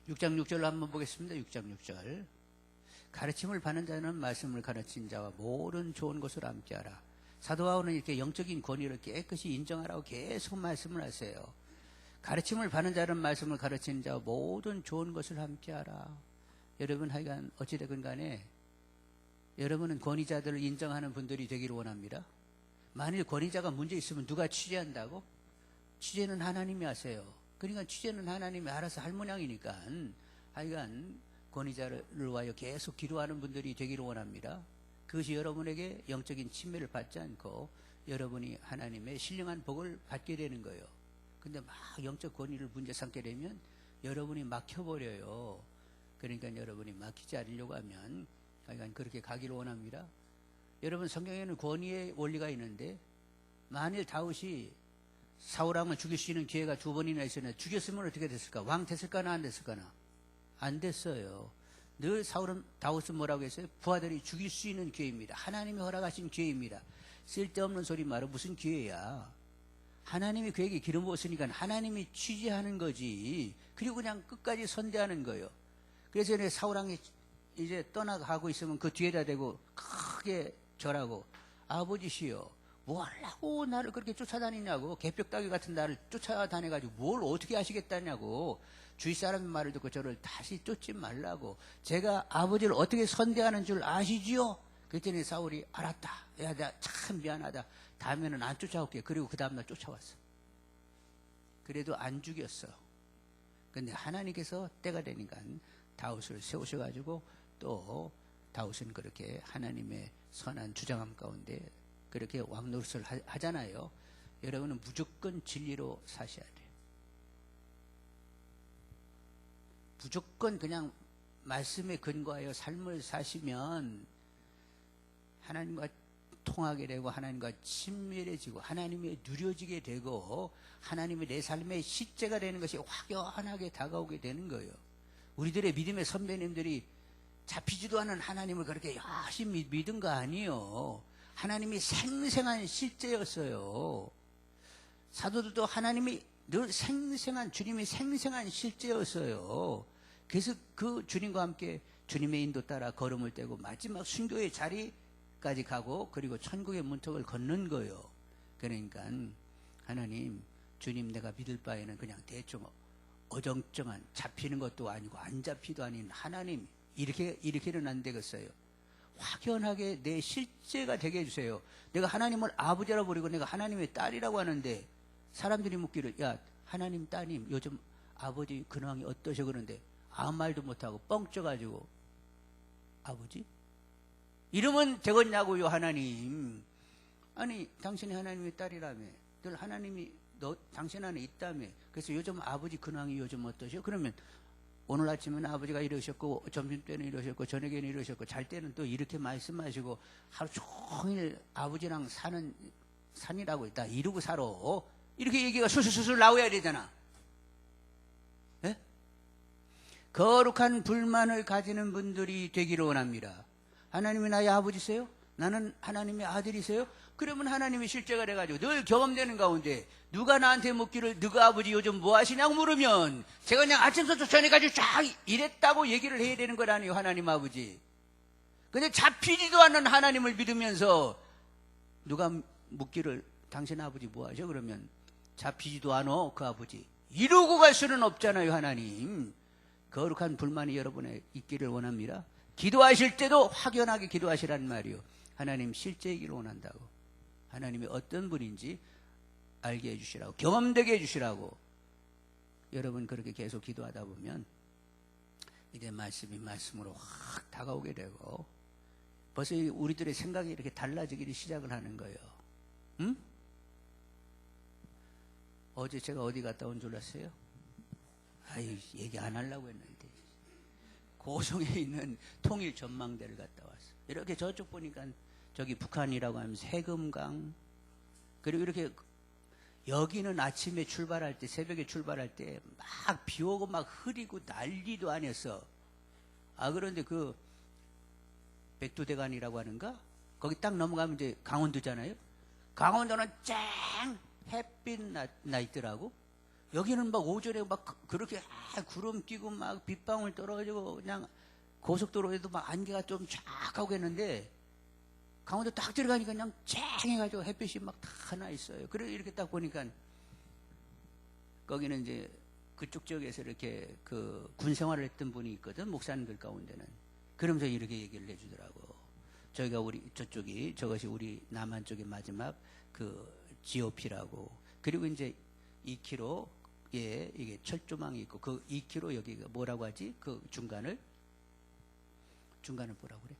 6장 6절로 한번 보겠습니다. 6장 6절 가르침을 받는 자는 말씀을 가르친 자와 모든 좋은 것을 함께하라. 사도 바울은 이렇게 영적인 권위를 깨끗이 인정하라고 계속 말씀을 하세요. 가르침을 받는 자는 말씀을 가르치는 자와 모든 좋은 것을 함께하라. 여러분 하여간 어찌되건 간에 여러분은 권위자들을 인정하는 분들이 되기를 원합니다. 만일 권위자가 문제 있으면 누가 취재한다고? 취재는 하나님이 하세요. 그러니까 취재는 하나님이 알아서 할 모양이니까 하여간 권위자를 위하여 계속 기도하는 분들이 되기를 원합니다. 그것이 여러분에게 영적인 침해를 받지 않고 여러분이 하나님의 신령한 복을 받게 되는 거예요. 근데 막 영적 권위를 문제 삼게 되면 여러분이 막혀버려요. 그러니까 여러분이 막히지 않으려고 하면 하여간 그렇게 가기를 원합니다. 여러분 성경에는 권위의 원리가 있는데 만일 다윗이 사울왕을 죽일 수 있는 기회가 2번이나 있었는데 죽였으면 어떻게 됐을까? 왕 됐을까나 안 됐을까나? 안 됐어요. 늘 다윗은 뭐라고 했어요? 부하들이 죽일 수 있는 기회입니다. 하나님이 허락하신 기회입니다. 쓸데없는 소리 말어 무슨 기회야. 하나님이 그에게 기름 부었으니까 하나님이 취재하는 거지. 그리고 그냥 끝까지 선대하는 거예요. 그래서 사울왕이 이제 떠나가고 있으면 그 뒤에다 대고 크게 절하고 아버지시여 뭐 하려고 나를 그렇게 쫓아다니냐고. 개벽다귀 같은 나를 쫓아다녀가지고 뭘 어떻게 하시겠다냐고. 주위 사람의 말을 듣고 저를 다시 쫓지 말라고. 제가 아버지를 어떻게 선대하는 줄 아시지요? 그랬더니 사울이 알았다. 야, 내가 참 미안하다. 다음에는 안 쫓아올게. 그리고 그 다음날 쫓아왔어. 그래도 안 죽였어. 근데 하나님께서 때가 되니까 다윗을 세우셔가지고 또 다윗은 그렇게 하나님의 선한 주장함 가운데 그렇게 왕노릇을 하잖아요. 여러분은 무조건 진리로 사셔야 돼요. 무조건 그냥 말씀에 근거하여 삶을 사시면 하나님과 통하게 되고 하나님과 친밀해지고 하나님이 누려지게 되고 하나님이 내 삶의 실제가 되는 것이 확연하게 다가오게 되는 거예요. 우리들의 믿음의 선배님들이 잡히지도 않은 하나님을 그렇게 열심히 믿은 거 아니에요. 하나님이 생생한 실제였어요. 사도들도 하나님이 늘 생생한 주님이 생생한 실제였어요. 그래서 그 주님과 함께 주님의 인도 따라 걸음을 떼고 마지막 순교의 자리까지 가고 그리고 천국의 문턱을 걷는 거예요. 그러니까 하나님 주님 내가 믿을 바에는 그냥 대충 어정쩡한, 잡히는 것도 아니고 안 잡히도 아닌 하나님, 이렇게는 안 되겠어요. 확연하게 내 실제가 되게 해주세요. 내가 하나님을 아버지라 부르고 내가 하나님의 딸이라고 하는데 사람들이 묻기를, 야, 하나님 따님 요즘 아버지 근황이 어떠셔? 그러는데 아무 말도 못하고 뻥 쪄가지고 아버지? 이러면 되겠냐고요. 하나님. 아니 당신이 하나님의 딸이라며, 늘 하나님이 당신 안에 있다며. 그래서 요즘 아버지 근황이 요즘 어떠셔? 그러면 오늘 아침에는 아버지가 이러셨고 점심때는 이러셨고 저녁에는 이러셨고 잘 때는 또 이렇게 말씀하시고 하루 종일 아버지랑 사는 산이라고 있다 이러고 살아. 이렇게 얘기가 수술수술 나와야 되잖아. 예? 거룩한 불만을 가지는 분들이 되기를 원합니다. 하나님이 나의 아버지세요? 나는 하나님의 아들이세요? 그러면 하나님이 실제가 돼가지고 늘 경험되는 가운데 누가 나한테 묻기를 너가 아버지 요즘 뭐 하시냐고 물으면 제가 그냥 아침부터 저녁까지 쫙 이랬다고 얘기를 해야 되는 거라니요. 하나님 아버지. 근데 잡히지도 않는 하나님을 믿으면서 누가 묻기를 당신 아버지 뭐 하셔? 그러면 잡히지도 않아 그 아버지. 이러고 갈 수는 없잖아요. 하나님. 거룩한 불만이 여러분에 있기를 원합니다. 기도하실 때도 확연하게 기도하시란 말이요. 하나님 실제이기를 원한다고. 하나님이 어떤 분인지 알게 해주시라고, 경험되게 해주시라고. 여러분 그렇게 계속 기도하다 보면 이제 말씀이 말씀으로 확 다가오게 되고 벌써 우리들의 생각이 이렇게 달라지기 시작을 하는 거예요. 응? 어제 제가 어디 갔다 온 줄 아세요? 아유, 얘기 안 하려고 했는데 고성에 있는 통일 전망대를 갔다 왔어요. 이렇게 저쪽 보니까 저기 북한이라고 하면 세금강, 그리고 이렇게 여기는 아침에 출발할 때, 새벽에 출발할 때 막 비 오고 막 흐리고 난리도 아니었어. 아, 그런데 그 백두대간이라고 하는가? 거기 딱 넘어가면 이제 강원도잖아요. 강원도는 쨍 햇빛 나 있더라고. 여기는 막 오전에 막 그렇게 구름 끼고 막 빗방울 떨어지고 그냥 고속도로에도 막 안개가 좀 쫙 하고 했는데 강원도 딱 들어가니까 그냥 쨍해가지고 햇빛이 막 다 나 있어요. 그래 이렇게 딱 보니까 거기는 이제 그쪽 지역에서 이렇게 그 군 생활을 했던 분이 있거든, 목사님들 가운데는. 그러면서 이렇게 얘기를 해주더라고. 저희가 저것이 우리 남한 쪽의 마지막 그 GOP라고. 그리고 이제 2km에 이게 철조망이 있고 그 2km 여기가 뭐라고 하지? 그 중간을 뭐라고 그래?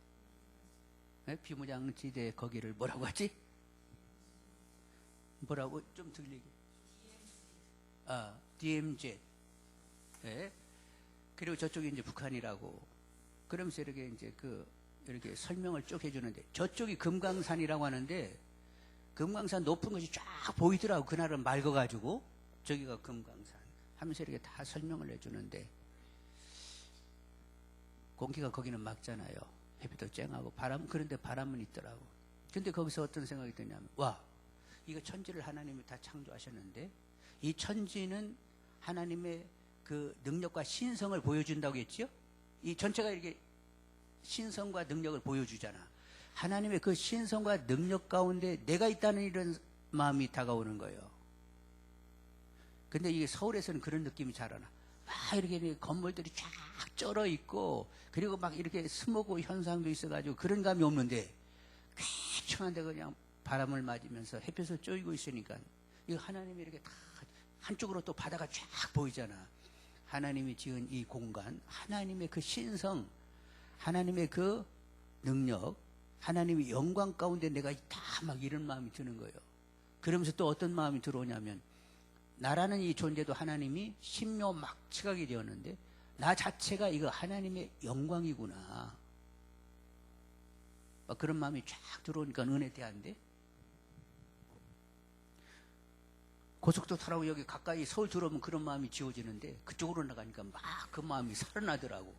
네? 비무장지대 거기를 뭐라고 하지? 뭐라고 좀 들리게? 아, DMZ. 네? 그리고 저쪽이 이제 북한이라고. 그러면서 이렇게 이제 이렇게 설명을 쭉 해주는데 저쪽이 금강산이라고 하는데 금강산 높은 것이 쫙 보이더라고. 그날은 맑아가지고 저기가 금강산 하면서 이렇게 다 설명을 해주는데 공기가 거기는 맑잖아요. 햇빛도 쨍하고 그런데 바람은 있더라고. 근데 거기서 어떤 생각이 드냐면, 와, 이거 천지를 하나님이 다 창조하셨는데 이 천지는 하나님의 그 능력과 신성을 보여준다고 했죠? 이 전체가 이렇게 신성과 능력을 보여주잖아. 하나님의 그 신성과 능력 가운데 내가 있다는 이런 마음이 다가오는 거예요. 근데 이게 서울에서는 그런 느낌이 잘 안 와. 막 이렇게 건물들이 쫙 쩔어 있고 그리고 막 이렇게 스모그 현상도 있어가지고 그런 감이 없는데 쾌청한데 그냥 바람을 맞으면서 햇볕을 쬐고 있으니까 이거 하나님이 이렇게 다 한쪽으로 또 바다가 쫙 보이잖아. 하나님이 지은 이 공간, 하나님의 그 신성, 하나님의 그 능력, 하나님의 영광 가운데 내가 있다 막 이런 마음이 드는 거예요. 그러면서 또 어떤 마음이 들어오냐면 나라는 이 존재도 하나님이 신묘막측하게 되었는데 나 자체가 이거 하나님의 영광이구나. 막 그런 마음이 쫙 들어오니까 은혜 대한데 고속도로 타라고 여기 가까이 서울 들어오면 그런 마음이 지워지는데 그쪽으로 나가니까 막 그 마음이 살아나더라고.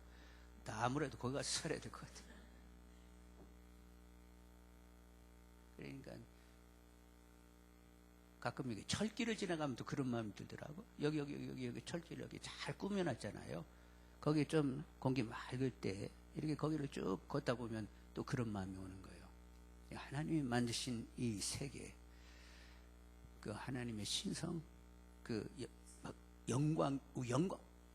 아무래도 거기 가서 살아야 될 것 같아. 그러니까 가끔 여기 철길을 지나가면 또 그런 마음이 들더라고. 여기 철길 여기 잘 꾸며놨잖아요. 거기 좀 공기 맑을 때 이렇게 거기를 쭉 걷다 보면 또 그런 마음이 오는 거예요. 하나님이 만드신 이 세계, 그 하나님의 신성, 그 영광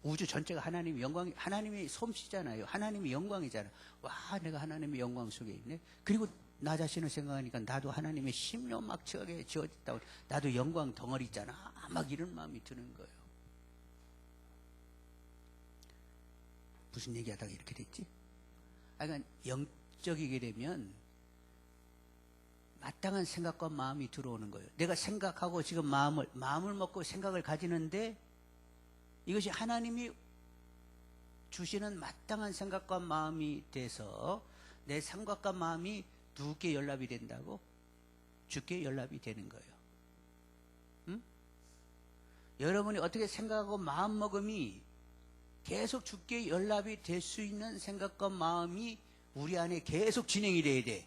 우주 전체가 하나님의 영광, 하나님의 솜씨잖아요. 하나님의 영광이잖아요. 와, 내가 하나님의 영광 속에 있네. 그리고 나 자신을 생각하니까 나도 하나님의 심령막측하게 지어졌다고. 나도 영광 덩어리 있잖아. 막 이런 마음이 드는 거예요. 무슨 얘기하다가 이렇게 됐지? 그러니까 영적이게 되면 마땅한 생각과 마음이 들어오는 거예요. 내가 생각하고 지금 마음을 먹고 생각을 가지는데 이것이 하나님이 주시는 마땅한 생각과 마음이 돼서 내 생각과 마음이 누구께 연락이 된다고? 주께 연락이 되는 거예요. 응? 여러분이 어떻게 생각하고 마음먹음이 계속 주께 연락이 될 수 있는 생각과 마음이 우리 안에 계속 진행이 돼야 돼.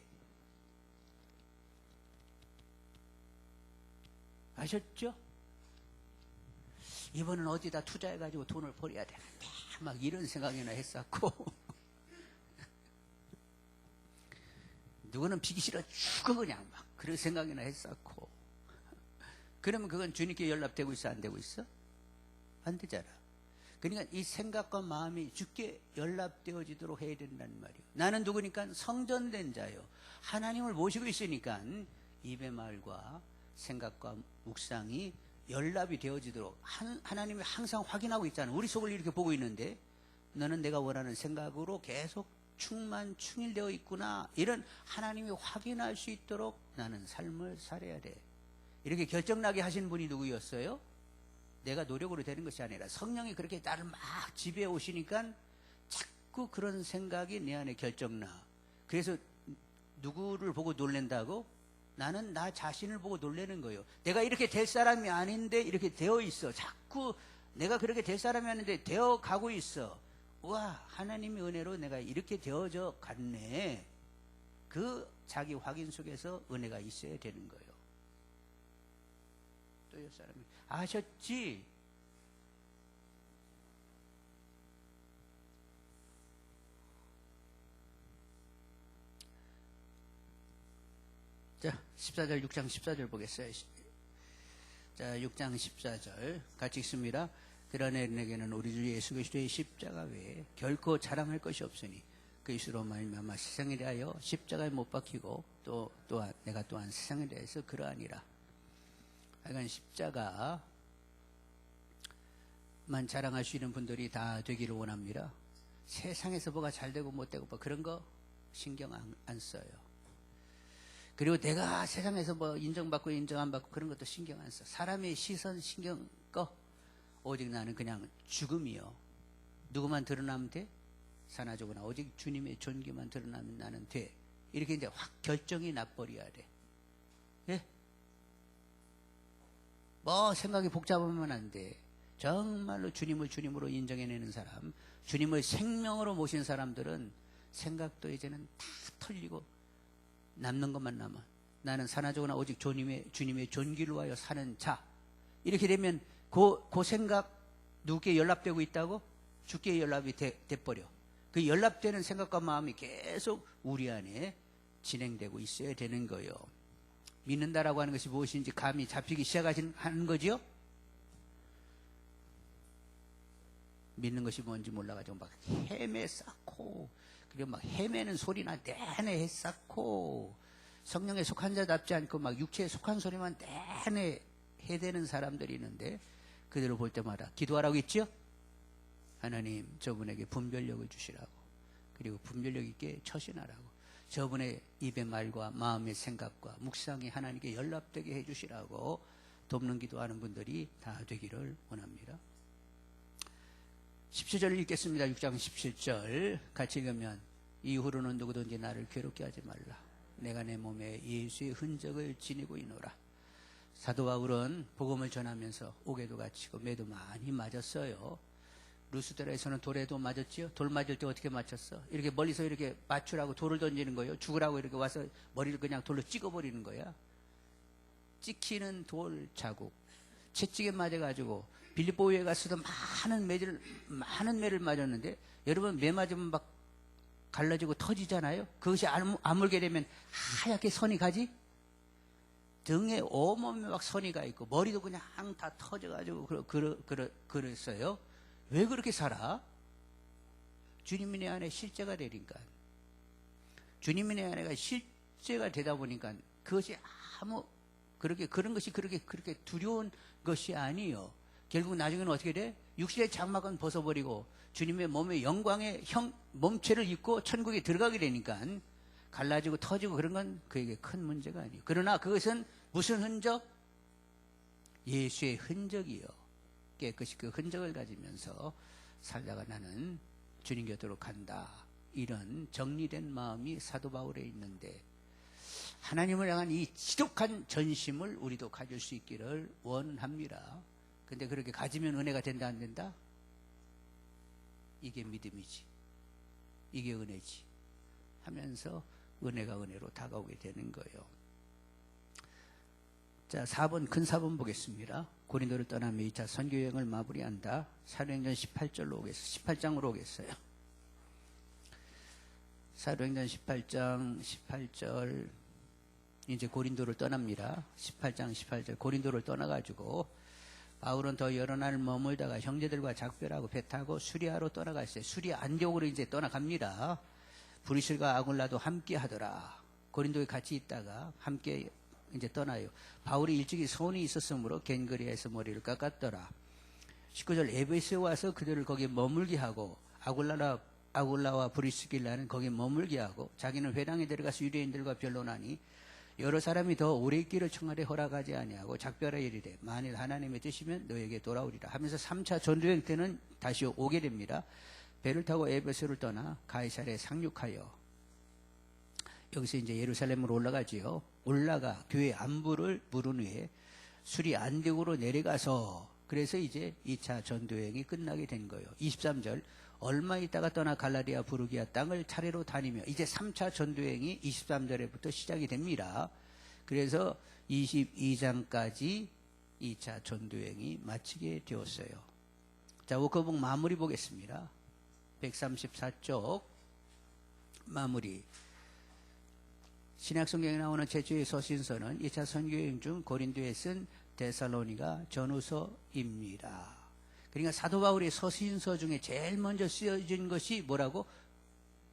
아셨죠? 이번엔 어디다 투자해가지고 돈을 벌어야 되는데 막 이런 생각이나 했었고 누구는 비기 싫어 죽어 그냥 막 그런 생각이나 했었고 그러면 그건 주님께 연락되고 있어 안 되고 있어? 안 되잖아. 그러니까 이 생각과 마음이 주께 연락되어지도록 해야 된다는 말이에요. 나는 누구니까 성전된 자요. 하나님을 모시고 있으니까 입의 말과 생각과 묵상이 연락이 되어지도록 하나님이 항상 확인하고 있잖아요. 우리 속을 이렇게 보고 있는데 너는 내가 원하는 생각으로 계속 충만되어 있구나. 이런 하나님이 확인할 수 있도록 나는 삶을 살아야 돼. 이렇게 결정나게 하신 분이 누구였어요? 내가 노력으로 되는 것이 아니라 성령이 그렇게 나를 막 지배해 오시니까 자꾸 그런 생각이 내 안에 결정나. 그래서 누구를 보고 놀랜다고? 나는 나 자신을 보고 놀라는 거예요. 내가 이렇게 될 사람이 아닌데 이렇게 되어 있어. 자꾸 내가 그렇게 될 사람이 아닌데 되어 가고 있어. 우와, 하나님의 은혜로 내가 이렇게 되어져 갔네. 그 자기 확인 속에서 은혜가 있어야 되는 거예요. 또 옆 사람이 아셨지? 자, 14절, 6장 14절 보겠어요. 자, 6장 14절 같이 읽습니다. 그러나 내게는 우리 주 예수 그리스도의 십자가 외에 결코 자랑할 것이 없으니 그리스도로 말미암아 세상에 대하여 십자가에 못 박히고 또한 내가 또한 세상에 대해서 그러하니라. 하여간 십자가만 자랑할 수 있는 분들이 다 되기를 원합니다. 세상에서 뭐가 잘 되고 못 되고 뭐 그런 거 신경 안 써요. 그리고 내가 세상에서 뭐 인정받고 인정 안 받고 그런 것도 신경 안 써. 사람의 시선 신경 꺼. 오직 나는 그냥 죽음이요. 누구만 드러나면 돼? 사나저거나 오직 주님의 존귀만 드러나면 나는 돼. 이렇게 이제 확 결정이 나버려야 돼. 예? 뭐 생각이 복잡하면 안 돼. 정말로 주님을 주님으로 인정해내는 사람, 주님을 생명으로 모신 사람들은 생각도 이제는 다 털리고 남는 것만 남아. 나는 사나저거나 오직 주님의 존귀를 위하여 사는 자. 이렇게 되면 그 생각 누구께 연락되고 있다고? 주께 연락이 돼버려. 그 연락되는 생각과 마음이 계속 우리 안에 진행되고 있어야 되는 거예요. 믿는다라고 하는 것이 무엇인지 감이 잡히기 시작하는 거지요? 믿는 것이 뭔지 몰라가지고 막 헤매 쌓고, 그리고 막 헤매는 소리나 내내 해 쌓고, 성령에 속한 자답지 않고 막 육체에 속한 소리만 내내 해대는 사람들이 있는데, 그들을 볼 때마다 기도하라고 했죠? 하나님, 저분에게 분별력을 주시라고. 그리고 분별력 있게 처신하라고. 저분의 입의 말과 마음의 생각과 묵상이 하나님께 연락되게 해주시라고 돕는 기도하는 분들이 다 되기를 원합니다. 17절 읽겠습니다. 6장 17절 같이 읽으면 이후로는 누구든지 나를 괴롭게 하지 말라. 내가 내 몸에 예수의 흔적을 지니고 있노라. 사도 바울은 복음을 전하면서 옥에도 갇히고 매도 많이 맞았어요. 루스드라에서는 돌에도 맞았지요. 돌 맞을 때 어떻게 맞췄어? 이렇게 멀리서 이렇게 맞추라고 돌을 던지는 거예요. 죽으라고 이렇게 와서 머리를 그냥 돌로 찍어버리는 거야. 찍히는 돌 자국. 채찍에 맞아가지고 빌립보에 가서도 많은 매를 맞았는데, 여러분 매 맞으면 막 갈라지고 터지잖아요. 그것이 아물게 되면 하얗게 선이 가지. 등에 온몸에 막 선이 가 있고 머리도 그냥 다 터져가지고 그랬어요. 왜 그렇게 살아? 주님이 내 안에 실제가 되니까. 주님이 내 안에가 실제가 되다 보니까 그것이 그런 것이 그렇게 두려운 것이 아니에요. 결국 나중에는 어떻게 돼? 육신의 장막은 벗어버리고 주님의 몸의 영광의 몸체를 입고 천국에 들어가게 되니까 갈라지고 터지고 그런 건 그에게 큰 문제가 아니에요. 그러나 그것은 무슨 흔적? 예수의 흔적이요. 깨끗이 그 흔적을 가지면서 살다가 나는 주님 곁으로 간다. 이런 정리된 마음이 사도 바울에 있는데 하나님을 향한 이 지독한 전심을 우리도 가질 수 있기를 원합니다. 근데 그렇게 가지면 은혜가 된다 안 된다? 이게 믿음이지. 이게 은혜지. 하면서 은혜가 은혜로 다가오게 되는 거예요. 자, 4번, 큰 4번 보겠습니다. 고린도를 떠나며 2차 선교여행을 마무리한다. 사도행전 18장으로 오겠어요. 사도행전 18장 18절, 이제 고린도를 떠납니다. 18장 18절, 고린도를 떠나가지고 바울은 더 여러 날 머물다가 형제들과 작별하고 배 타고 수리아로 떠나갔어요. 수리아 안디옥으로 이제 떠나갑니다. 브리스가 아굴라도 함께 하더라. 고린도에 같이 있다가 함께 이제 떠나요. 바울이 일찍이 소원이 있었으므로 겐그리아에서 머리를 깎았더라. 19절, 에베소에 와서 그들을 거기에 머물게 하고 아굴라와 브리스길라는 거기에 머물게 하고 자기는 회당에 들어가서 유대인들과 변론하니 여러 사람이 더 오래 있기를 청하되 허락하지 아니하고 작별하여 이르되 만일 하나님의 뜻이면 너에게 돌아오리라 하면서 3차 전도행 때는 다시 오게 됩니다. 배를 타고 에베소를 떠나 가이사랴에 상륙하여 여기서 이제 예루살렘으로 올라가지요. 올라가 교회 안부를 물은 후에 수리 안디옥으로 내려가서 그래서 이제 2차 전도행이 끝나게 된 거예요. 23절, 얼마 있다가 떠나 갈라디아 부르기아 땅을 차례로 다니며 이제 3차 전도행이 23절에부터 시작이 됩니다. 그래서 22장까지 2차 전도행이 마치게 되었어요. 자, 워크북 마무리 보겠습니다. 134쪽 마무리. 신약성경에 나오는 최초의 서신서는 2차 선교여행 중 고린도에 쓴 데살로니가 전후서입니다. 그러니까 사도 바울의 서신서 중에 제일 먼저 쓰여진 것이 뭐라고?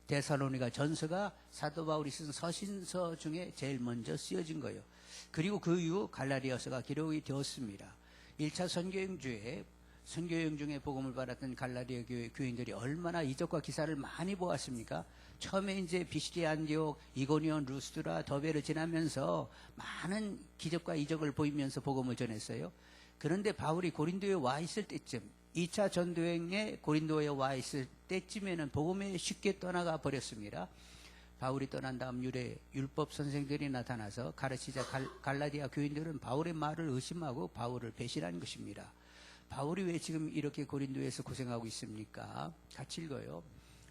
데살로니가 전서가 사도 바울이 쓴 서신서 중에 제일 먼저 쓰여진 거예요. 그리고 그 이후 갈라디아서가 기록이 되었습니다. 1차 선교여행 중에 복음을 받았던 갈라디아 교회 교인들이 얼마나 이적과 기사를 많이 보았습니까? 처음에 이제 비시디아 안디옥, 이고니온, 루스드라, 더베를 지나면서 많은 기적과 이적을 보이면서 복음을 전했어요. 그런데 바울이 고린도에 와 있을 때쯤, 2차 전도행에 고린도에 와 있을 때쯤에는 복음에 쉽게 떠나가 버렸습니다. 바울이 떠난 다음 율법 선생들이 나타나서 가르치자 갈라디아 교인들은 바울의 말을 의심하고 바울을 배신한 것입니다. 바울이 왜 지금 이렇게 고린도에서 고생하고 있습니까? 같이 읽어요.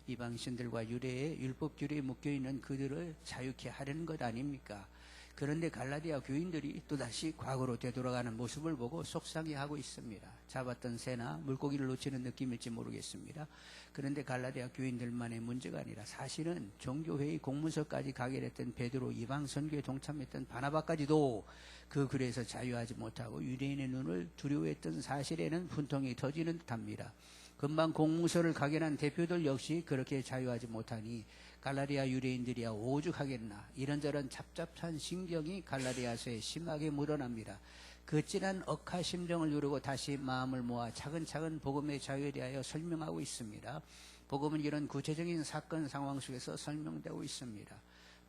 이방신들과 유대의 율법 규례에 묶여있는 그들을 자유케 하려는 것 아닙니까? 그런데 갈라디아 교인들이 또다시 과거로 되돌아가는 모습을 보고 속상해하고 있습니다. 잡았던 새나 물고기를 놓치는 느낌일지 모르겠습니다. 그런데 갈라디아 교인들만의 문제가 아니라 사실은 종교회의 공문서까지 가게 됐던 베드로, 이방 선교에 동참했던 바나바까지도 그 글에서 자유하지 못하고 유대인의 눈을 두려워했던 사실에는 분통이 터지는 듯합니다. 금방 공문서를 각인한 대표들 역시 그렇게 자유하지 못하니 갈라디아 유대인들이야 오죽하겠나. 이런저런 잡잡한 신경이 갈라디아서에 심하게 묻어납니다. 그 진한 억하심정을 누르고 다시 마음을 모아 차근차근 복음의 자유에 대하여 설명하고 있습니다. 복음은 이런 구체적인 사건 상황 속에서 설명되고 있습니다.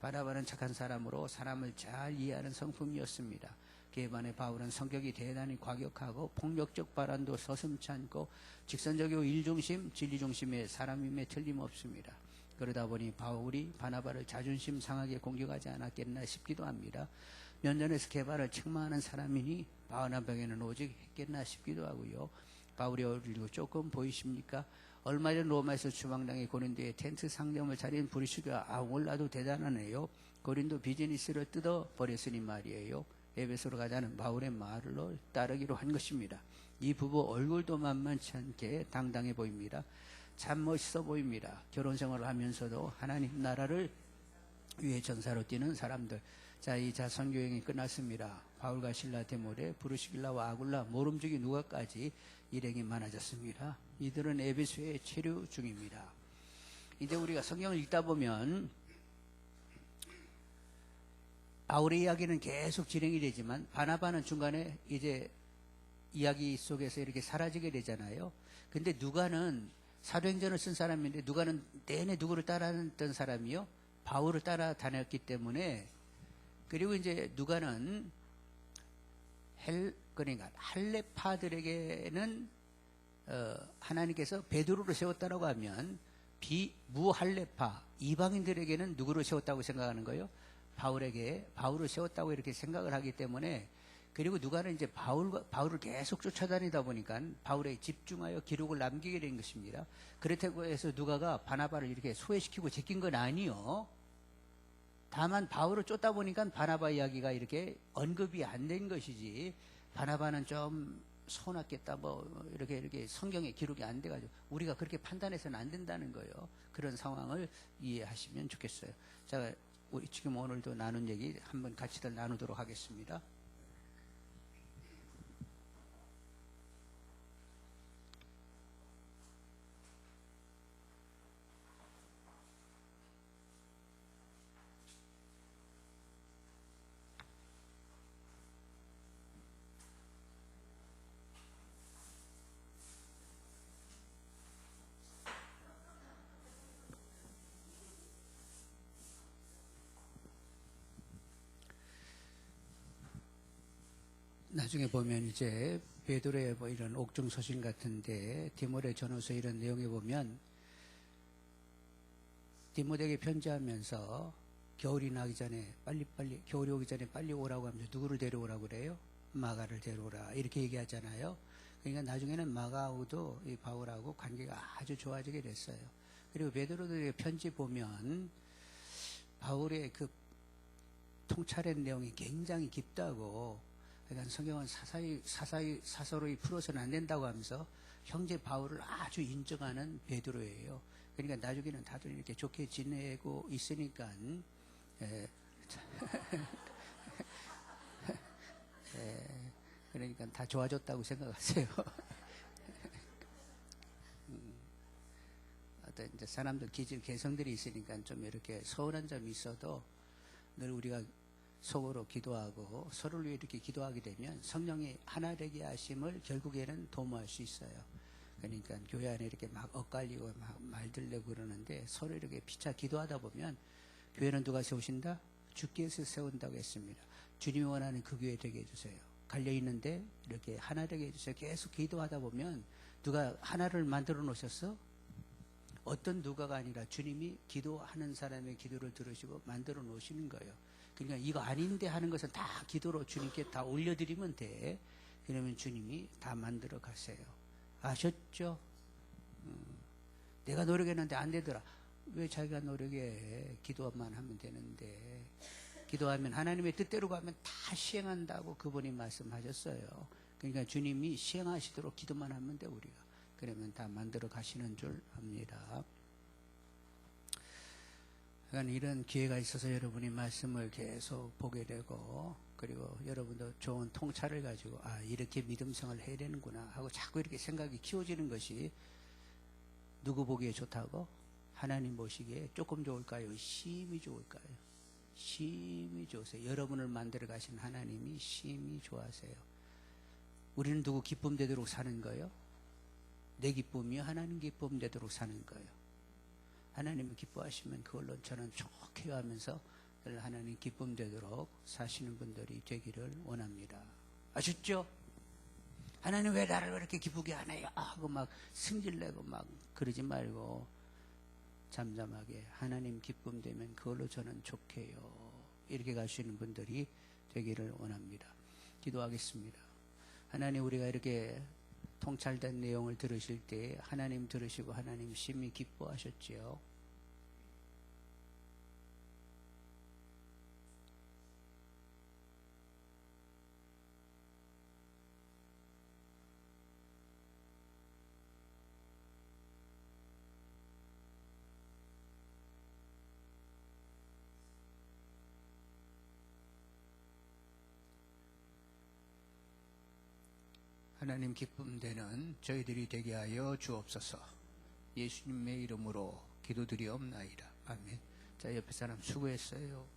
바나바는 착한 사람으로 사람을 잘 이해하는 성품이었습니다. 그에 반해 바울은 성격이 대단히 과격하고 폭력적 발언도 서슴지 않고 직선적이고 일중심, 진리중심의 사람임에 틀림없습니다. 그러다 보니 바울이 바나바를 자존심 상하게 공격하지 않았겠나 싶기도 합니다. 면전에서 개발을 책망하는 사람이니 바나바에게는 오직 했겠나 싶기도 하고요. 바울이 어리고 조금 보이십니까? 얼마 전 로마에서 추방당해 고린도에 텐트 상점을 차린 브리스가 아울라도 대단하네요. 고린도 비즈니스를 뜯어버렸으니 말이에요. 에베소로 가자는 바울의 말로 따르기로 한 것입니다. 이 부부 얼굴도 만만치 않게 당당해 보입니다. 참 멋있어 보입니다. 결혼 생활을 하면서도 하나님 나라를 위해 전사로 뛰는 사람들. 자, 2차 선교행이 끝났습니다. 바울과 실라 데모레 브루시빌라와 아굴라 모름지기 누가까지 일행이 많아졌습니다. 이들은 에베소에 체류 중입니다. 이제 우리가 성경을 읽다 보면 바울의 이야기는 계속 진행이 되지만 바나바는 중간에 이제 이야기 속에서 이렇게 사라지게 되잖아요. 근데 누가는 사도행전을 쓴 사람인데 누가는 내내 누구를 따라다녔던 사람이요? 바울을 따라다녔기 때문에, 그리고 이제 누가는 그러니까 할레파들에게는 하나님께서 베드로를 세웠다라고 하면 무할레파 이방인들에게는 누구를 세웠다고 생각하는 거예요? 바울을 세웠다고 이렇게 생각을 하기 때문에, 그리고 누가는 이제 바울을 계속 쫓아다니다 보니까 바울에 집중하여 기록을 남기게 된 것입니다. 그렇다고 해서 누가가 바나바를 이렇게 소외시키고 제낀 건 아니요. 다만 바울을 쫓다 보니까 바나바 이야기가 이렇게 언급이 안 된 것이지, 바나바는 좀 서운했겠다 이렇게 성경에 기록이 안 돼가지고 우리가 그렇게 판단해서는 안 된다는 거예요. 그런 상황을 이해하시면 좋겠어요. 자, 우리 지금 오늘도 나눈 얘기 한번 같이들 나누도록 하겠습니다. 나중에 보면 이제 베드로의 이런 옥중서신 같은데 디모데 전후서 이런 내용에 보면 디모데에게 편지하면서 겨울이 나기 전에 겨울이 오기 전에 빨리 오라고 하면서 누구를 데려오라고 그래요? 마가를 데려오라 이렇게 얘기하잖아요. 그러니까 나중에는 마가하고도 이 바울하고 관계가 아주 좋아지게 됐어요. 그리고 베드로의 편지 보면 바울의 그 통찰의 내용이 굉장히 깊다고, 그러니까 성경은 사서로이 풀어서는 안 된다고 하면서 형제 바울을 아주 인정하는 베드로예요. 그러니까 나중에는 다들 이렇게 좋게 지내고 있으니까 그러니까 다 좋아졌다고 생각하세요. 어떤 이제 사람들 기질 개성들이 있으니까 좀 이렇게 서운한 점이 있어도 늘 우리가 속으로 기도하고 서로를 위해 이렇게 기도하게 되면 성령이 하나 되게 하심을 결국에는 도모할 수 있어요. 그러니까 교회 안에 이렇게 막 엇갈리고 막 말들 내고 그러는데 서로 이렇게 피차 기도하다 보면 교회는 누가 세우신다? 주께서 세운다고 했습니다. 주님이 원하는 그 교회 되게 해주세요. 갈려있는데 이렇게 하나 되게 해주세요. 계속 기도하다 보면 누가 하나를 만들어 놓으셨어? 어떤 누가가 아니라 주님이 기도하는 사람의 기도를 들으시고 만들어 놓으시는 거예요. 그러니까 이거 아닌데 하는 것은 다 기도로 주님께 다 올려드리면 돼. 그러면 주님이 다 만들어 가세요. 아셨죠? 내가 노력했는데 안 되더라. 왜 자기가 노력해? 기도만 하면 되는데. 기도하면 하나님의 뜻대로 가면 다 시행한다고 그분이 말씀하셨어요. 그러니까 주님이 시행하시도록 기도만 하면 돼, 우리가. 그러면 다 만들어 가시는 줄 압니다. 그러니까 이런 기회가 있어서 여러분이 말씀을 계속 보게 되고, 그리고 여러분도 좋은 통찰을 가지고 이렇게 믿음 생활을 해야 되는구나 하고 자꾸 이렇게 생각이 키워지는 것이 누구 보기에 좋다고? 하나님 보시기에 조금 좋을까요? 심히 좋을까요? 심히 좋으세요. 여러분을 만들어 가신 하나님이 심히 좋아하세요. 우리는 누구 기쁨 되도록 사는 거예요? 내 기쁨이 하나님 기쁨 되도록 사는 거예요. 하나님을 기뻐하시면 그걸로 저는 좋게 하면서 늘 하나님 기쁨 되도록 사시는 분들이 되기를 원합니다. 아셨죠? 하나님 왜 나를 이렇게 기쁘게 하나요? 하고 막 승질내고 막 그러지 말고 잠잠하게 하나님 기쁨 되면 그걸로 저는 좋게요. 이렇게 가시는 분들이 되기를 원합니다. 기도하겠습니다. 하나님, 우리가 이렇게 통찰된 내용을 들으실 때 하나님 들으시고 하나님 심히 기뻐하셨지요. 하나님 기쁨 되는 저희들이 되게 하여 주옵소서. 예수님의 이름으로 기도드리옵나이다. 아멘. 자, 옆에 사람 수고했어요.